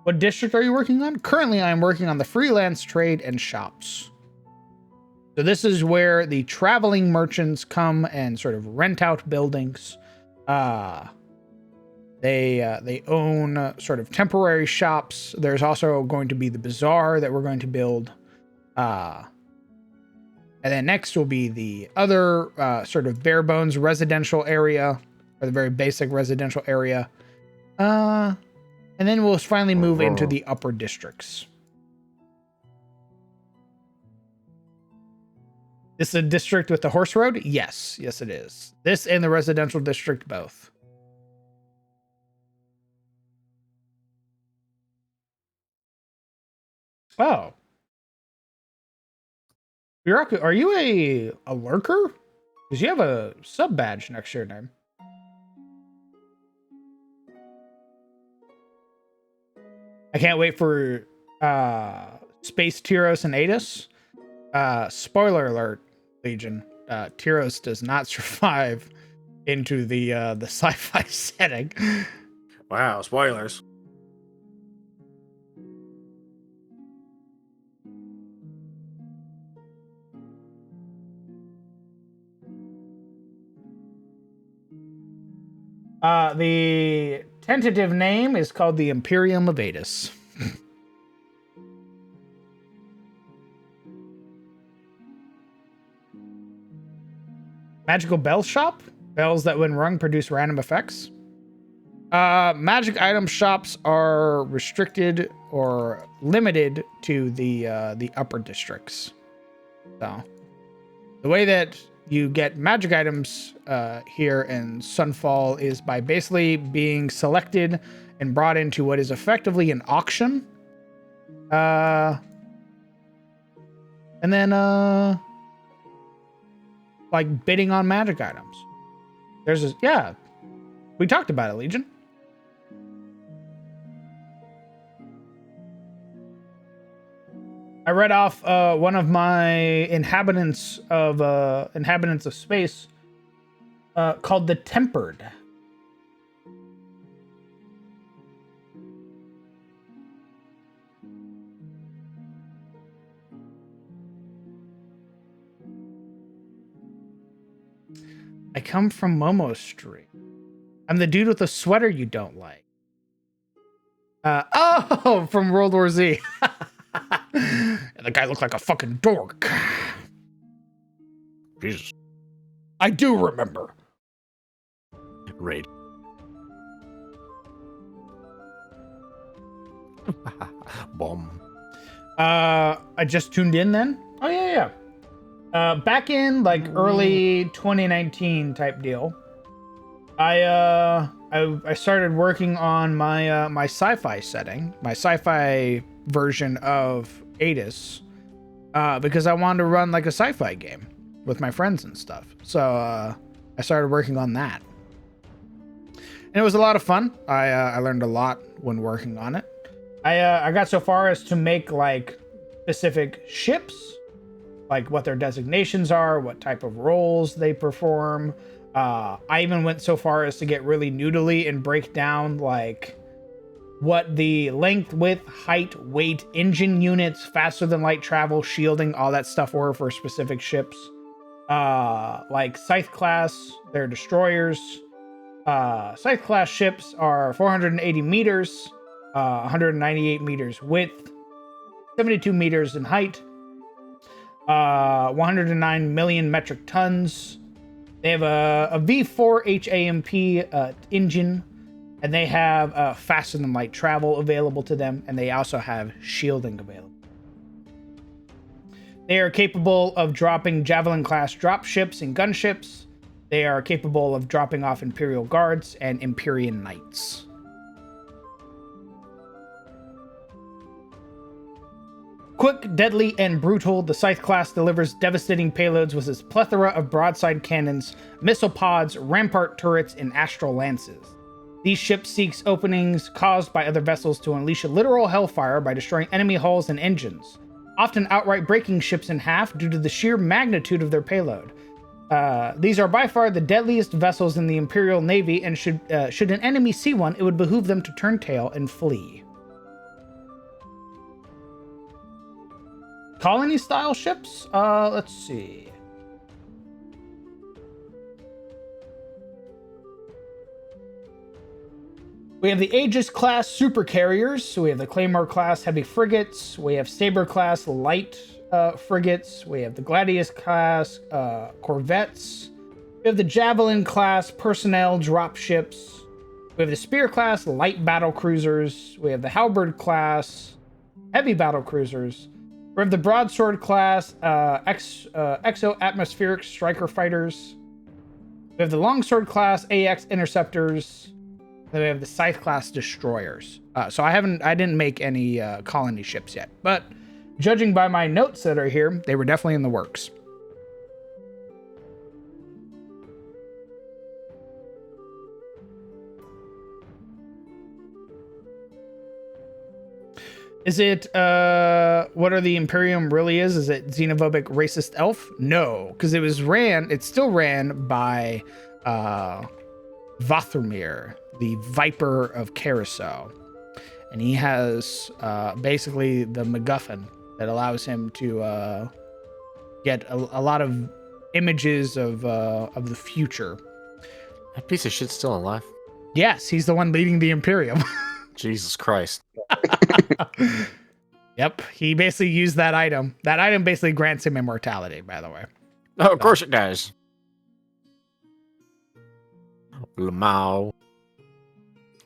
What district are you working on? Currently, I am working on the freelance trade and shops. So this is where the traveling merchants come and sort of rent out buildings. They own sort of temporary shops. There's also going to be the bazaar that we're going to build. And then next will be the other sort of bare bones residential area, or the very basic residential area. And then we'll finally move into the upper districts. This is a district with the horse road? Yes. Yes, it is. This and the residential district both. Oh. Yuraku, are you a lurker? Because you have a sub badge next to your name. I can't wait for Space Tyros and Adis. Spoiler alert, Legion. Tyros does not survive into the sci-fi setting. Wow, spoilers. The tentative name is called the Imperium of Adis. Magical bell shop? Bells that when rung produce random effects. Magic item shops are restricted or limited to the upper districts. So the way that you get magic items here in Sunfall is by basically being selected and brought into what is effectively an auction. And then like bidding on magic items. There's a, yeah, we talked about it, Legion. I read off one of my inhabitants of space called the Tempered. I come from Momo Street. I'm the dude with the sweater you don't like. Oh, from World War Z. And the guy looked like a fucking dork. Jesus. I do remember. Raid. Bomb. I just tuned in then. Oh yeah. Back in like early 2019 type deal. I started working on my my sci-fi setting, my sci-fi version of Adis, because I wanted to run like a sci-fi game with my friends and stuff. So I started working on that, and it was a lot of fun. I learned a lot when working on it. I got so far as to make like specific ships, like what their designations are, what type of roles they perform. I even went so far as to get really noodly and break down like what the length, width, height, weight, engine units, faster than light travel, shielding, all that stuff were for specific ships. Like Scythe class, they're destroyers. Scythe class ships are 480 meters, 198 meters width, 72 meters in height, 109 million metric tons. They have a V4 HAMP engine, and they have faster than light travel available to them, and they also have shielding available. They are capable of dropping Javelin class drop ships and gunships. They are capable of dropping off Imperial Guards and Empyrean Knights. Quick, deadly, and brutal, the Scythe class delivers devastating payloads with its plethora of broadside cannons, missile pods, rampart turrets, and astral lances. These ships seek openings caused by other vessels to unleash a literal hellfire by destroying enemy hulls and engines, often outright breaking ships in half due to the sheer magnitude of their payload. These are by far the deadliest vessels in the Imperial Navy, and should an enemy see one, it would behoove them to turn tail and flee. Colony style ships? Let's see. We have the Aegis class super carriers. So we have the Claymore class heavy frigates. We have Saber class light frigates. We have the Gladius class corvettes. We have the Javelin class personnel drop ships. We have the Spear class light battle cruisers. We have the Halberd class heavy battle cruisers. We have the broadsword class, exo-atmospheric striker fighters. We have the longsword class, AX interceptors. Then we have the scythe class destroyers. So I didn't make any colony ships yet, but judging by my notes that are here, they were definitely in the works. Is it, what are the Imperium really is? Is it xenophobic racist elf? No, because it's still ran by Vathrmir, the Viper of Carousel. And he has basically the MacGuffin that allows him to get a lot of images of the future. That piece of shit's still alive. Yes, he's the one leading the Imperium. Jesus Christ. Yep, he basically used that item. That item basically grants him immortality, by the way. Oh, of course it does. Lamau.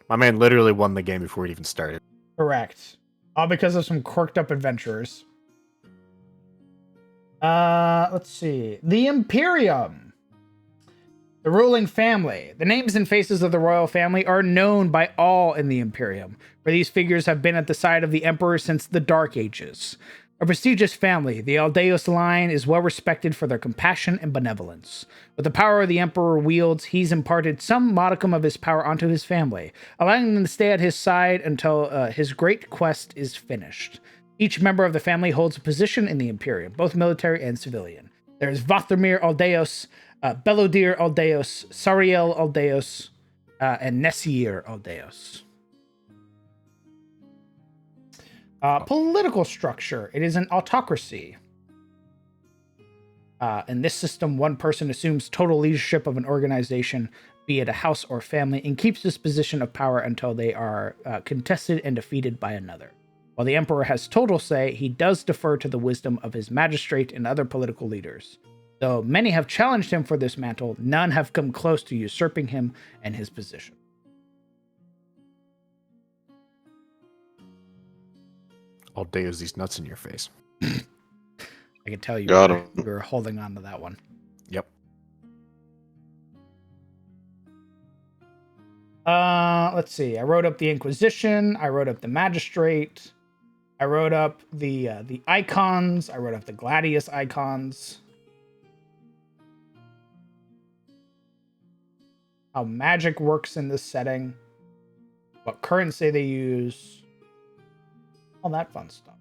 My man literally won the game before it even started. Correct. All because of some quirked up adventurers. Let's see. The Imperium. The ruling family. The names and faces of the royal family are known by all in the Imperium, where these figures have been at the side of the Emperor since the Dark Ages. A prestigious family, the Aldeos line is well respected for their compassion and benevolence. With the power the Emperor wields, he's imparted some modicum of his power onto his family, allowing them to stay at his side until his great quest is finished. Each member of the family holds a position in the Imperium, both military and civilian. There's Vathrmir Aldeos, Belodir Aldeos, Sariel Aldeos, and Nessir Aldeos. Political structure. It is an autocracy. In this system, one person assumes total leadership of an organization, be it a house or family, and keeps this position of power until they are contested and defeated by another. While the Emperor has total say, he does defer to the wisdom of his magistrate and other political leaders. Though many have challenged him for this mantle, none have come close to usurping him and his position. All day is these nuts in your face. I can tell you Got him. we were holding on to that one. Yep. Let's see. I wrote up the Inquisition. I wrote up the Magistrate. I wrote up the icons. I wrote up the Gladius icons. How magic works in this setting. What currency they use. All that fun stuff.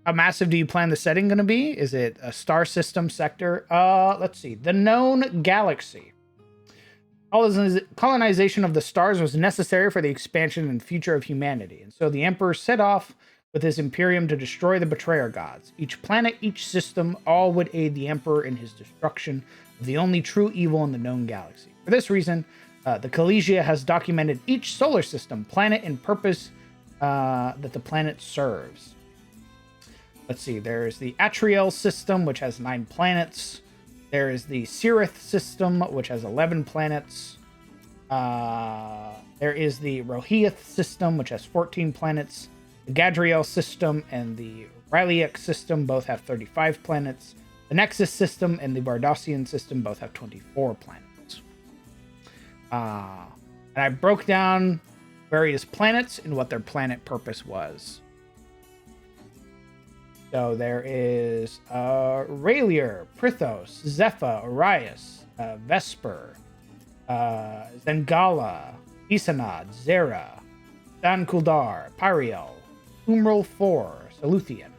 How massive do you plan the setting going to be? Is it a star system sector? Let's see. The known galaxy. Colonization of the stars was necessary for the expansion and future of humanity. And so the Emperor set off with his Imperium to destroy the Betrayer gods. Each planet, each system, all would aid the Emperor in his destruction of the only true evil in the known galaxy. For this reason, the Collegia has documented each solar system, planet, and purpose that the planet serves. Let's see, there's the Atriel system, which has 9 planets. There is the Sirith system, which has 11 planets. There is the Rohiath system, which has 14 planets. The Gadriel system and the Ryliak system both have 35 planets. The Nexus system and the Bardossian system both have 24 planets. And I broke down various planets and what their planet purpose was. So there is Raylier, Prithos, Zepha, Arias, Vesper, Zengala, Isanad, Zera, Dan Kuldar, Pyriel, Umral 4, Saluthian.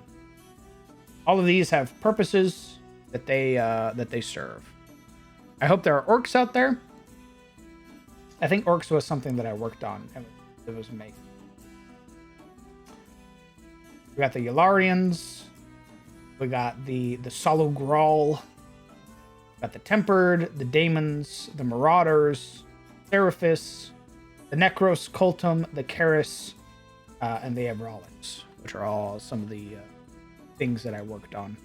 All of these have purposes that they serve. I hope there are orcs out there. I think orcs was something that I worked on. It was amazing. We got the Yularians. We got the Solo Grawl. We got the Tempered, the Daemons, the Marauders, Seraphis, the Necros Cultum, the Karis, and the Abralics, which are all some of the things that I worked on.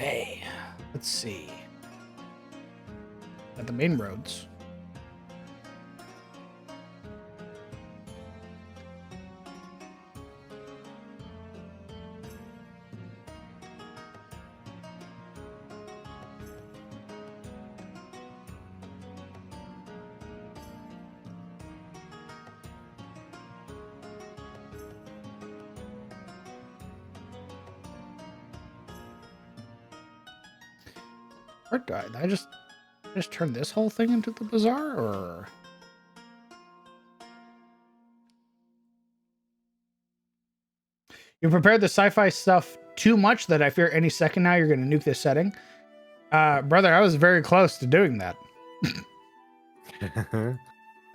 Okay, let's see. At the main roads. Art guide. I just turn this whole thing into the bazaar, or you prepared the sci-fi stuff too much that I fear any second now you're going to nuke this setting. Brother, I was very close to doing that. I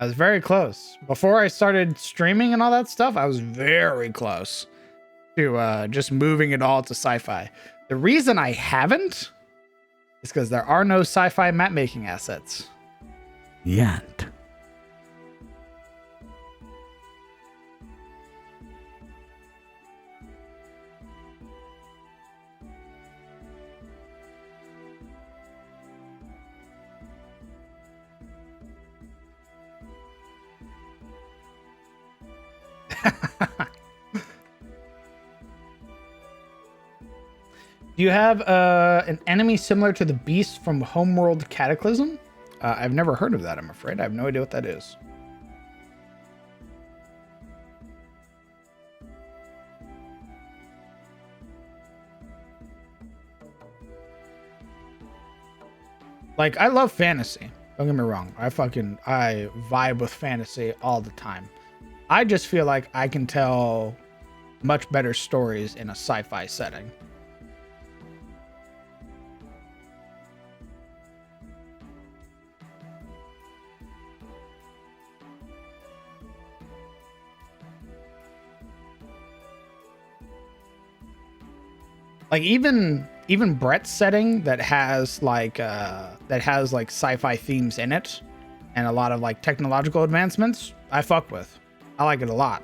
was very close. Before I started streaming and all that stuff, I was very close to just moving it all to sci-fi. The reason I haven't is because there are no sci-fi map making assets. Yet. Do you have an enemy similar to the beast from Homeworld Cataclysm? I've never heard of that, I'm afraid. I have no idea what that is. Like, I love fantasy. Don't get me wrong. I vibe with fantasy all the time. I just feel like I can tell much better stories in a sci-fi setting. Like even Brett's setting that has like sci-fi themes in it and a lot of like technological advancements, I fuck with. I like it a lot.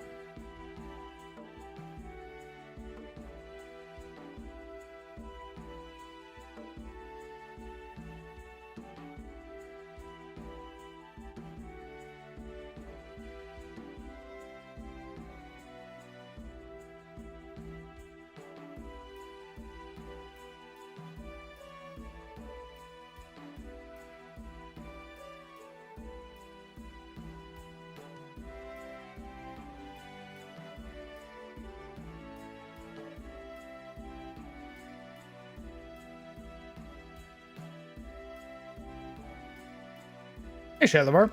Hey, Shadowbar.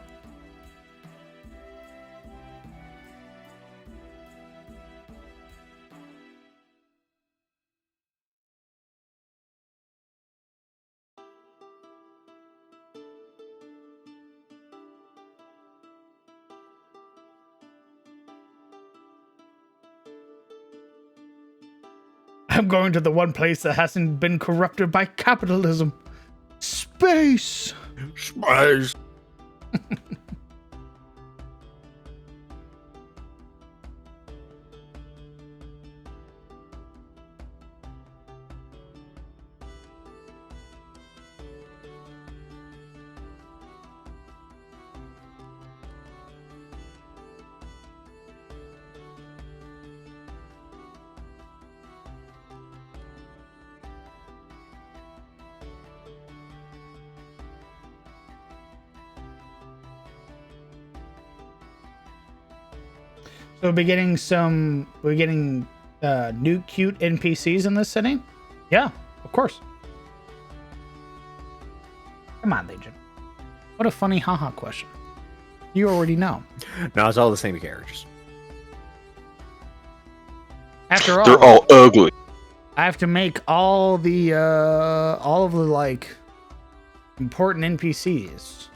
I'm going to the one place that hasn't been corrupted by capitalism. Space. Space. So we're getting new cute NPCs in this city? Yeah, of course. Come on, Legion. What a funny haha question. You already know. No, it's all the same characters. After all, They're all ugly. I have to make all of the like important NPCs.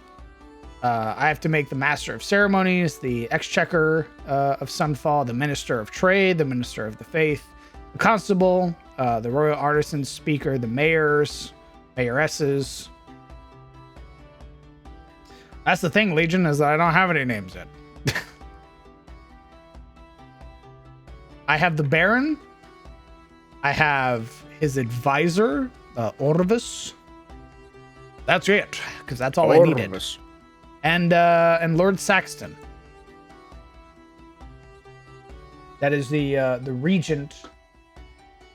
I have to make the Master of Ceremonies, the Exchequer of Sunfall, the Minister of Trade, the Minister of the Faith, the Constable, the Royal Artisan Speaker, the Mayors, Mayoresses. That's the thing, Legion, is that I don't have any names yet. I have the Baron. I have his advisor, Orvis. That's it, because that's all I needed. Orvis. And Lord Saxton. That is the regent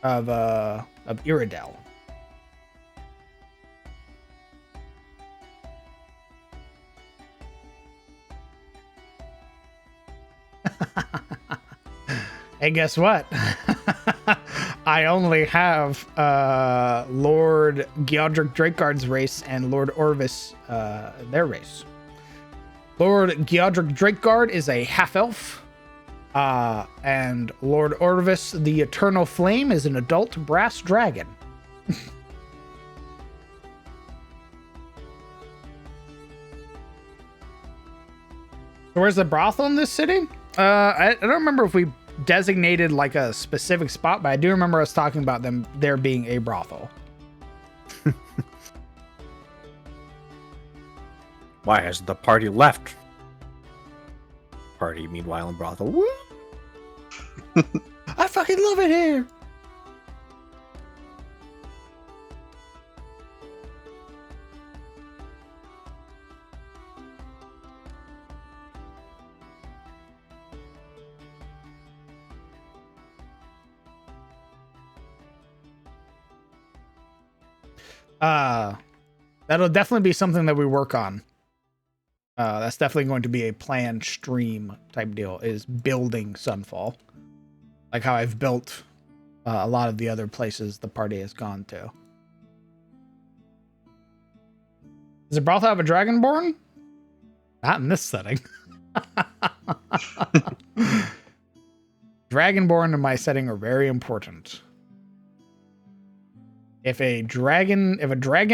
of Iredell. Hey, guess what? I only have Lord Geodric Drakegard's race and Lord Orvis their race. Lord Geodric Drakegard is a half-elf, and Lord Orvis the Eternal Flame is an adult brass dragon. Where's the brothel in this city? I don't remember if we designated like a specific spot, but I do remember us talking about there being a brothel. Why has the party left? Party, meanwhile, in brothel. Woo! I fucking love it here. That'll definitely be something that we work on. That's definitely going to be a planned stream type deal, is building Sunfall. Like how I've built a lot of the other places the party has gone to. Does the brothel have a dragonborn? Not in this setting. Dragonborn in my setting are very important. If a dragon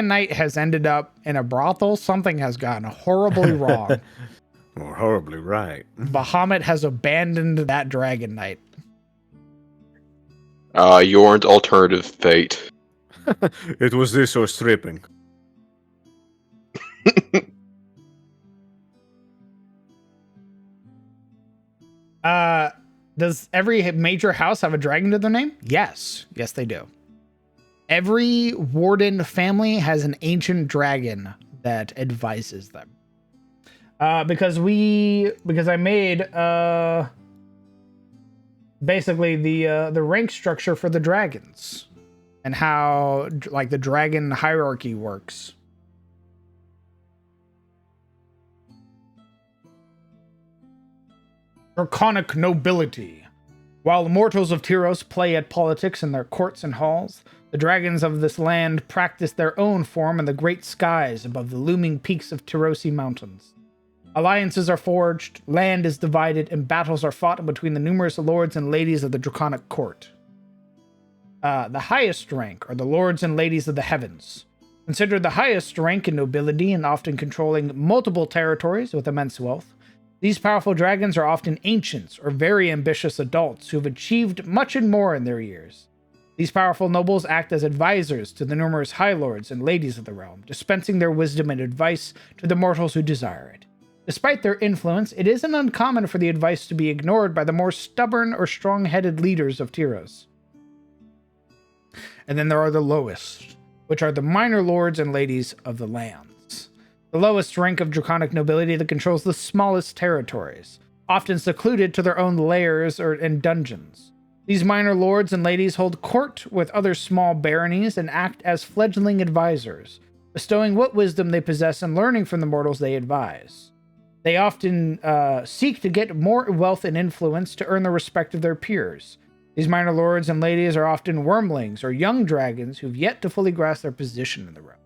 knight has ended up in a brothel, something has gone horribly wrong. Or horribly right. Bahamut has abandoned that dragon knight. Yorn's alternative fate. It was this or stripping. Does every major house have a dragon to their name? Yes. Yes, they do. Every warden family has an ancient dragon that advises them. Because I made basically the rank structure for the dragons and how like the dragon hierarchy works. Draconic nobility. While the mortals of Tyros play at politics in their courts and halls, the dragons of this land practice their own form in the great skies above the looming peaks of Tyrosi mountains. Alliances are forged, land is divided, and battles are fought between the numerous lords and ladies of the Draconic court. The highest rank are the lords and ladies of the heavens. Considered the highest rank in nobility and often controlling multiple territories with immense wealth, these powerful dragons are often ancients or very ambitious adults who have achieved much and more in their years. These powerful nobles act as advisors to the numerous high lords and ladies of the realm, dispensing their wisdom and advice to the mortals who desire it. Despite their influence, it isn't uncommon for the advice to be ignored by the more stubborn or strong-headed leaders of Tyros. And then there are the lowest, which are the minor lords and ladies of the lands. The lowest rank of draconic nobility that controls the smallest territories, often secluded to their own lairs and dungeons. These minor lords and ladies hold court with other small baronies and act as fledgling advisors, bestowing what wisdom they possess and learning from the mortals they advise. They often seek to get more wealth and influence to earn the respect of their peers. These minor lords and ladies are often wormlings or young dragons who've yet to fully grasp their position in the realm.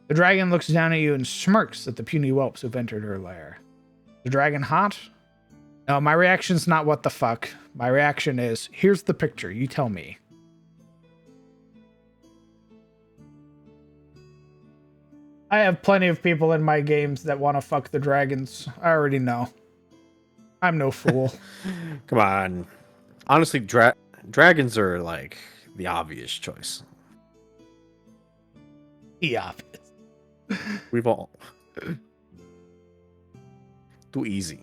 The dragon looks down at you and smirks at the puny whelps who've entered her lair. The dragon hot? No, my reaction's not what the fuck. My reaction is, here's the picture, you tell me. I have plenty of people in my games that want to fuck the dragons. I already know. I'm no fool. Come on. Honestly, dragons are like the obvious choice. Yeah. We've all... Too easy.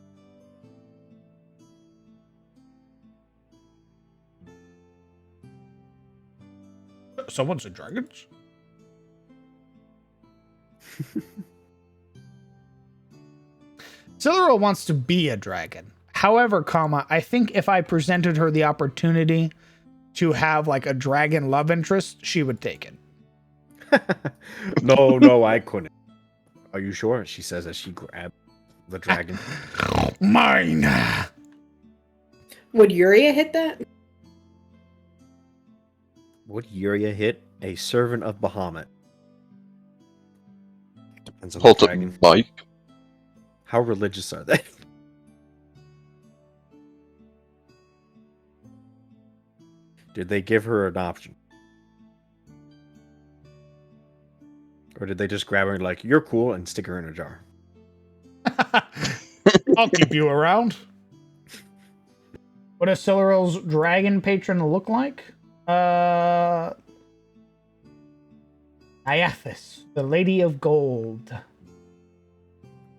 Someone said dragons? Cyril wants to be a dragon. However, I think if I presented her the opportunity to have like a dragon love interest, she would take it. No, I couldn't. Are you sure? She says as she grabs the dragon. Mine. Would Yuria hit that? Would Yuria hit a servant of Bahamut? Depends on Hold the up, dragon. Mike. How religious are they? Did they give her an option? Or did they just grab her and like, you're cool, and stick her in a jar? I'll keep you around. What does Cyril's dragon patron look like? Iathis, the Lady of Gold.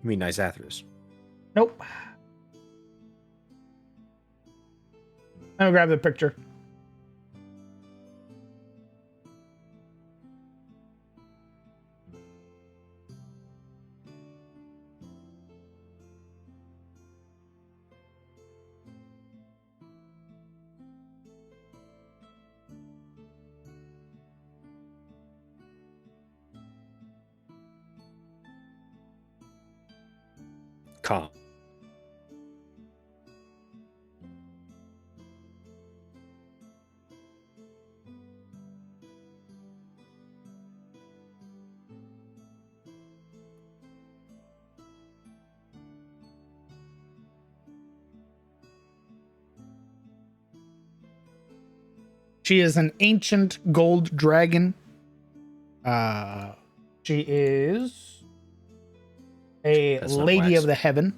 You mean Isathris? Nope. Let me grab the picture. Calm. She is an ancient gold dragon. She is a That's not lady wax. of the heaven.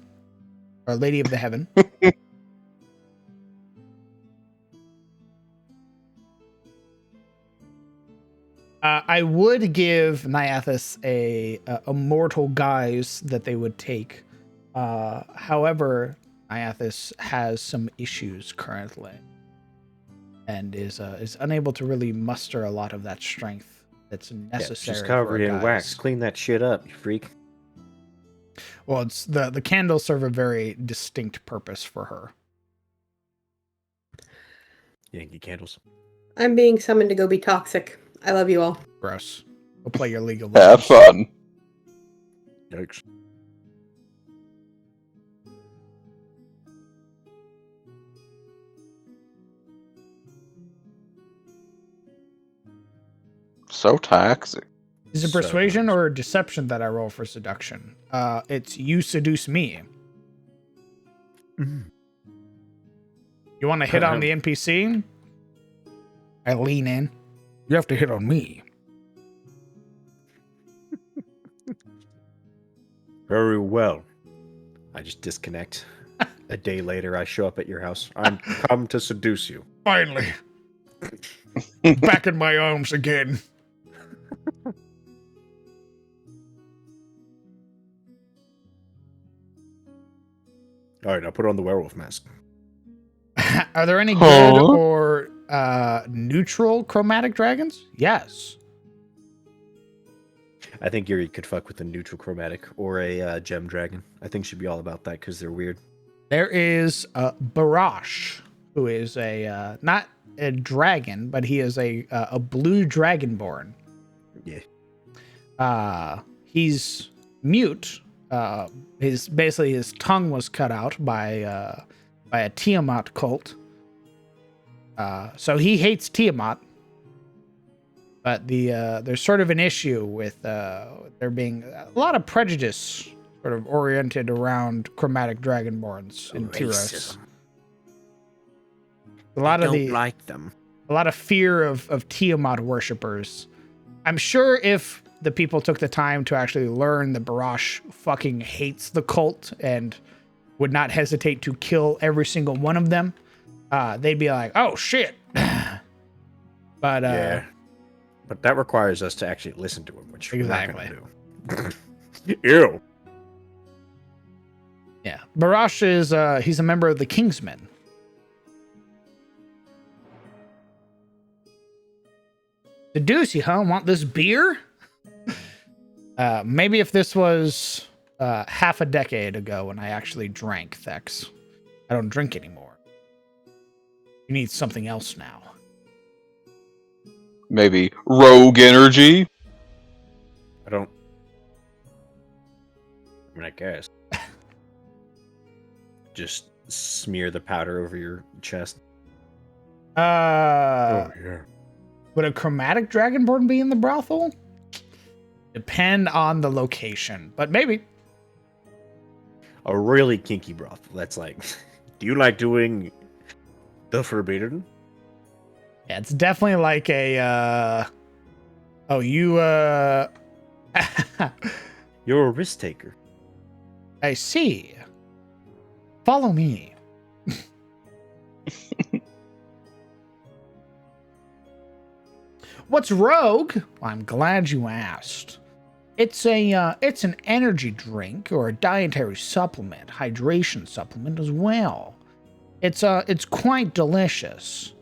Or lady of the heaven. I would give Nyathis a immortal guise that they would take. However, Nyathis has some issues currently, and is unable to really muster a lot of that strength that's necessary. She's for covered a in guise. wax. Clean that shit up, you freak. Well, it's the candles serve a very distinct purpose for her. Yankee candles. I'm being summoned to go be toxic. I love you all. Gross. We'll play your League of Have Legends. fun. Yikes. So toxic. Is it So persuasion nice. or deception that I roll for seduction? It's you seduce me. Mhm. You want to hit on the NPC? I lean in. You have to hit on me. Very well. I just disconnect. A day later, I show up at your house. I'm come to seduce you. Finally. Back in my arms again. All right, I'll put on the werewolf mask. Are there any good Huh? or neutral chromatic dragons? Yes. I think Yuri could fuck with a neutral chromatic or a gem dragon. I think she'd be all about that because they're weird. There is Barash, who is a not a dragon, but he is a blue dragonborn. Yeah. He's mute. His tongue was cut out by a Tiamat cult. So he hates Tiamat. But there's sort of an issue with there being a lot of prejudice sort of oriented around chromatic dragonborns in Tyros. A lot of like them. a lot of fear of Tiamat worshippers. I'm sure if the people took the time to actually learn that Barash fucking hates the cult and would not hesitate to kill every single one of them, they'd be like, oh shit. But Yeah. But that requires us to actually listen to him, which Exactly. we're not gonna do. Ew. Yeah. Barash is he's a member of the Kingsmen. The deuce, you huh? Want this beer? Maybe if this was half a decade ago when I actually drank, Thex. I don't drink anymore. You need something else now. Maybe rogue energy. I mean, I guess. Just smear the powder over your chest. Yeah. Yeah. Would a chromatic dragonborn be in the brothel? Depend on the location, but maybe. A really kinky brothel. That's like, do you like doing the forbidden? Yeah, it's definitely like a You're a risk taker. I see. Follow me. What's rogue? Well, I'm glad you asked. It's an energy drink or a dietary supplement, hydration supplement as well. It's quite delicious.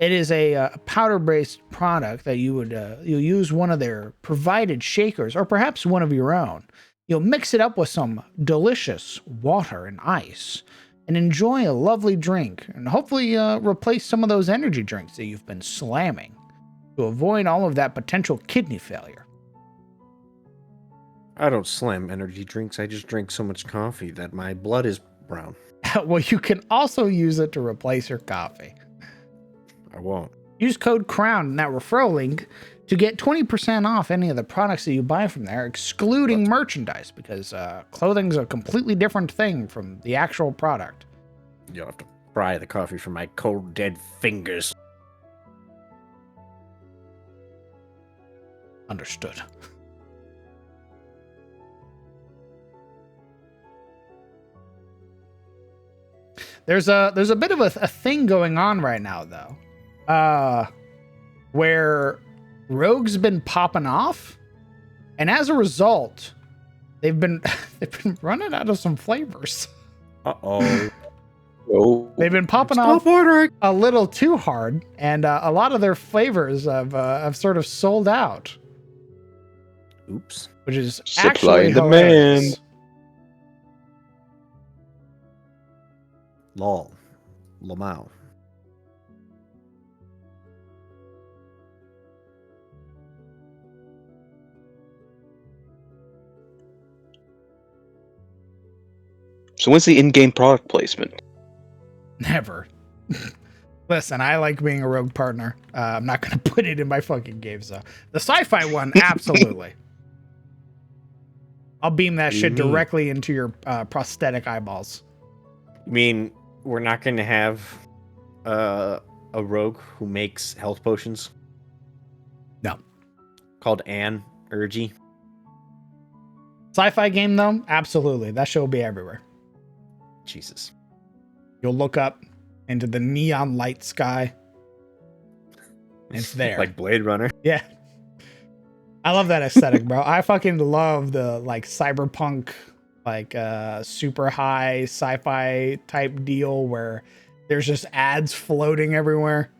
It is a powder-based product that you'll use one of their provided shakers or perhaps one of your own. You'll mix it up with some delicious water and ice and enjoy a lovely drink and hopefully replace some of those energy drinks that you've been slamming to avoid all of that potential kidney failure. I don't slam energy drinks. I just drink so much coffee that my blood is brown. Well, you can also use it to replace your coffee. I won't. Use code CROWN in that referral link to get 20% off any of the products that you buy from there, excluding merchandise, because clothing's a completely different thing from the actual product. You'll have to pry the coffee from my cold, dead fingers. Understood. There's a bit of a thing going on right now, though, where rogue's been popping off, and as a result, they've been running out of some flavors. Uh-oh. Oh, They've been popping off a little too hard, and a lot of their flavors have sort of sold out. Oops. Which is Supply actually and hilarious. demand. Lol. Lamau. so when's the in-game product placement? Never. Listen, I like being a rogue partner. I'm not going to put it in my fucking games, though. The sci-fi one, absolutely. I'll beam that shit directly into your prosthetic eyeballs. You mean we're not going to have a rogue who makes health potions? No. Called Anne Urgy? Sci-fi game, though, absolutely. That shit will be everywhere. Jesus. You'll look up into the neon light sky. And it's there. Like Blade Runner? Yeah. I love that aesthetic, bro. I fucking love the like cyberpunk, like super high sci-fi type deal where there's just ads floating everywhere.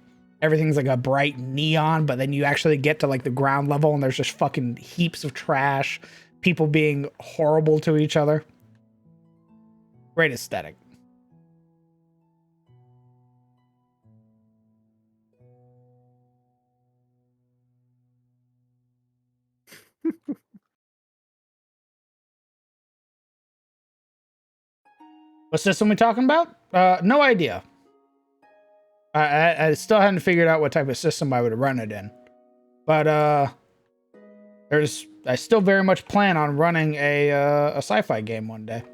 Everything's like a bright neon, but then you actually get to like the ground level and there's just fucking heaps of trash, people being horrible to each other. Great aesthetic. What system we talking about? No idea. I still hadn't figured out what type of system I would run it in. But I still very much plan on running a sci-fi game one day.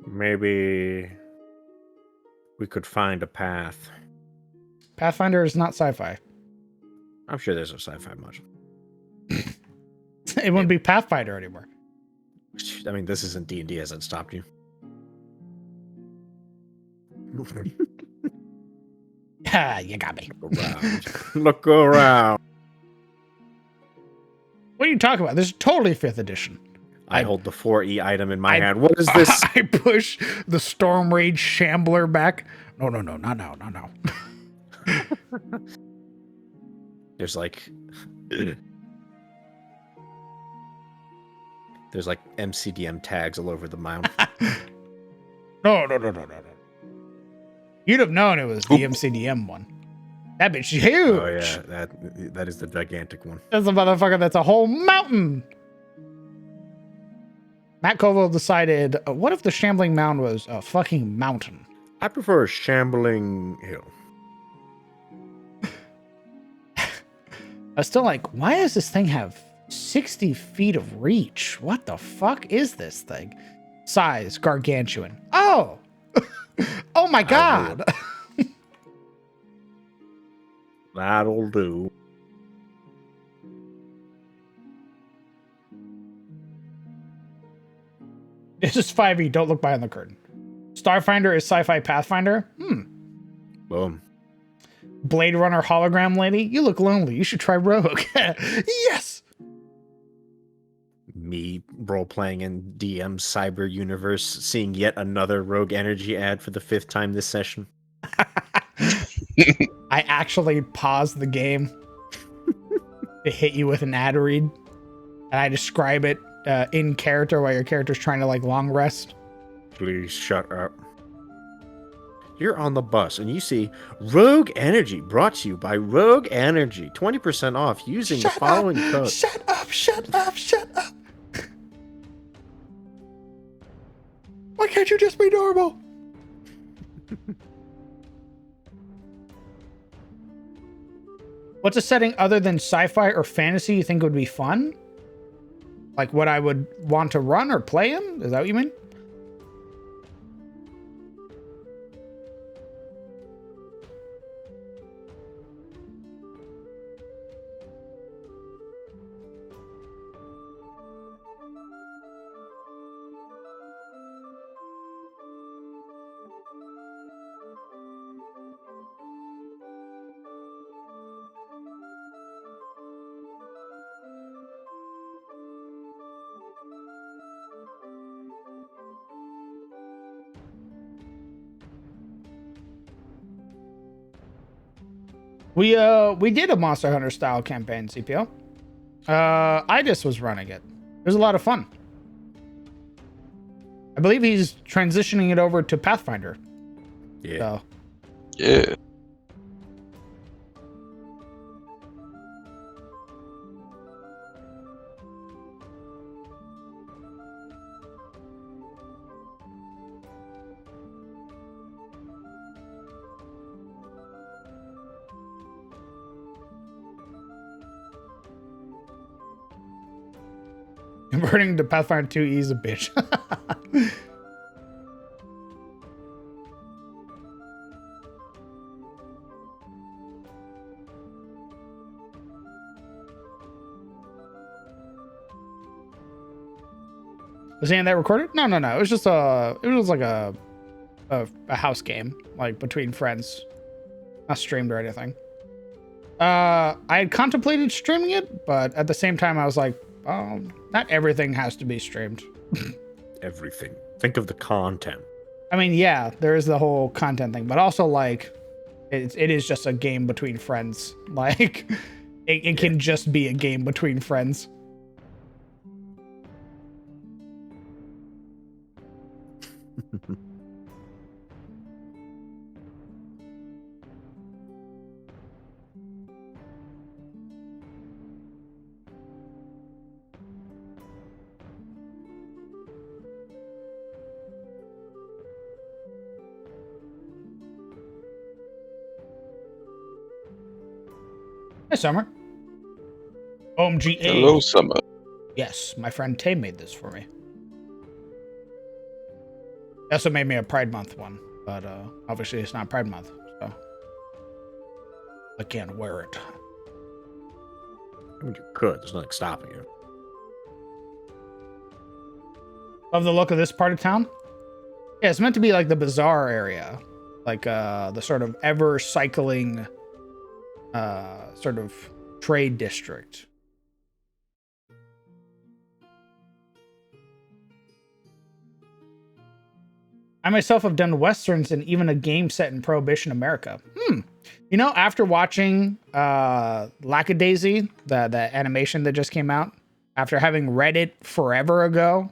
Maybe we could find a path. Pathfinder is not sci-fi. I'm sure there's a sci-fi module. It wouldn't be Pathfinder anymore. I mean, this isn't D&D, hasn't stopped you. Ah, you got me. Look around. Look around. What are you talking about? This is totally 5th edition. I hold the 4E item in my hand. What is this? I push the Storm Rage Shambler back. No, not now. There's like MCDM tags all over the mount. No. You'd have known it was the MCDM one. That bitch is huge. Oh yeah, that is the gigantic one. That's a motherfucker. That's a whole mountain. Matt Colville decided, what if the Shambling Mound was a fucking mountain? I prefer a shambling hill. I was still like, why does this thing have 60 feet of reach? What the fuck is this thing? Size, gargantuan. Oh! Oh my god! That'll do. This is 5e. Don't look behind the curtain. Starfinder is sci-fi Pathfinder. Boom. Blade Runner hologram lady. You look lonely. You should try Rogue. Yes. Me role-playing in DM Cyber Universe, seeing yet another Rogue Energy ad for the 5th time this session. I actually paused the game to hit you with an ad read, and I describe it in character while your character's trying to like long rest. Please shut up. You're on the bus and you see Rogue Energy brought to you by Rogue Energy. 20% off using the following code. Shut up. Why can't you just be normal? What's a setting other than sci-fi or fantasy you think would be fun? Like what I would want to run or play in? Is that what you mean? We did a Monster Hunter style campaign, CPO. I just was running it. It was a lot of fun. I believe he's transitioning it over to Pathfinder. Yeah. So. Yeah. Converting to Pathfinder 2 is a bitch. Was any of that recorded? No. It was just like a house game, like between friends. Not streamed or anything. I had contemplated streaming it, but at the same time I was like, not everything has to be streamed. Everything. Think of the content. I mean, yeah, there is the whole content thing, but also like it is just a game between friends. Like it can just be a game between friends. Hi, Summer. OMG. Hello, Summer. Yes, my friend Tay made this for me. He also made me a Pride Month one, but obviously it's not Pride Month, so I can't wear it. I mean, you could. There's nothing stopping you. Love the look of this part of town. Yeah, it's meant to be like the bazaar area, like the sort of ever cycling sort of trade district. I myself have done westerns and even a game set in Prohibition America. You know, after watching Lackadaisy, the animation that just came out, after having read it forever ago,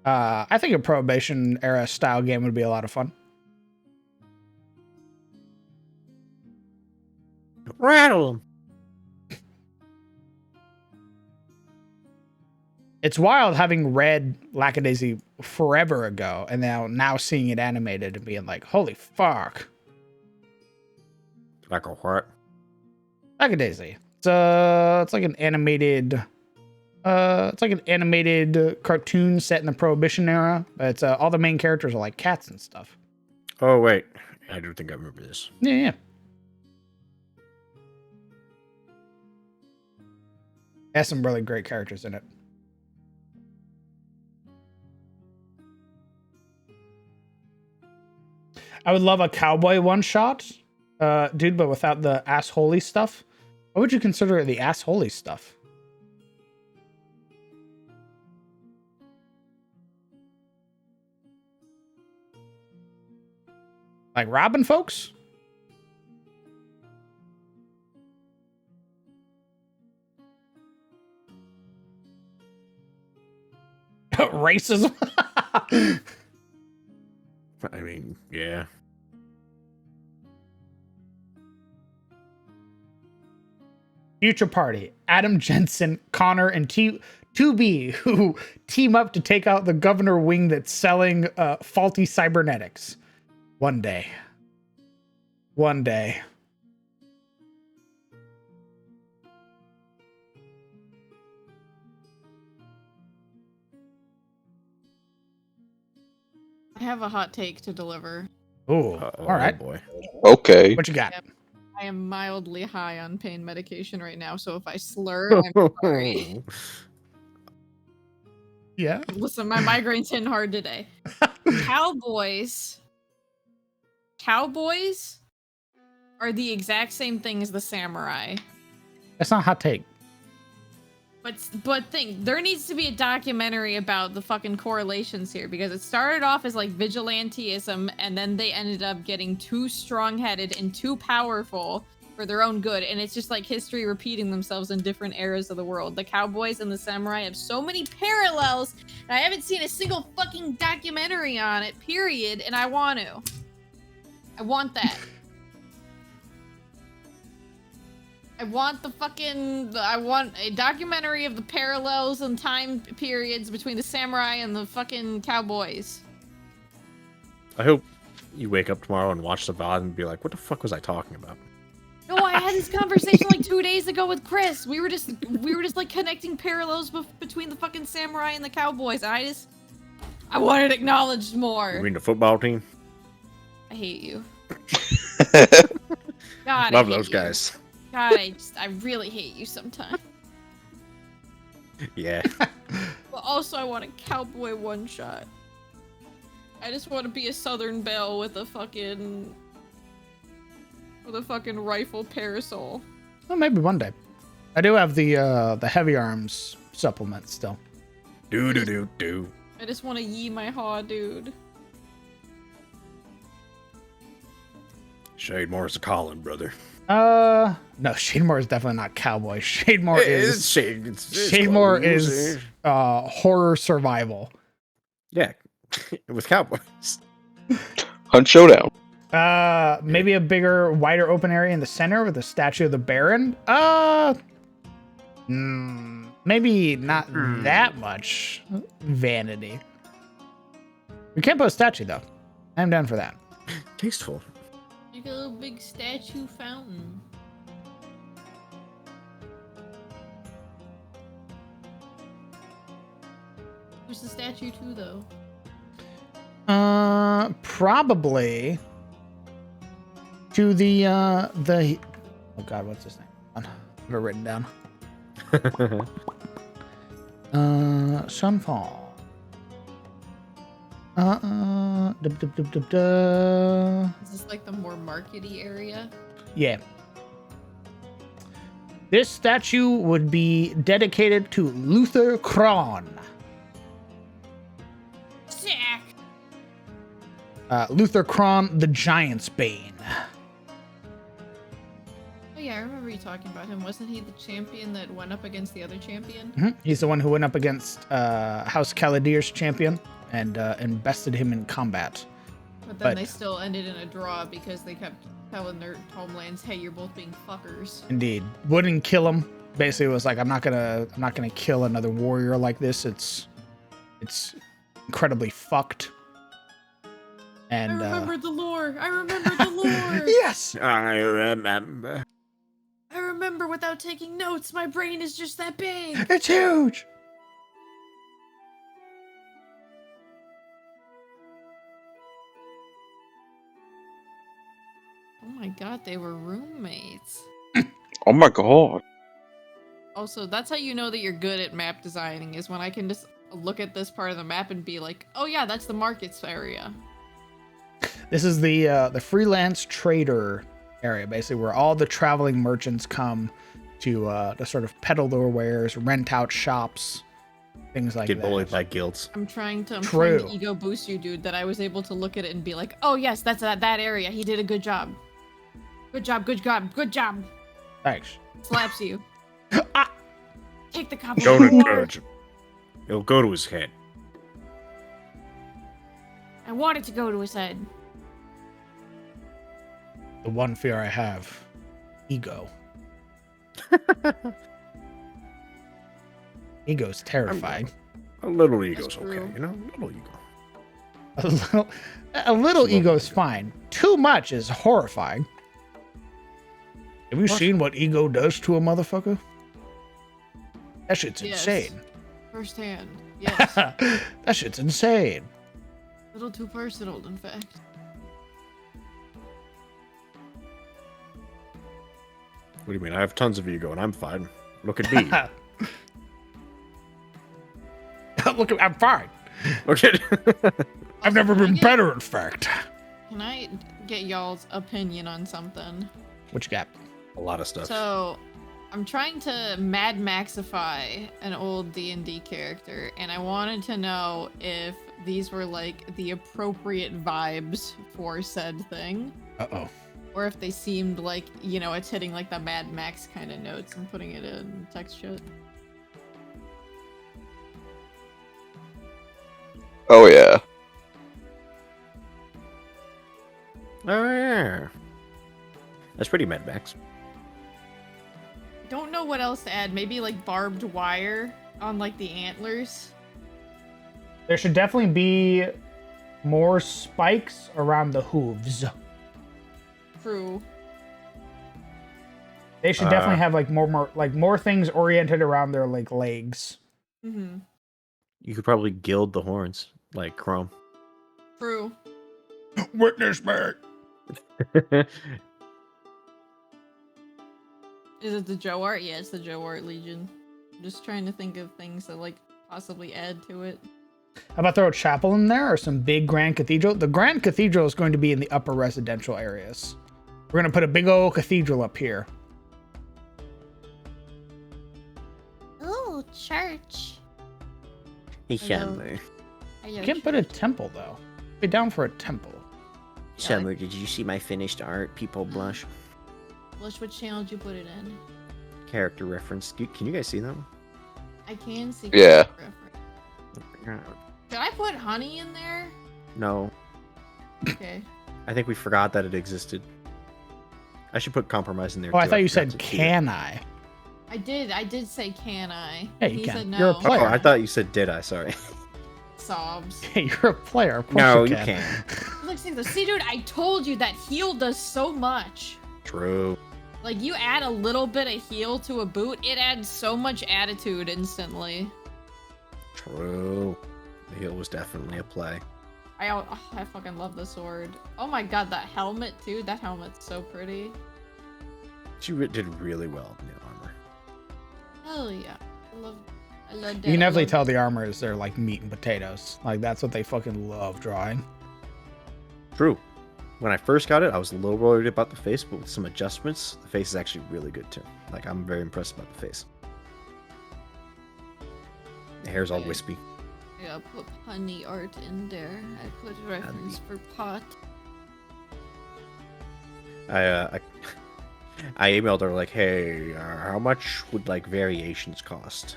I think a Prohibition era style game would be a lot of fun. Rattle 'em. It's wild having read Lackadaisy forever ago and now seeing it animated and being like, holy fuck. Like a what? Lackadaisy. It's like an animated cartoon set in the Prohibition era. But it's all the main characters are like cats and stuff. Oh wait, I do think I remember this. Yeah. It has some really great characters in it. I would love a cowboy one-shot, dude, but without the assholey stuff. What would you consider the assholey stuff? Like robbing folks? Racism? I mean, yeah. Future Party, Adam Jensen, Connor, and 2B, who team up to take out the governor wing that's selling faulty cybernetics. One day. One day. I have a hot take to deliver. Ooh, all right. Oh boy. Okay. What you got? Yep. I am mildly high on pain medication right now, so if I slur, I'm sorry. Yeah. Listen, my migraine's hitting hard today. Cowboys are the exact same thing as the samurai. That's not a hot take. But think, there needs to be a documentary about the fucking correlations here, because it started off as like vigilanteism, and then they ended up getting too strong-headed and too powerful for their own good, and it's just like history repeating themselves in different eras of the world. The cowboys and the samurai have so many parallels, and I haven't seen a single fucking documentary on it, period, and I want to. I want that. I want a documentary of the parallels and time periods between the samurai and the fucking cowboys. I hope you wake up tomorrow and watch the VOD and be like, what the fuck was I talking about? No, I had this conversation like 2 days ago with Chris. We were just like connecting parallels between the fucking samurai and the cowboys. And I wanted acknowledged more. You mean the football team? I hate you. God, Love those guys. God, I really hate you sometimes. Yeah. But also, I want a cowboy one-shot. I just want to be a Southern Belle with a fucking rifle parasol. Well, maybe one day. I do have the heavy arms supplement still. Do. I just want to yee my haw, dude. Shademore is a calling, brother. No, Shademore is definitely not cowboy. Shademore is Shademore is horror survival. Yeah, with cowboys. Hunt Showdown. Maybe a bigger, wider open area in the center with a statue of the Baron. Maybe not that much vanity. We can't put a statue though. I'm down for that. Tasteful. Like a little big statue fountain. Where's the statue to, though? Probably to the oh god, what's his name? I have it written down. Sunfall. Is this like the more markety area? Yeah. This statue would be dedicated to Luther Kron. Sick! Luther Kron, the Giant's Bane. Oh yeah, I remember you talking about him. Wasn't he the champion that went up against the other champion? Mhm. He's the one who went up against House Caladir's champion and bested him in combat. But then they still ended in a draw because they kept telling their homelands, "Hey, you're both being fuckers." Indeed, wouldn't kill him. Basically, was like, I'm not gonna kill another warrior like this. It's incredibly fucked. And I remember the lore. I remember the lore. yes, I remember. I remember without taking notes. My brain is just that big. it's huge. Oh my god, they were roommates. Oh my god. Also, that's how you know that you're good at map designing, is when I can just look at this part of the map and be like, oh yeah, that's the markets area. This is the freelance trader area, basically, where all the traveling merchants come to sort of peddle their wares, rent out shops, things like Get that. bullied by guilds. I'm trying to True. ego boost you, dude, that I was able to look at it and be like, oh yes, that's that area. He did a good job. Good job, good job, good job. Thanks. Slaps you. Take the Don't compliment. encourage him. It'll go to his head. I want it to go to his head. The one fear I have, ego. Ego's terrifying. A little ego's true. okay, you know? A little ego. A little ego's fine. Too much is horrifying. Have you seen what ego does to a motherfucker? That shit's Yes. insane. Firsthand. Yes. That shit's insane. A little too personal, in fact. What do you mean? I have tons of ego and I'm fine. Look at me. Look, I'm fine. Look at I've never been better, in fact. Can I get y'all's opinion on something? What you got? a lot of stuff. So, I'm trying to Mad Maxify an old D&D character, and I wanted to know if these were like the appropriate vibes for said thing, Uh-oh. or if they seemed like, you know, it's hitting like the Mad Max kind of notes and putting it in text shit. Oh yeah. Oh yeah. That's pretty Mad Max. Don't know what else to add. Maybe like barbed wire on like the antlers. There should definitely be more spikes around the hooves. True. They should definitely have like more things oriented around their like legs. Mm-hmm. You could probably gild the horns like Chrome. True. Witness me. Is it the Joe Art? Yeah, it's the Joe Art Legion. I'm just trying to think of things that like possibly add to it. How about throw a chapel in there or some big grand cathedral? The grand cathedral is going to be in the upper residential areas. We're going to put a big old cathedral up here. Oh, church. Hey, Hello. Chandler. You can't put a temple though. Be down for a temple. Chandler, did you see my finished art? People blush. What channel did you put it in? Character reference. Can you guys see them? I can see. Yeah. Reference. Did I put honey in there? No. Okay. I think we forgot that it existed. I should put compromise in there. Oh, I too. thought you forgot said, to see can I? I did say can I? Yeah, you He can. said no. You're a it. player. Oh, I thought you said did I? Sorry. Sobs. Hey, you're a player. Of course No, you you can. can't. Look, see, dude, I told you that heal does so much. True. Like, you add a little bit of heal to a boot, it adds so much attitude instantly. True. The heal was definitely a play. I fucking love the sword. Oh my god, that helmet, too. That helmet's so pretty. She did really well in the armor. Hell yeah. I love that. You can definitely tell the armors are like meat and potatoes. Like that's what they fucking love drawing. True. When I first got it, I was a little worried about the face, but with some adjustments, the face is actually really good too. Like, I'm very impressed about the face. The hair's all Okay. wispy. Yeah, put honey art in there. I put reference for pot. I emailed her like, hey, how much would like variations cost?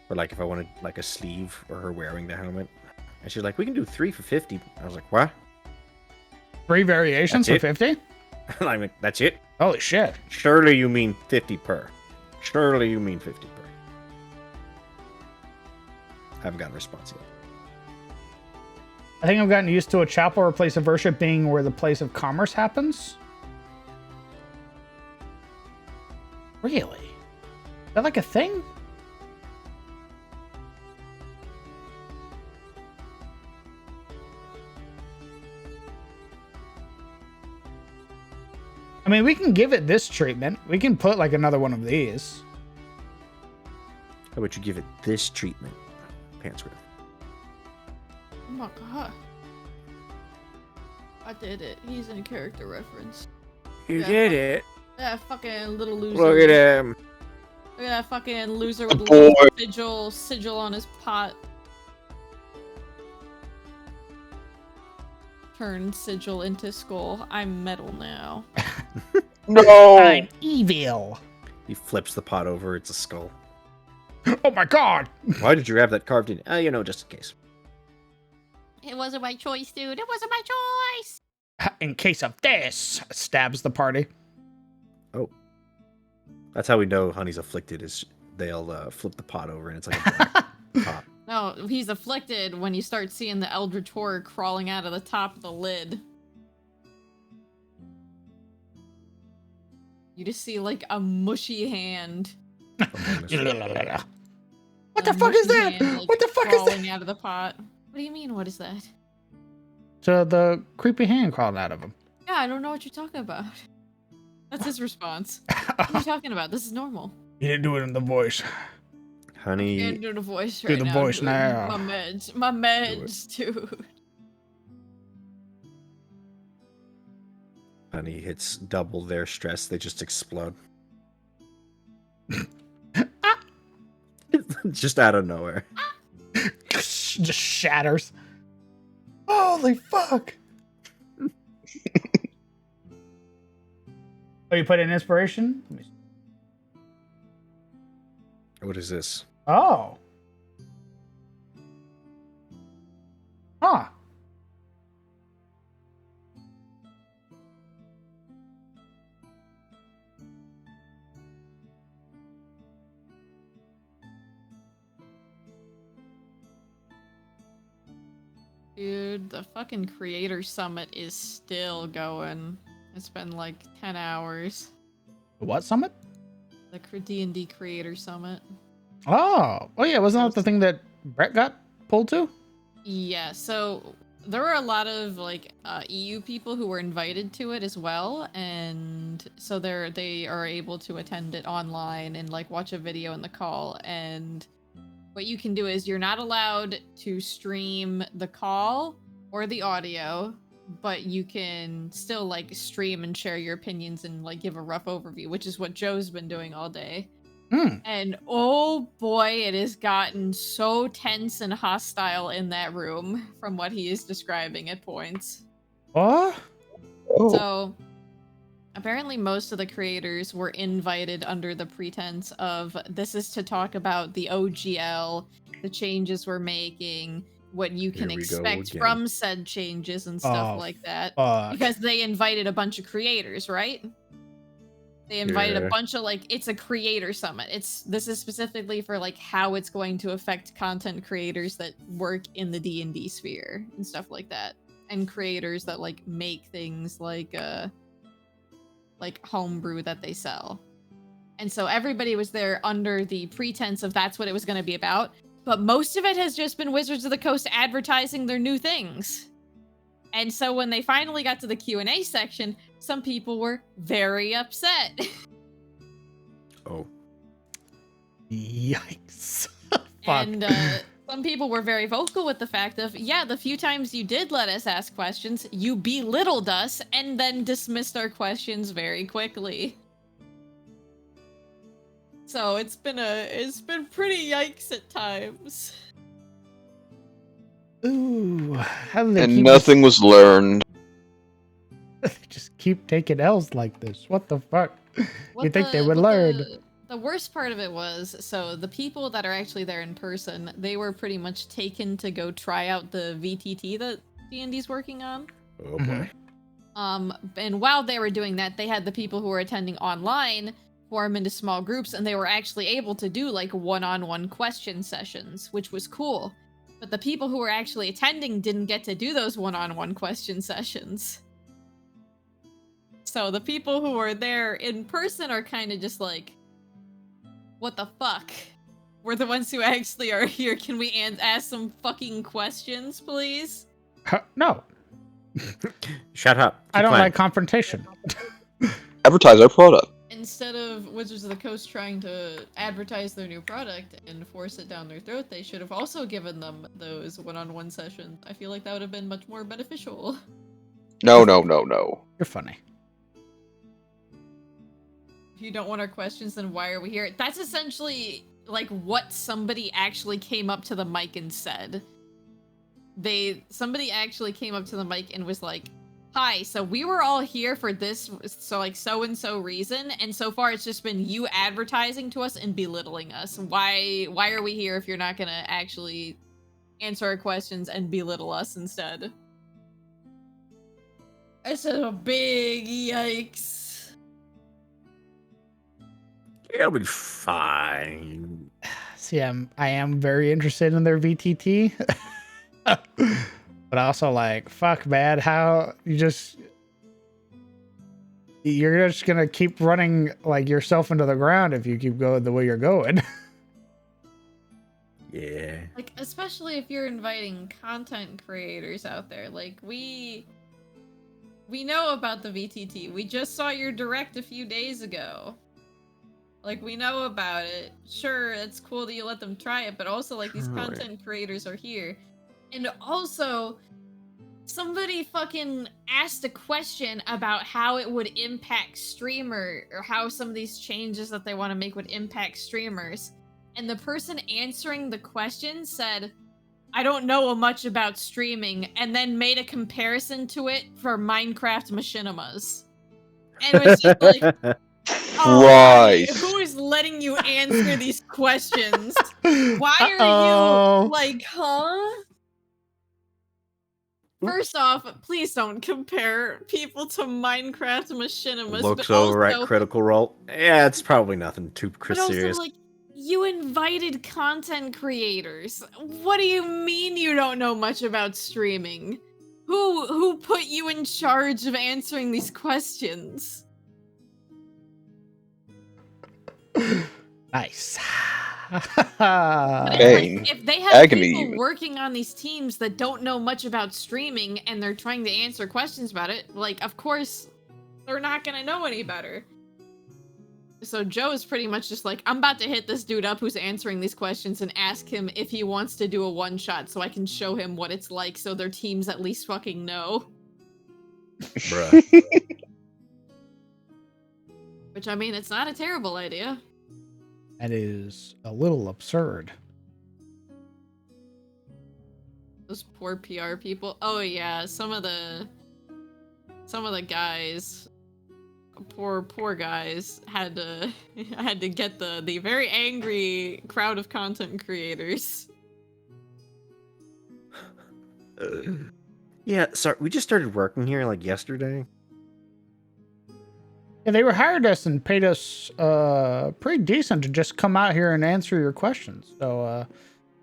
Or like if I wanted like a sleeve or her wearing the helmet. And she's like, we can do 3 for 50. I was like, what? 3 variations for That's it? 50? And I'm like, that's it? Holy shit. Surely you mean 50 per. Surely you mean 50 per. I haven't gotten a response yet. I think I've gotten used to a chapel or place of worship being where the place of commerce happens. Really? Is that like a thing? I mean, we can give it this treatment. We can put like another one of these. How about you give it this treatment? Pants with. Oh my god. I did it. He's in character reference. You Yeah. did it. That fucking little loser. Look at him. Look at that fucking loser with the Boy. little sigil on his pot. Turn sigil into skull. I'm metal now. No. I'm evil. He flips the pot over. It's a skull. Oh my god. Why did you have that carved in? You know, just in case. It wasn't my choice, dude. It wasn't my choice. In case of this, stabs the party. Oh. That's how we know Honey's afflicted, is they'll flip the pot over and it's like a black pot. No, he's afflicted when you start seeing the Eldritch Horror crawling out of the top of the lid. You just see like a mushy hand. What the A fuck is mushy that? hand, like, What the fuck is that? crawling out of the pot. What do you mean? What is that? So the creepy hand crawled out of him. Yeah, I don't know what you're talking about. That's his response. What are you talking about? This is normal. You didn't do it in the voice. Honey, Can't do the voice Do right the now. voice dude. now. My meds, dude. Honey hits double their stress. They just explode. Just out of nowhere. Just shatters. Holy fuck. Oh, you put in inspiration? Let me see. What is this? Oh. Huh. Dude, the fucking creator summit is still going. It's been like 10 hours. The what summit? The D&D creator summit. Oh. Oh yeah, wasn't that the thing that Brett got pulled to? Yeah, so there were a lot of like EU people who were invited to it as well, and so they are able to attend it online and like watch a video in the call. And what you can do is you're not allowed to stream the call or the audio, but you can still like stream and share your opinions and like give a rough overview, which is what Joe's been doing all day. And oh boy, it has gotten so tense and hostile in that room from what he is describing at points. Oh? Oh. So apparently most of the creators were invited under the pretense of this is to talk about the OGL, the changes we're making, what you can Here we go expect again. from said changes and stuff Oh, like that. Fuck. Because they invited a bunch of creators, right? They invited Yeah. a bunch of like, it's a creator summit. This is specifically for like how it's going to affect content creators that work in the D&D sphere and stuff like that, and creators that like make things like homebrew that they sell. And so everybody was there under the pretense of that's what it was going to be about. But most of it has just been Wizards of the Coast advertising their new things. And so when they finally got to the Q&A section, some people were very upset. Oh. Yikes. Fuck. And some people were very vocal with the fact of, yeah, the few times you did let us ask questions, you belittled us and then dismissed our questions very quickly. So it's been pretty yikes at times. Ooh, how do they And keep nothing was learned. They just keep taking L's like this? What the fuck? What You think they the- would what learn? The worst part of it was, so the people that are actually there in person, they were pretty much taken to go try out the VTT that D&D's working on. Oh Mhm. boy. And while they were doing that, they had the people who were attending online form into small groups, and they were actually able to do like one-on-one question sessions, which was cool. But the people who were actually attending didn't get to do those one-on-one question sessions. So the people who are there in person are kind of just like, what the fuck? We're the ones who actually are here. Can we ask some fucking questions, please? No, Shut up. I Keep don't playing. like confrontation. Advertise our product. Instead of Wizards of the Coast trying to advertise their new product and force it down their throat, they should have also given them those one-on-one sessions. I feel like that would have been much more beneficial. No. You're funny. If you don't want our questions, then why are we here? That's essentially like what somebody actually came up to the mic and said. Somebody actually came up to the mic and was like, hi, so we were all here for this, so like so-and-so reason, and so far it's just been you advertising to us and belittling us. Why are we here if you're not gonna actually answer our questions and belittle us instead? It's a big yikes. It'll be fine. See, I am very interested in their VTT. But also like, fuck, man, how you're just gonna keep running like yourself into the ground if you keep going the way you're going. Yeah. Like, especially if you're inviting content creators out there. Like, we know about the VTT. We just saw your direct a few days ago. Like, we know about it. Sure, it's cool that you let them try it, but also, like, these Sure. content creators are here. And also, somebody fucking asked a question about how it would impact streamer, or how some of these changes that they want to make would impact streamers. And the person answering the question said, I don't know much about streaming, and then made a comparison to it for Minecraft machinimas. And it was just like, oh, Christ. who is letting you answer these questions? Why are Uh-oh. you like, huh? First off, please don't compare people to Minecraft machinimas. Looks but over at also, Critical Role. Yeah, it's probably nothing too but also, serious. like, you invited content creators. What do you mean you don't know much about streaming? Who put you in charge of answering these questions? Nice. But Pain. like, if they have Agony people even. working on these teams that don't know much about streaming and they're trying to answer questions about it, like, of course, they're not gonna know any better. So Joe is pretty much just like, I'm about to hit this dude up who's answering these questions and ask him if he wants to do a one-shot so I can show him what it's like so their teams at least fucking know. Bruh. Which, I mean, it's not a terrible idea. That is a little absurd. Those poor PR people. Oh yeah, some of the guys, poor guys, had to get the very angry crowd of content creators. Yeah, sorry, we just started working here like yesterday. Yeah, they hired us and paid us pretty decent to just come out here and answer your questions. So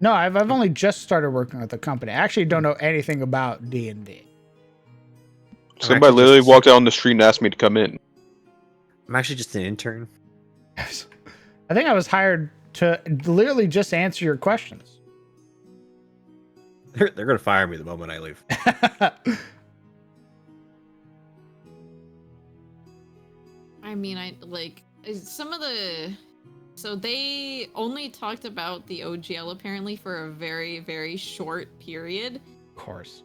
no, I've only just started working with the company. I actually don't know anything about D&D. Somebody literally walked down the street and asked me to come in. I'm actually just an intern. I think I was hired to literally just answer your questions. They're gonna fire me the moment I leave. I mean, some of the... So they only talked about the OGL apparently for a very, very short period. Of course.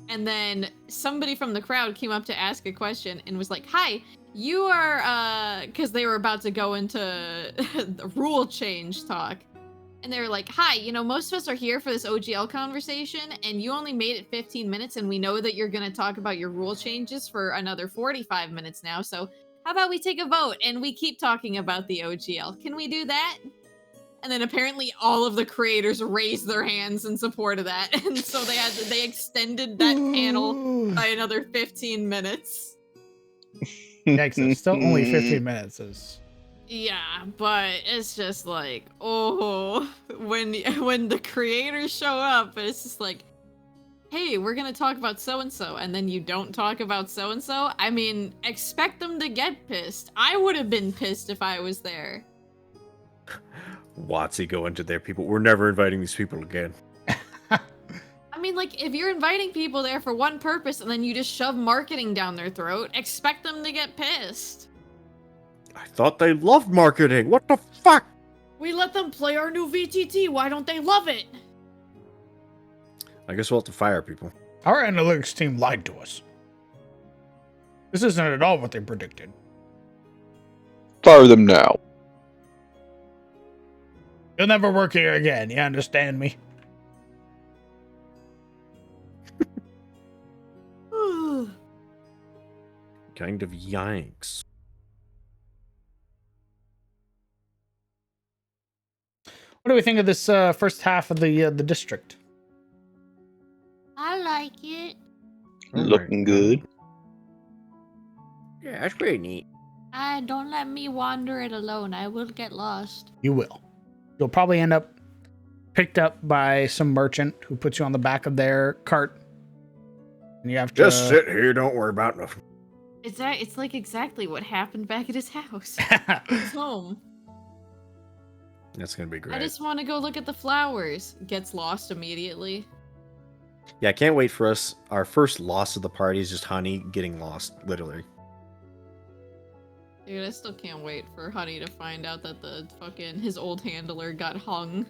And then somebody from the crowd came up to ask a question and was like, hi, you are, because they were about to go into the rule change talk. And they were like, hi, you know, most of us are here for this OGL conversation, and you only made it 15 minutes, and we know that you're going to talk about your rule changes for another 45 minutes now, so how about we take a vote, and we keep talking about the OGL? Can we do that? And then apparently all of the creators raised their hands in support of that, and so they extended that panel by another 15 minutes. Yikes, it's still only 15 minutes. Yeah, but it's just like, oh, when the creators show up, it's just like, hey, we're gonna talk about so-and-so, and then you don't talk about so-and-so? I mean, expect them to get pissed. I would have been pissed if I was there. Watsy going to their people. We're never inviting these people again. I mean, like, if you're inviting people there for one purpose and then you just shove marketing down their throat, expect them to get pissed. I thought they loved marketing. What the fuck? We let them play our new VTT. Why don't they love it? I guess we'll have to fire people. Our analytics team lied to us. This isn't at all what they predicted. Fire them now. You'll never work here again. You understand me? Kind of yanks. What do we think of this first half of the district? I like it. Looking good. Yeah, that's pretty neat. Don't let me wander it alone. I will get lost. You will. You'll probably end up picked up by some merchant who puts you on the back of their cart. And you have to Just sit here, don't worry about nothing. It's like exactly what happened back at his house. His home. That's gonna be great. I just want to go look at the flowers. Gets lost immediately. Yeah, I can't wait for us. Our first loss of the party is just Honey getting lost, literally. Dude, I still can't wait for Honey to find out that his old handler got hung.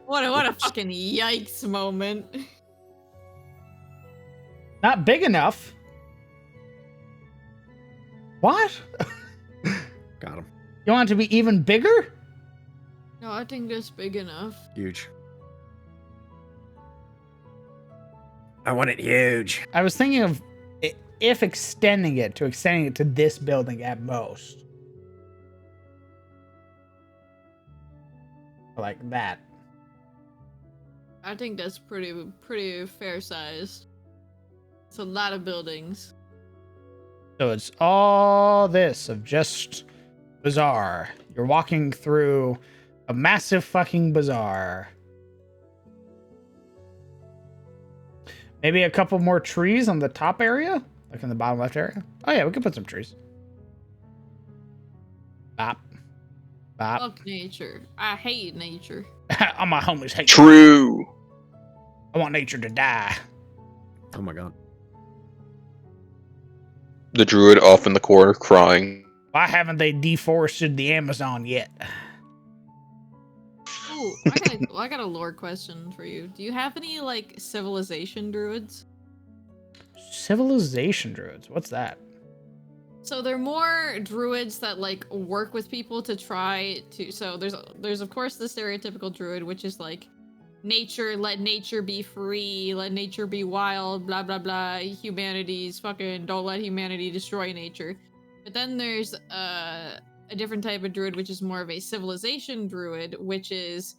What a fucking yikes moment. Not big enough. What? Got him. You want it to be even bigger? No, I think that's big enough. Huge. I want it huge. I was thinking of if extending it to this building at most. Like that. I think that's pretty fair sized. It's a lot of buildings. So it's all this of just bazaar. You're walking through a massive fucking bazaar. Maybe a couple more trees on the top area? Like in the bottom left area? Oh yeah, we could put some trees. Bop. Bop. Fuck nature. I hate nature. All my homies hate True. I want nature to die. Oh my god. The druid off in the corner crying. Why haven't they deforested the Amazon yet? Ooh, I got a lore question for you. Do you have any, like, civilization druids? Civilization druids? What's that? So they're more druids that, like, work with people to try to... So there's of course the stereotypical druid, which is like, nature, let nature be free, let nature be wild, blah blah blah, humanity's fucking, don't let humanity destroy nature. But then there's a different type of druid, which is more of a civilization druid, which is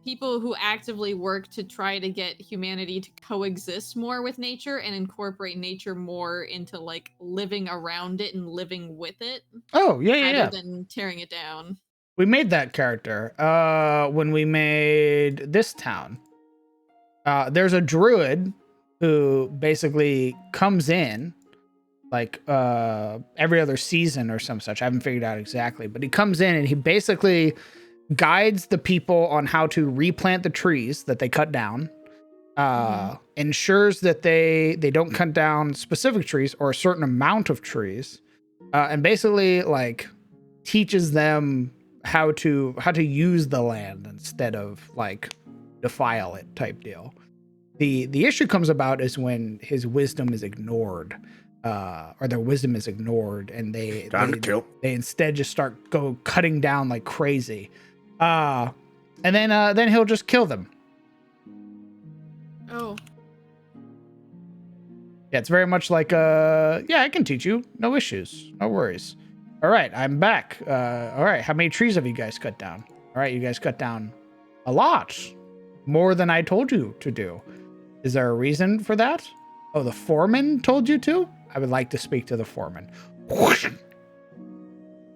people who actively work to try to get humanity to coexist more with nature and incorporate nature more into, like, living around it and living with it. Oh, yeah. Rather than tearing it down. We made that character when we made this town. There's a druid who basically comes in like every other season or some such. I haven't figured out exactly, but he comes in and he basically guides the people on how to replant the trees that they cut down, ensures that they don't cut down specific trees or a certain amount of trees, and basically like teaches them how to use the land instead of like defile it type deal. The issue comes about is when his wisdom is ignored, or their wisdom is ignored, and they instead just start cutting down like crazy. and then he'll just kill them. Oh. Yeah, it's very much like yeah, I can teach you. No issues. No worries. All right, I'm back. All right, how many trees have you guys cut down? All right, you guys cut down a lot. More than I told you to do. Is there a reason for that? Oh, the foreman told you to? I would like to speak to the foreman. Whoosh.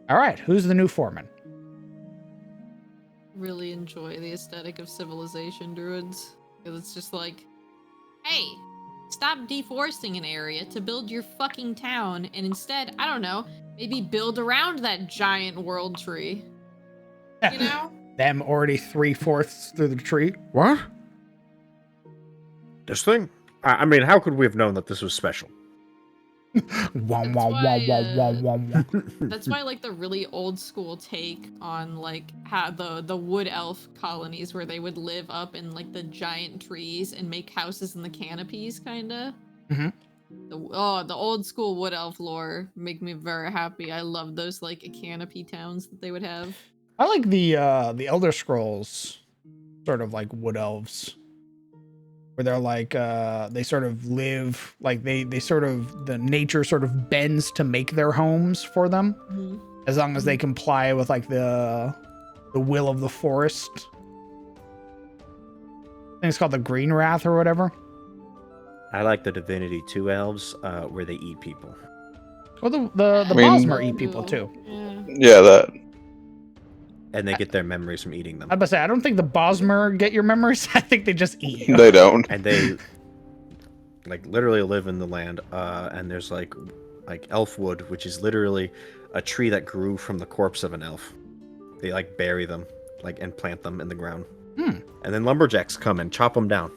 All right, who's the new foreman? Really enjoy the aesthetic of civilization druids. Because it's just like, hey, stop deforesting an area to build your fucking town, and instead, I don't know, maybe build around that giant world tree. You know? Them already 3/4 through the tree. What? This thing? I mean, how could we have known that this was special? Wah, wah, wah, wah, wah, wah, wah. That's why, like, the really old school take on, like, how the wood elf colonies where they would live up in, like, the giant trees and make houses in the canopies, kinda. Mhm. The old school wood elf lore make me very happy. I love those, like, canopy towns that they would have. I like the Elder Scrolls sort of like wood elves. Where they're like they sort of live like they sort of the nature sort of bends to make their homes for them. Mhm. As long as they comply with like the will of the forest. I think it's called the Green Wrath or whatever. I like the Divinity 2 elves, where they eat people. Well, the I mean- Bosmer eat people too. Yeah. Yeah, that. And they get their memories from eating them. I'm about to say I don't think the Bosmer get your memories. I think they just eat you. They don't. And they, like, literally live in the land, and there's, like elf wood, which is literally a tree that grew from the corpse of an elf. They, like, bury them, like, and plant them in the ground. Hmm. And then lumberjacks come and chop them down.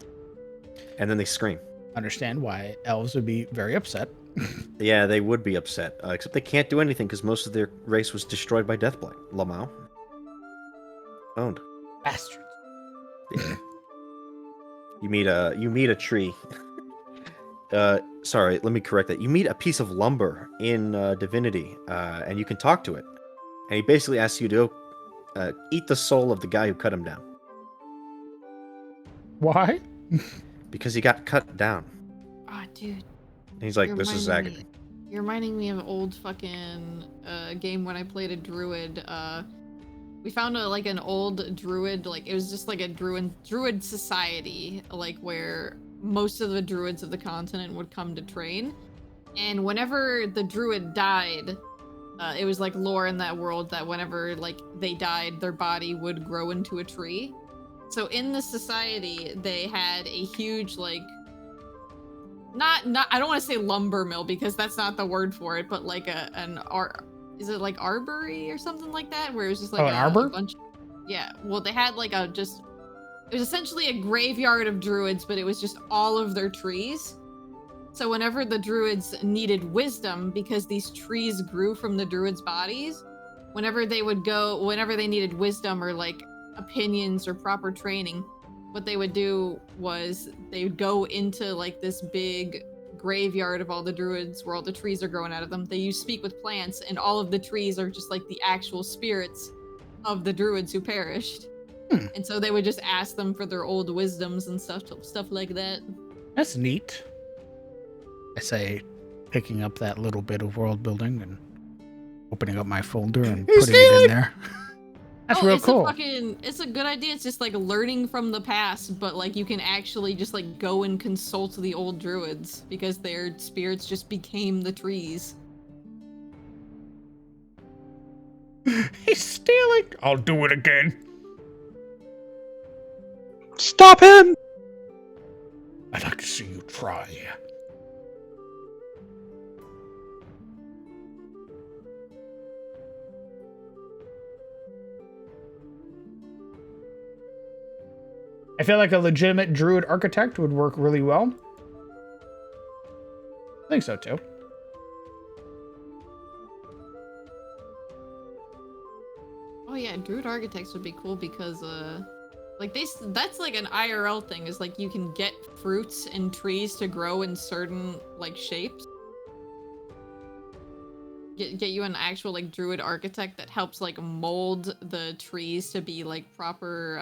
And then they scream. Understand why elves would be very upset. Yeah, they would be upset, except they can't do anything because most of their race was destroyed by Deathblight. Lamau. Owned. Bastards. Yeah. You meet a tree. Sorry, let me correct that. You meet a piece of lumber in Divinity, and you can talk to it. And he basically asks you to go eat the soul of the guy who cut him down. Why? Because he got cut down. Ah, dude. And he's like, You're this is reminding agony. You're reminding me of old fucking game when I played a druid. We found an old druid, like it was just like a druid society, like where most of the druids of the continent would come to train. And whenever the druid died, it was like lore in that world that whenever like they died, their body would grow into a tree. So in the society, they had a huge like not I don't want to say lumber mill because that's not the word for it, but like is it like arbory or something like that, where it was just like an arbor? a bunch. Yeah, well they had like it was essentially a graveyard of druids, but it was just all of their trees. So whenever the druids needed wisdom, because these trees grew from the druids' bodies, whenever they needed wisdom or like opinions or proper training, what they would do was they would go into like this big graveyard of all the druids where all the trees are growing out of them. They use speak with plants, and all of the trees are just like the actual spirits of the druids who perished. And so they would just ask them for their old wisdoms and stuff like that. That's neat. I say, picking up that little bit of world building and opening up my folder and putting it in there. That's real cool. It's a good idea. It's just like learning from the past, but like you can actually just like go and consult the old druids because their spirits just became the trees. He's stealing. I'll do it again. Stop him! I'd like to see you try. I feel like a legitimate druid architect would work really well. I think so too. Oh yeah, druid architects would be cool because like that's like an IRL thing, is like you can get fruits and trees to grow in certain like shapes. get you an actual like druid architect that helps like mold the trees to be like proper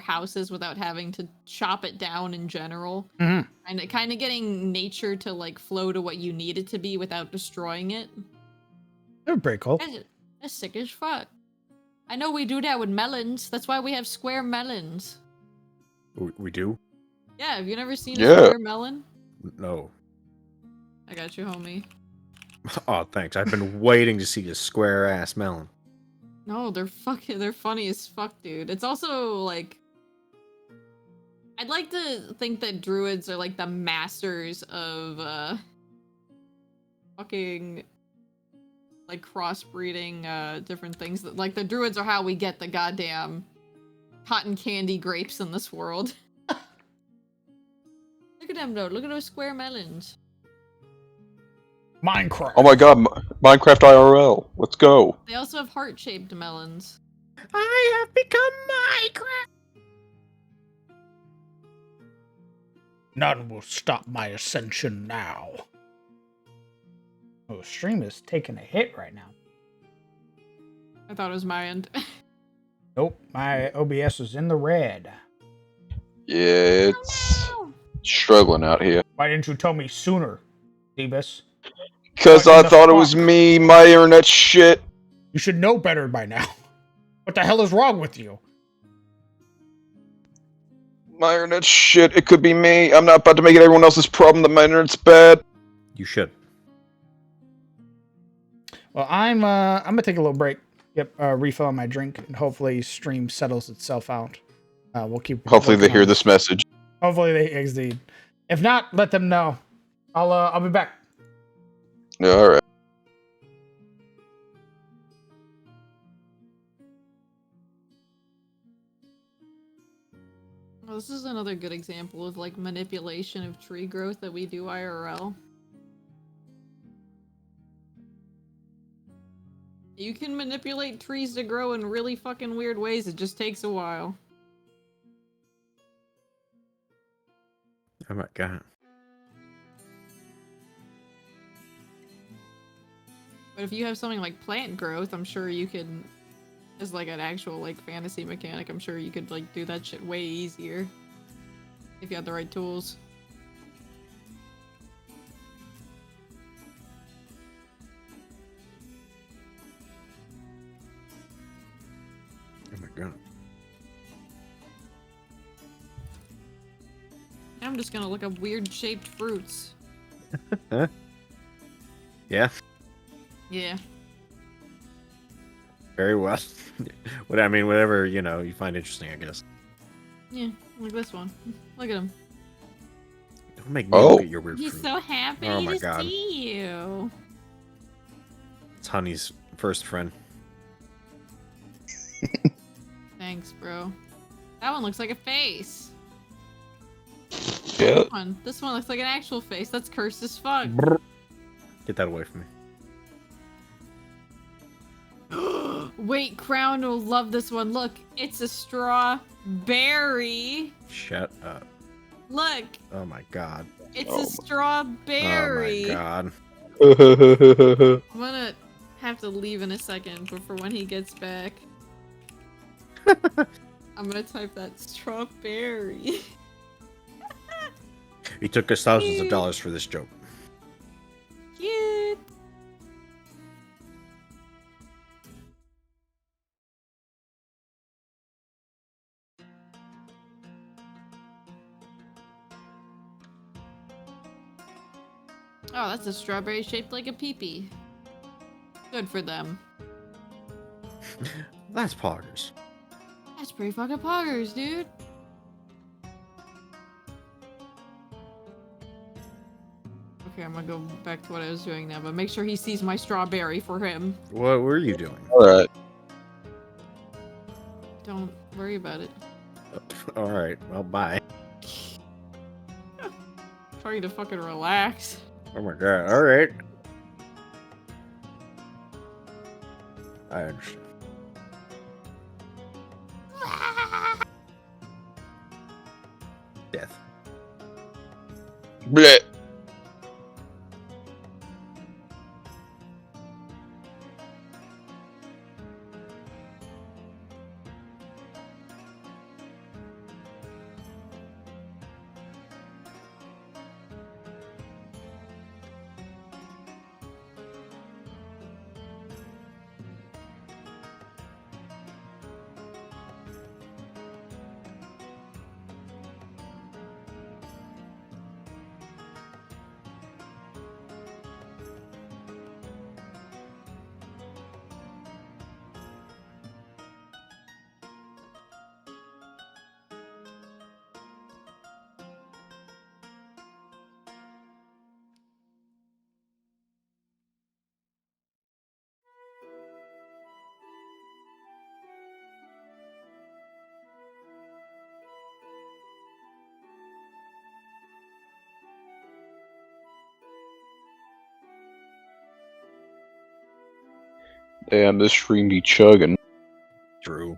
houses without having to chop it down in general. Mhm. And kind of getting nature to like flow to what you need it to be without destroying it. They're pretty cool. That's sick as fuck. I know we do that with melons. That's why we have square melons. We do? Yeah, have you never seen a Yeah. square melon? No. I got you, homie. Oh, thanks. I've been waiting to see a square ass melon. No, they're funny as fuck, dude. It's also like I'd like to think that druids are like the masters of fucking like crossbreeding different things. Like the druids are how we get the goddamn cotton candy grapes in this world. Look at them though. Look at those square melons. Minecraft. Oh my god, Minecraft IRL. Let's go. They also have heart-shaped melons. I have become Minecraft. None will stop my ascension now. Oh, stream is taking a hit right now. I thought it was my end. Nope, my OBS is in the red. Yeah, it's struggling out here. Why didn't you tell me sooner, Phoebus? Because What I in the thought it was fuck? me, my internet shit. You should know better by now. What the hell is wrong with you? My internet shit. It could be me. I'm not about to make it everyone else's problem that my internet's bad. You should. Well, I'm gonna take a little break. Yep, refill on my drink, and hopefully stream settles itself out. We'll keep. Hopefully they working hear on this message. Hopefully they exceed. If not, let them know. I'll be back. Yeah, alright. Well, this is another good example of like manipulation of tree growth that we do IRL. You can manipulate trees to grow in really fucking weird ways. It just takes a while. Oh my god. But if you have something like plant growth, I'm sure you could, as like an actual like fantasy mechanic, I'm sure you could like do that shit way easier. If you had the right tools. Oh my god. I'm just gonna look up weird shaped fruits. Yeah, Yeah. very well. What I mean, whatever, you know, you find interesting, I guess. Yeah, like this one. Look at him. Don't make me Oh. look at your weird He's fruit. so happy Oh my to God. see you. It's Honey's first friend. Thanks, bro. That one looks like a face. Yeah. This one looks like an actual face. That's cursed as fuck. Get that away from me. Wait, Crown will love this one. Look, it's a strawberry. Shut up. Look, Oh my god. it's Oh a my- strawberry. Oh my god. I'm gonna have to leave in a second, but for when he gets back, I'm gonna type that strawberry. He took us thousands of dollars for this joke. Cute. Oh, that's a strawberry shaped like a peepee. Good for them. That's poggers. That's pretty fucking poggers, dude. Okay, I'm gonna go back to what I was doing now, but make sure he sees my strawberry for him. What were you doing? Alright. Don't worry about it. Alright, well, bye. Trying to fucking relax. Oh my god, alright. I understand. Death. Damn, this stream be chugging. True.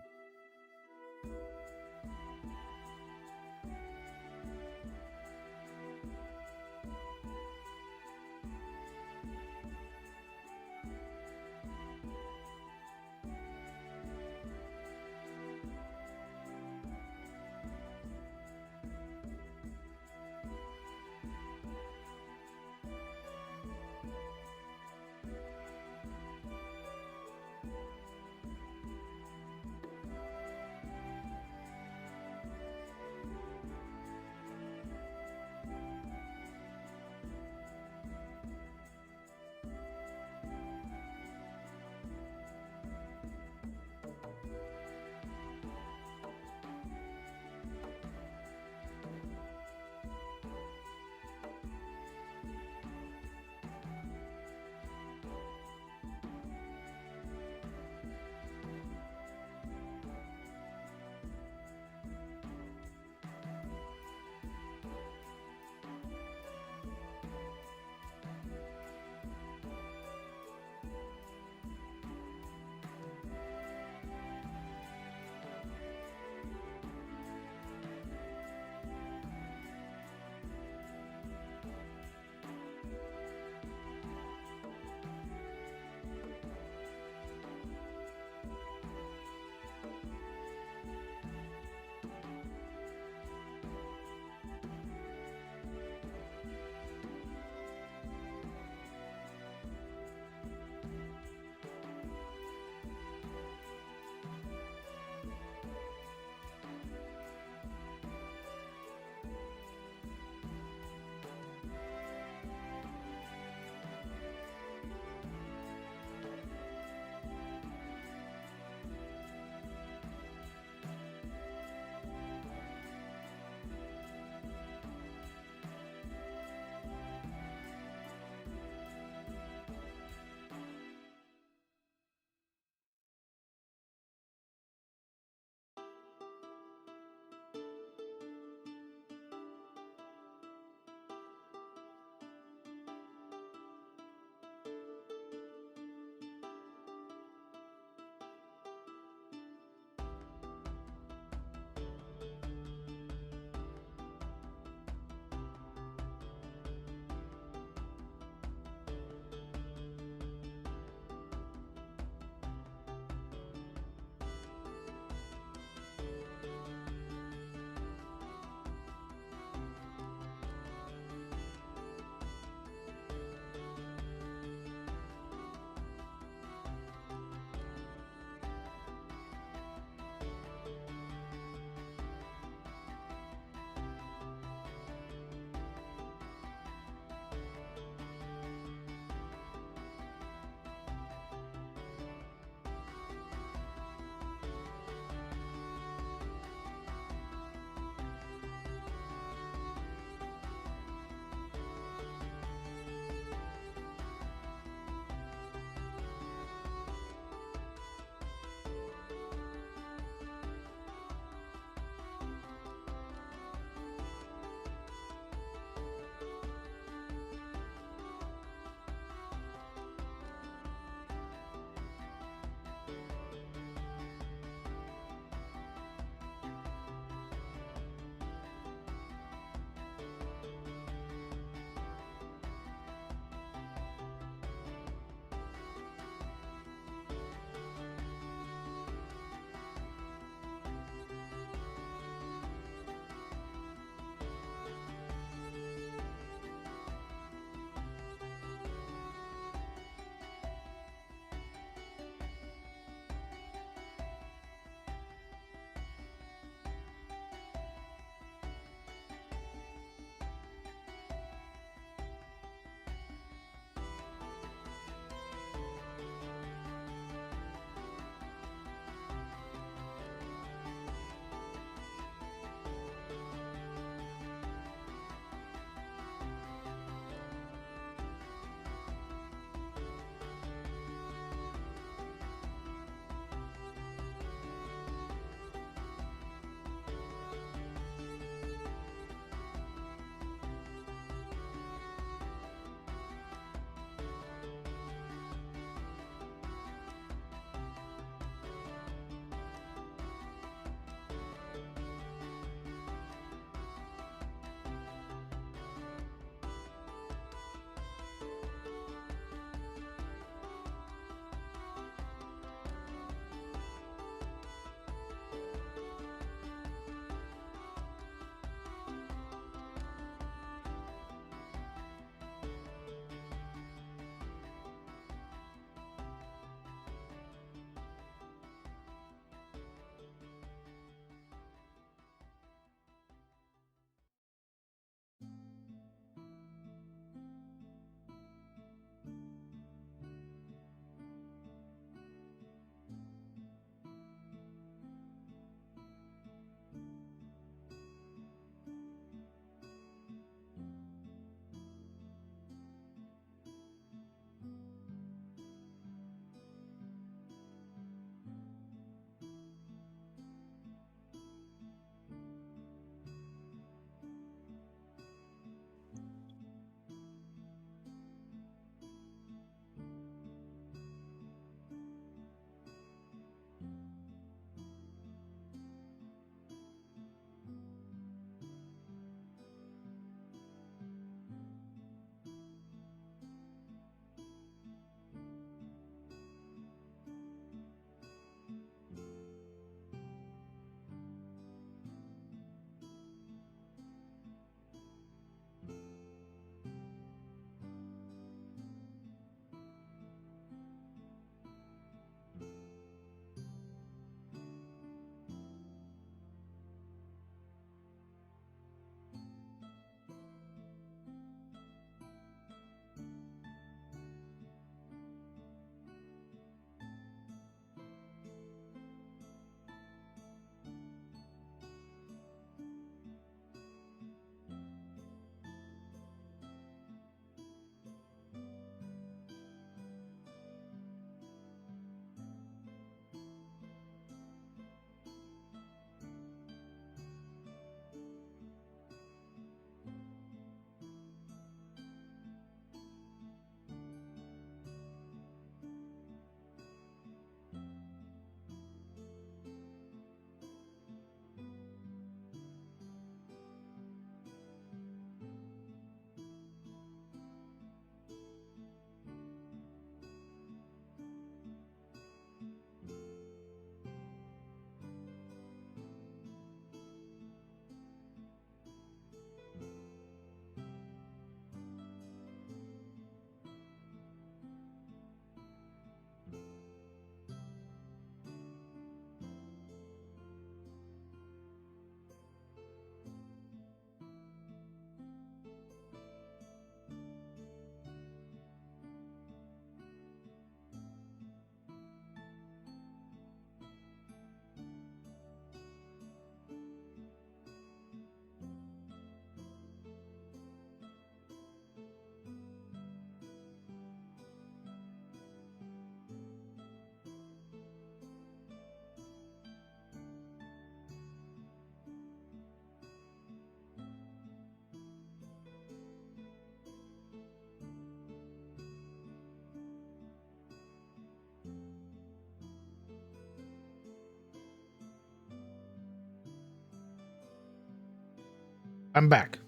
I'm back.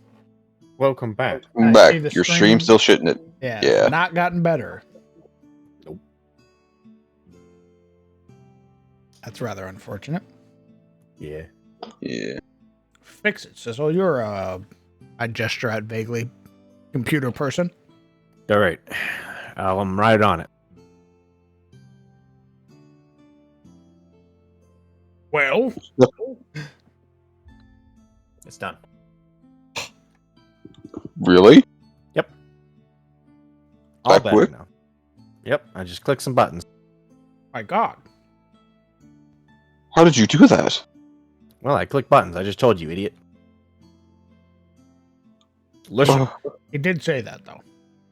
Welcome back. I Back. see the Your stream. stream's still shitting it. Yeah, Yeah. it's not gotten better. Nope. That's rather unfortunate. Yeah. Yeah. Fix it, Sizzle. You're I gesture at vaguely computer person. All right. I'm right on it. Well, It's done. Really? All That better quick? now. Yep. I just clicked some buttons. my God. How did you do that? Well, I clicked buttons. I just told you, idiot. Listen. He did say that though.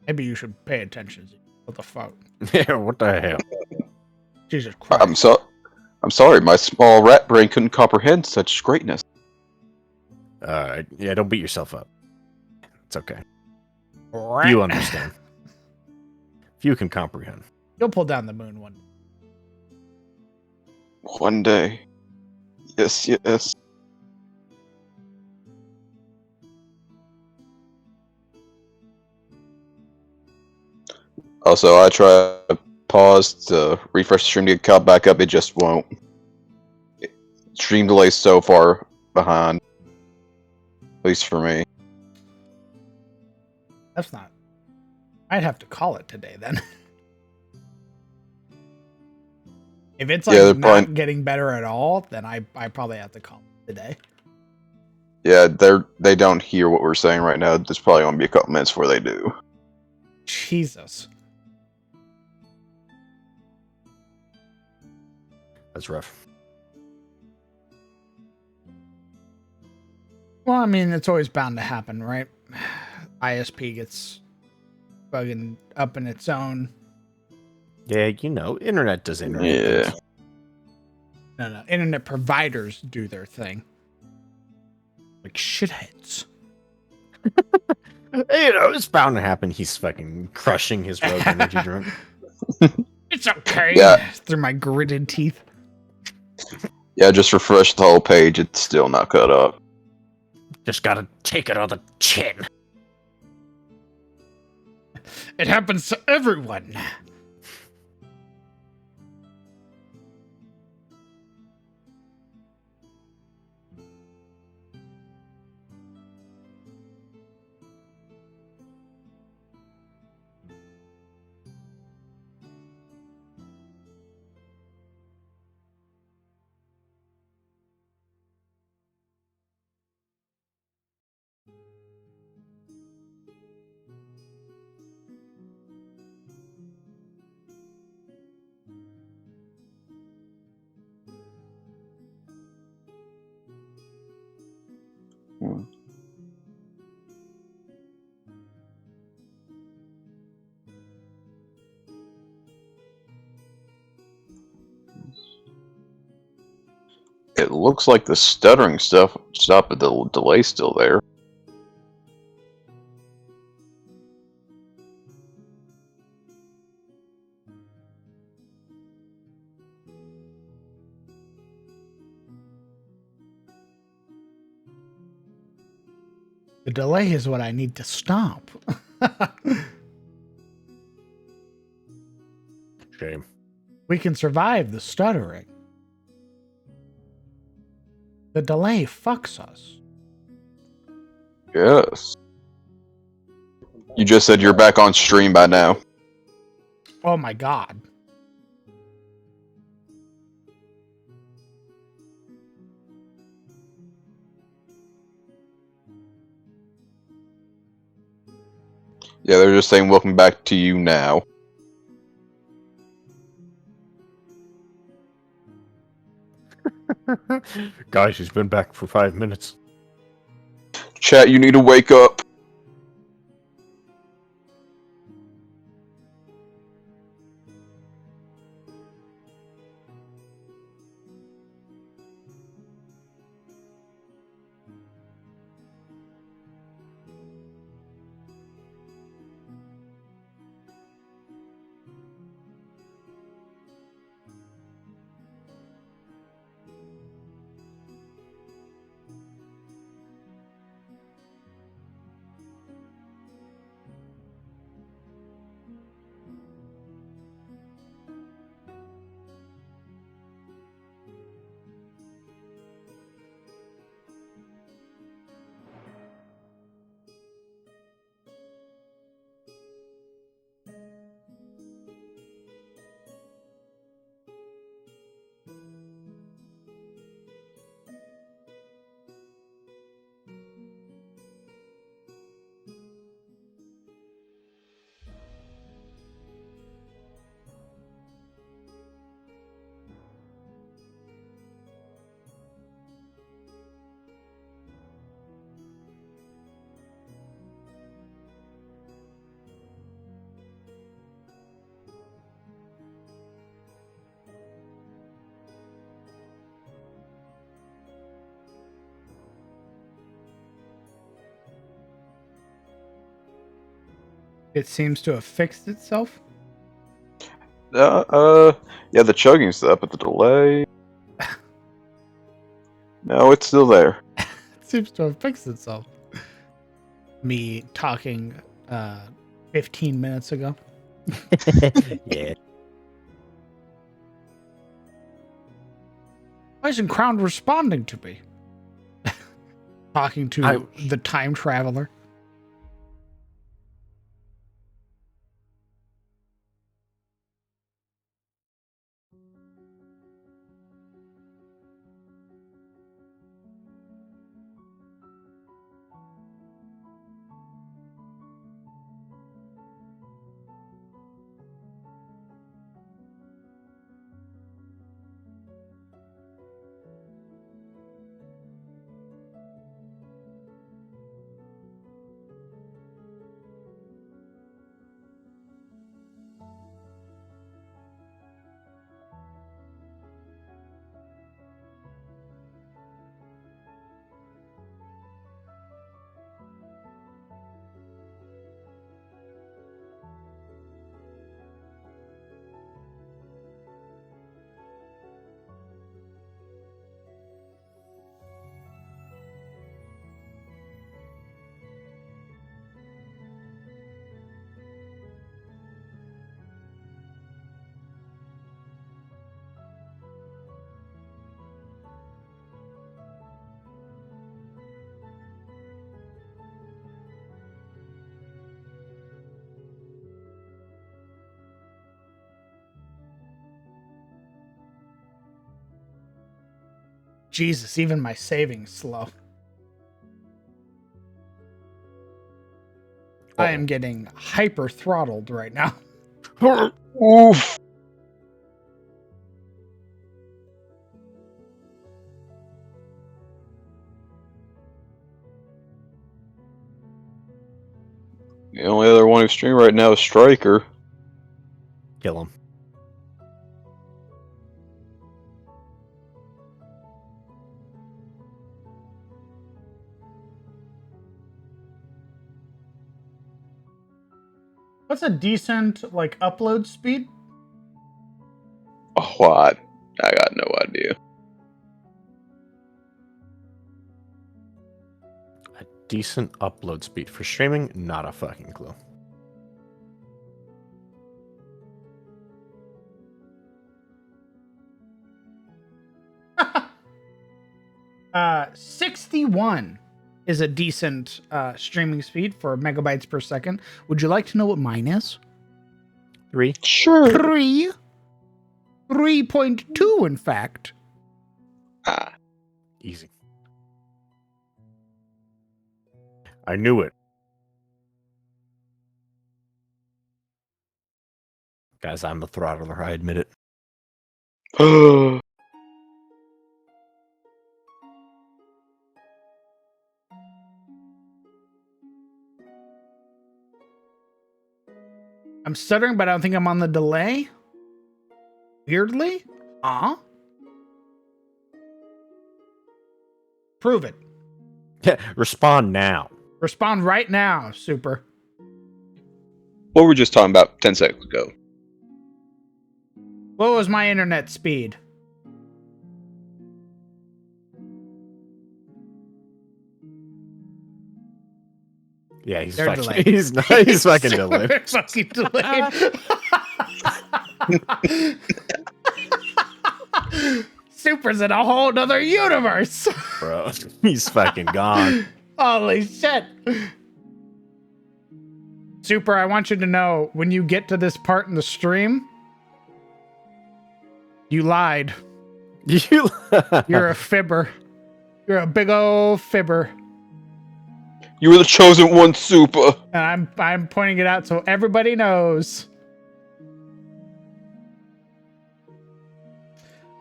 Maybe you should pay attention. What the fuck? Yeah, what the hell? Jesus Christ. I'm sorry, my small rat brain couldn't comprehend such greatness. Yeah, don't beat yourself up. It's okay. You understand. If you can comprehend. You'll pull down the moon one. One day. Yes, yes. Also, I try to pause to refresh the stream to get caught back up. It just won't. Stream delay so far behind. At least for me. That's not. I'd have to call it today then. If it's like Yeah, they're not probably- getting better at all, then I probably have to call it today. Yeah, they don't hear what we're saying right now. There's probably gonna be a couple minutes before they do. Jesus. That's rough. Well, I mean, it's always bound to happen, right? ISP gets bugging up in its own. Yeah, you know, internet does internet. Yeah. things. No. Internet providers do their thing. Like shitheads. You know, it's bound to happen. He's fucking crushing his rogue energy drink. It's okay. Yeah. Through my gritted teeth. Yeah, just refresh the whole page. It's still not cut up. Just gotta take it on the chin. It happens to everyone. Hmm. It looks like the stuttering stuff stopped, but the delay's still there. The delay is what I need to stop. Shame. We can survive the stuttering. The delay fucks us. Yes. You just said you're back on stream by now. Oh my God. Yeah, they're just saying welcome back to you now. Guys, he's been back for 5 minutes. Chat, you need to wake up. It seems to have fixed itself. Yeah, the chugging's up, but the delay. No, it's still there. It seems to have fixed itself. Me talking 15 minutes ago. Yeah. Why isn't Crown responding to me? Talking to the time traveler. Jesus, even my saving's slow. I am getting hyper throttled right now. Oof. The only other one who's streaming right now is Striker. Kill him. What's a decent like upload speed? Oh, what? I got no idea. A decent upload speed for streaming? Not a fucking clue. 61 is a decent streaming speed for megabytes per second. Would you like to know what mine is? 3. Sure. 3.2, in fact. Ah. Easy. I knew it. Guys, I'm the throttler, I admit it. I'm stuttering, but I don't think I'm on the delay. Weirdly? Prove it. Respond now. Respond right now, Super. What were we just talking about 10 seconds ago? What was my internet speed? Yeah, he's They're fucking, delayed. he's fucking delayed. They're fucking delayed. Super's in a whole nother universe. Bro, he's fucking gone. Holy shit. Super, I want you to know, when you get to this part in the stream, you lied. You're a fibber. You're a big old fibber. You were the chosen one, Super. And I'm pointing it out so everybody knows.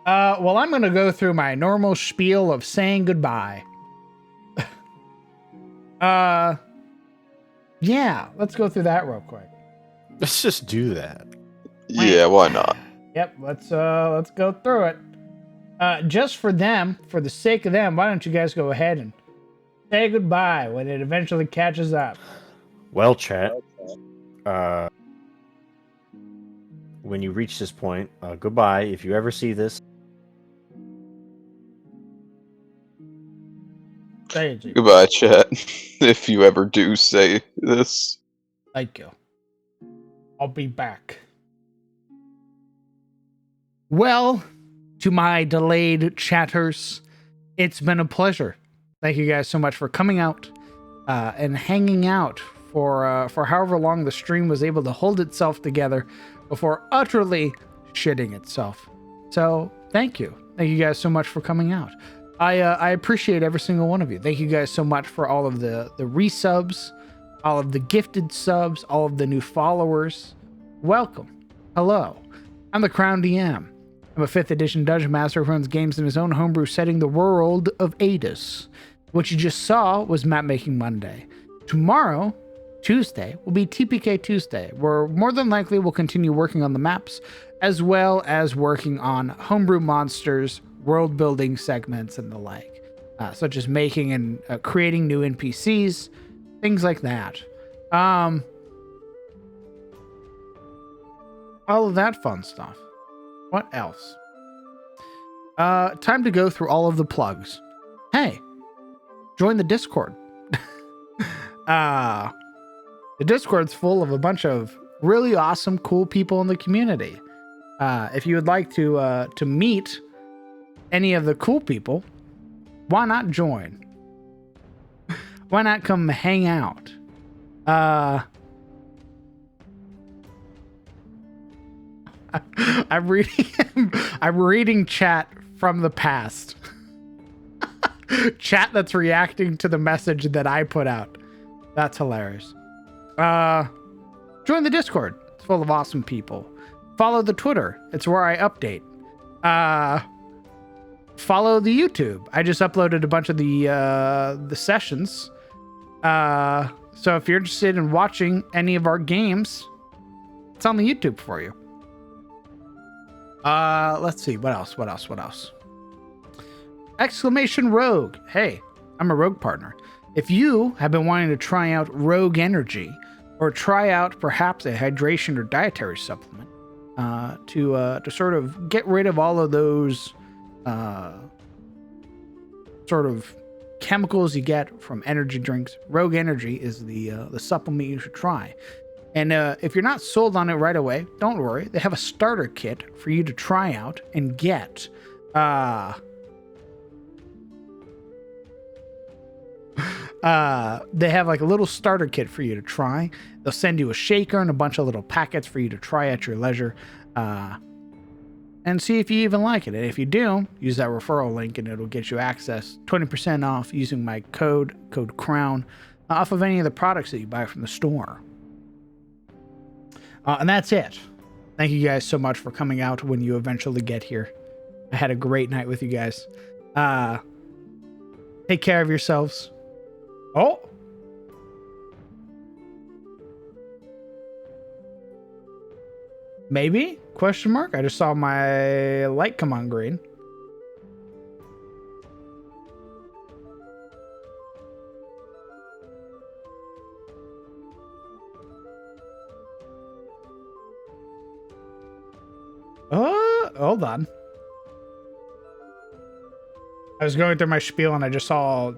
Well, I'm going to go through my normal spiel of saying goodbye. Yeah, let's go through that real quick. Let's just do that. Yeah, why not? Yep, let's go through it. Just for them, for the sake of them, why don't you guys go ahead and say goodbye when it eventually catches up? Well, chat, when you reach this point, goodbye. If you ever see this, Thank you. Goodbye, chat. If you ever do say this. Thank you. I'll be back. Well, to my delayed chatters, it's been a pleasure. Thank you guys so much for coming out and hanging out for however long the stream was able to hold itself together before utterly shitting itself. So thank you. Thank you guys so much for coming out. I appreciate every single one of you. Thank you guys so much for all of the resubs, all of the gifted subs, all of the new followers. Welcome. Hello. I'm the Crown DM. I'm a 5th edition Dungeon Master who runs games in his own homebrew setting, the world of Adis. What you just saw was Map Making Monday. Tomorrow, Tuesday, will be TPK Tuesday, where more than likely we'll continue working on the maps, as well as working on homebrew monsters, world building segments, and the like, such as making and creating new NPCs, things like that. All of that fun stuff. What else? Time to go through all of the plugs. Hey, join the Discord. The Discord's full of a bunch of really awesome, cool people in the community. If you would like to meet any of the cool people, why not join? Why not come hang out? I'm reading chat from the past. Chat that's reacting to the message that I put out. That's hilarious. Join the Discord. It's full of awesome people. Follow the Twitter. It's where I update. Follow the YouTube. I just uploaded a bunch of the sessions. So if you're interested in watching any of our games, it's on the YouTube for you. Let's see. What else? Exclamation Rogue. Hey, I'm a Rogue partner. If you have been wanting to try out Rogue Energy, or try out perhaps a hydration or dietary supplement, to sort of get rid of all of those sort of chemicals you get from energy drinks, Rogue Energy is the supplement you should try. And if you're not sold on it right away, don't worry. They have a starter kit for you to try out and get. They have like a little starter kit for you to try. They'll send you a shaker and a bunch of little packets for you to try at your leisure. And see if you even like it. And if you do, use that referral link and it'll get you access 20% off using my code CROWN, off of any of the products that you buy from the store. And that's it. Thank you guys so much for coming out when you eventually get here. I had a great night with you guys. Take care of yourselves. Oh. Maybe? Question mark? I just saw my light come on green. Hold on. I was going through my spiel and I just saw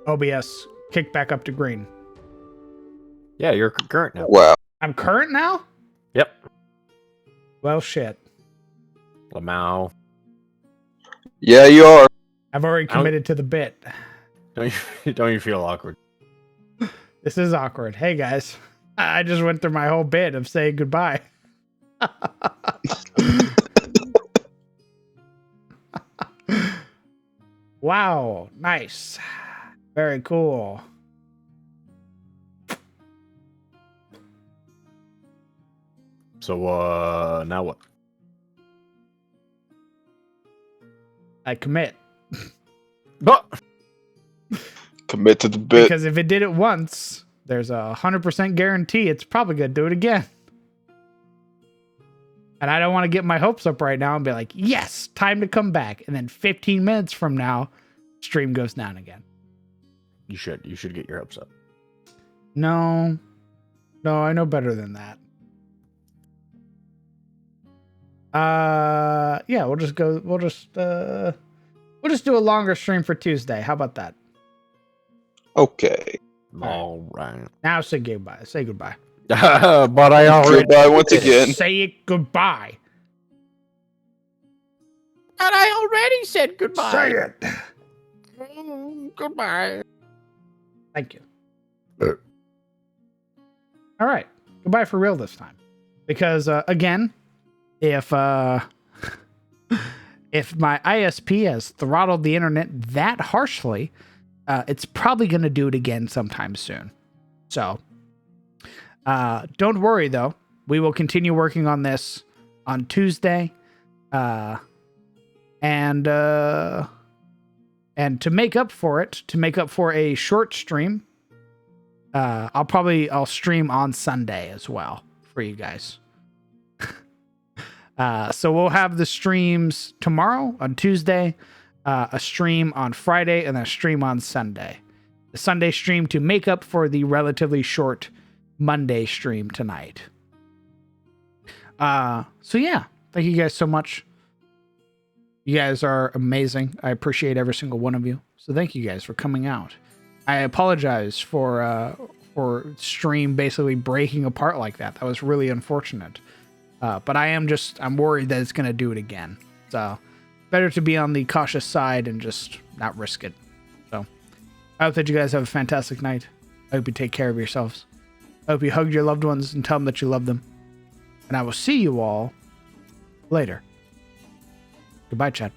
OBS kick back up to green. Yeah, you're current now. Wow. I'm current now? Yep. Well, shit. Lamau. Yeah, you are. I've already committed to the bit. Don't you feel awkward? This is awkward. Hey, guys. I just went through my whole bit of saying goodbye. Wow. Nice. Very cool. So, now what? I commit. But Commit to the bit. Because if it did it once, there's a 100% guarantee it's probably going to do it again. And I don't want to get my hopes up right now and be like, yes, time to come back. And then 15 minutes from now, stream goes down again. you should get your hopes up. No. No, I know better than that. Yeah, we'll just do a longer stream for Tuesday. How about that? Okay. All right. Now say goodbye. Say goodbye. But I already Goodbye once again. Say it goodbye. But I already said goodbye. Say it. Goodbye. Thank you. All right. Goodbye for real this time. Because again, if my ISP has throttled the internet that harshly, it's probably going to do it again sometime soon. So don't worry though. We will continue working on this on Tuesday. And to make up for it, to make up for a short stream, I'll stream on Sunday as well for you guys. So we'll have the streams tomorrow on Tuesday, a stream on Friday, and a stream on Sunday. The Sunday stream to make up for the relatively short Monday stream tonight. So yeah, thank you guys so much. You guys are amazing. I appreciate every single one of you. So thank you guys for coming out. I apologize for stream basically breaking apart like that. That was really unfortunate. But I'm worried that it's going to do it again. So better to be on the cautious side and just not risk it. So I hope that you guys have a fantastic night. I hope you take care of yourselves. I hope you hug your loved ones and tell them that you love them. And I will see you all later. Goodbye, chat.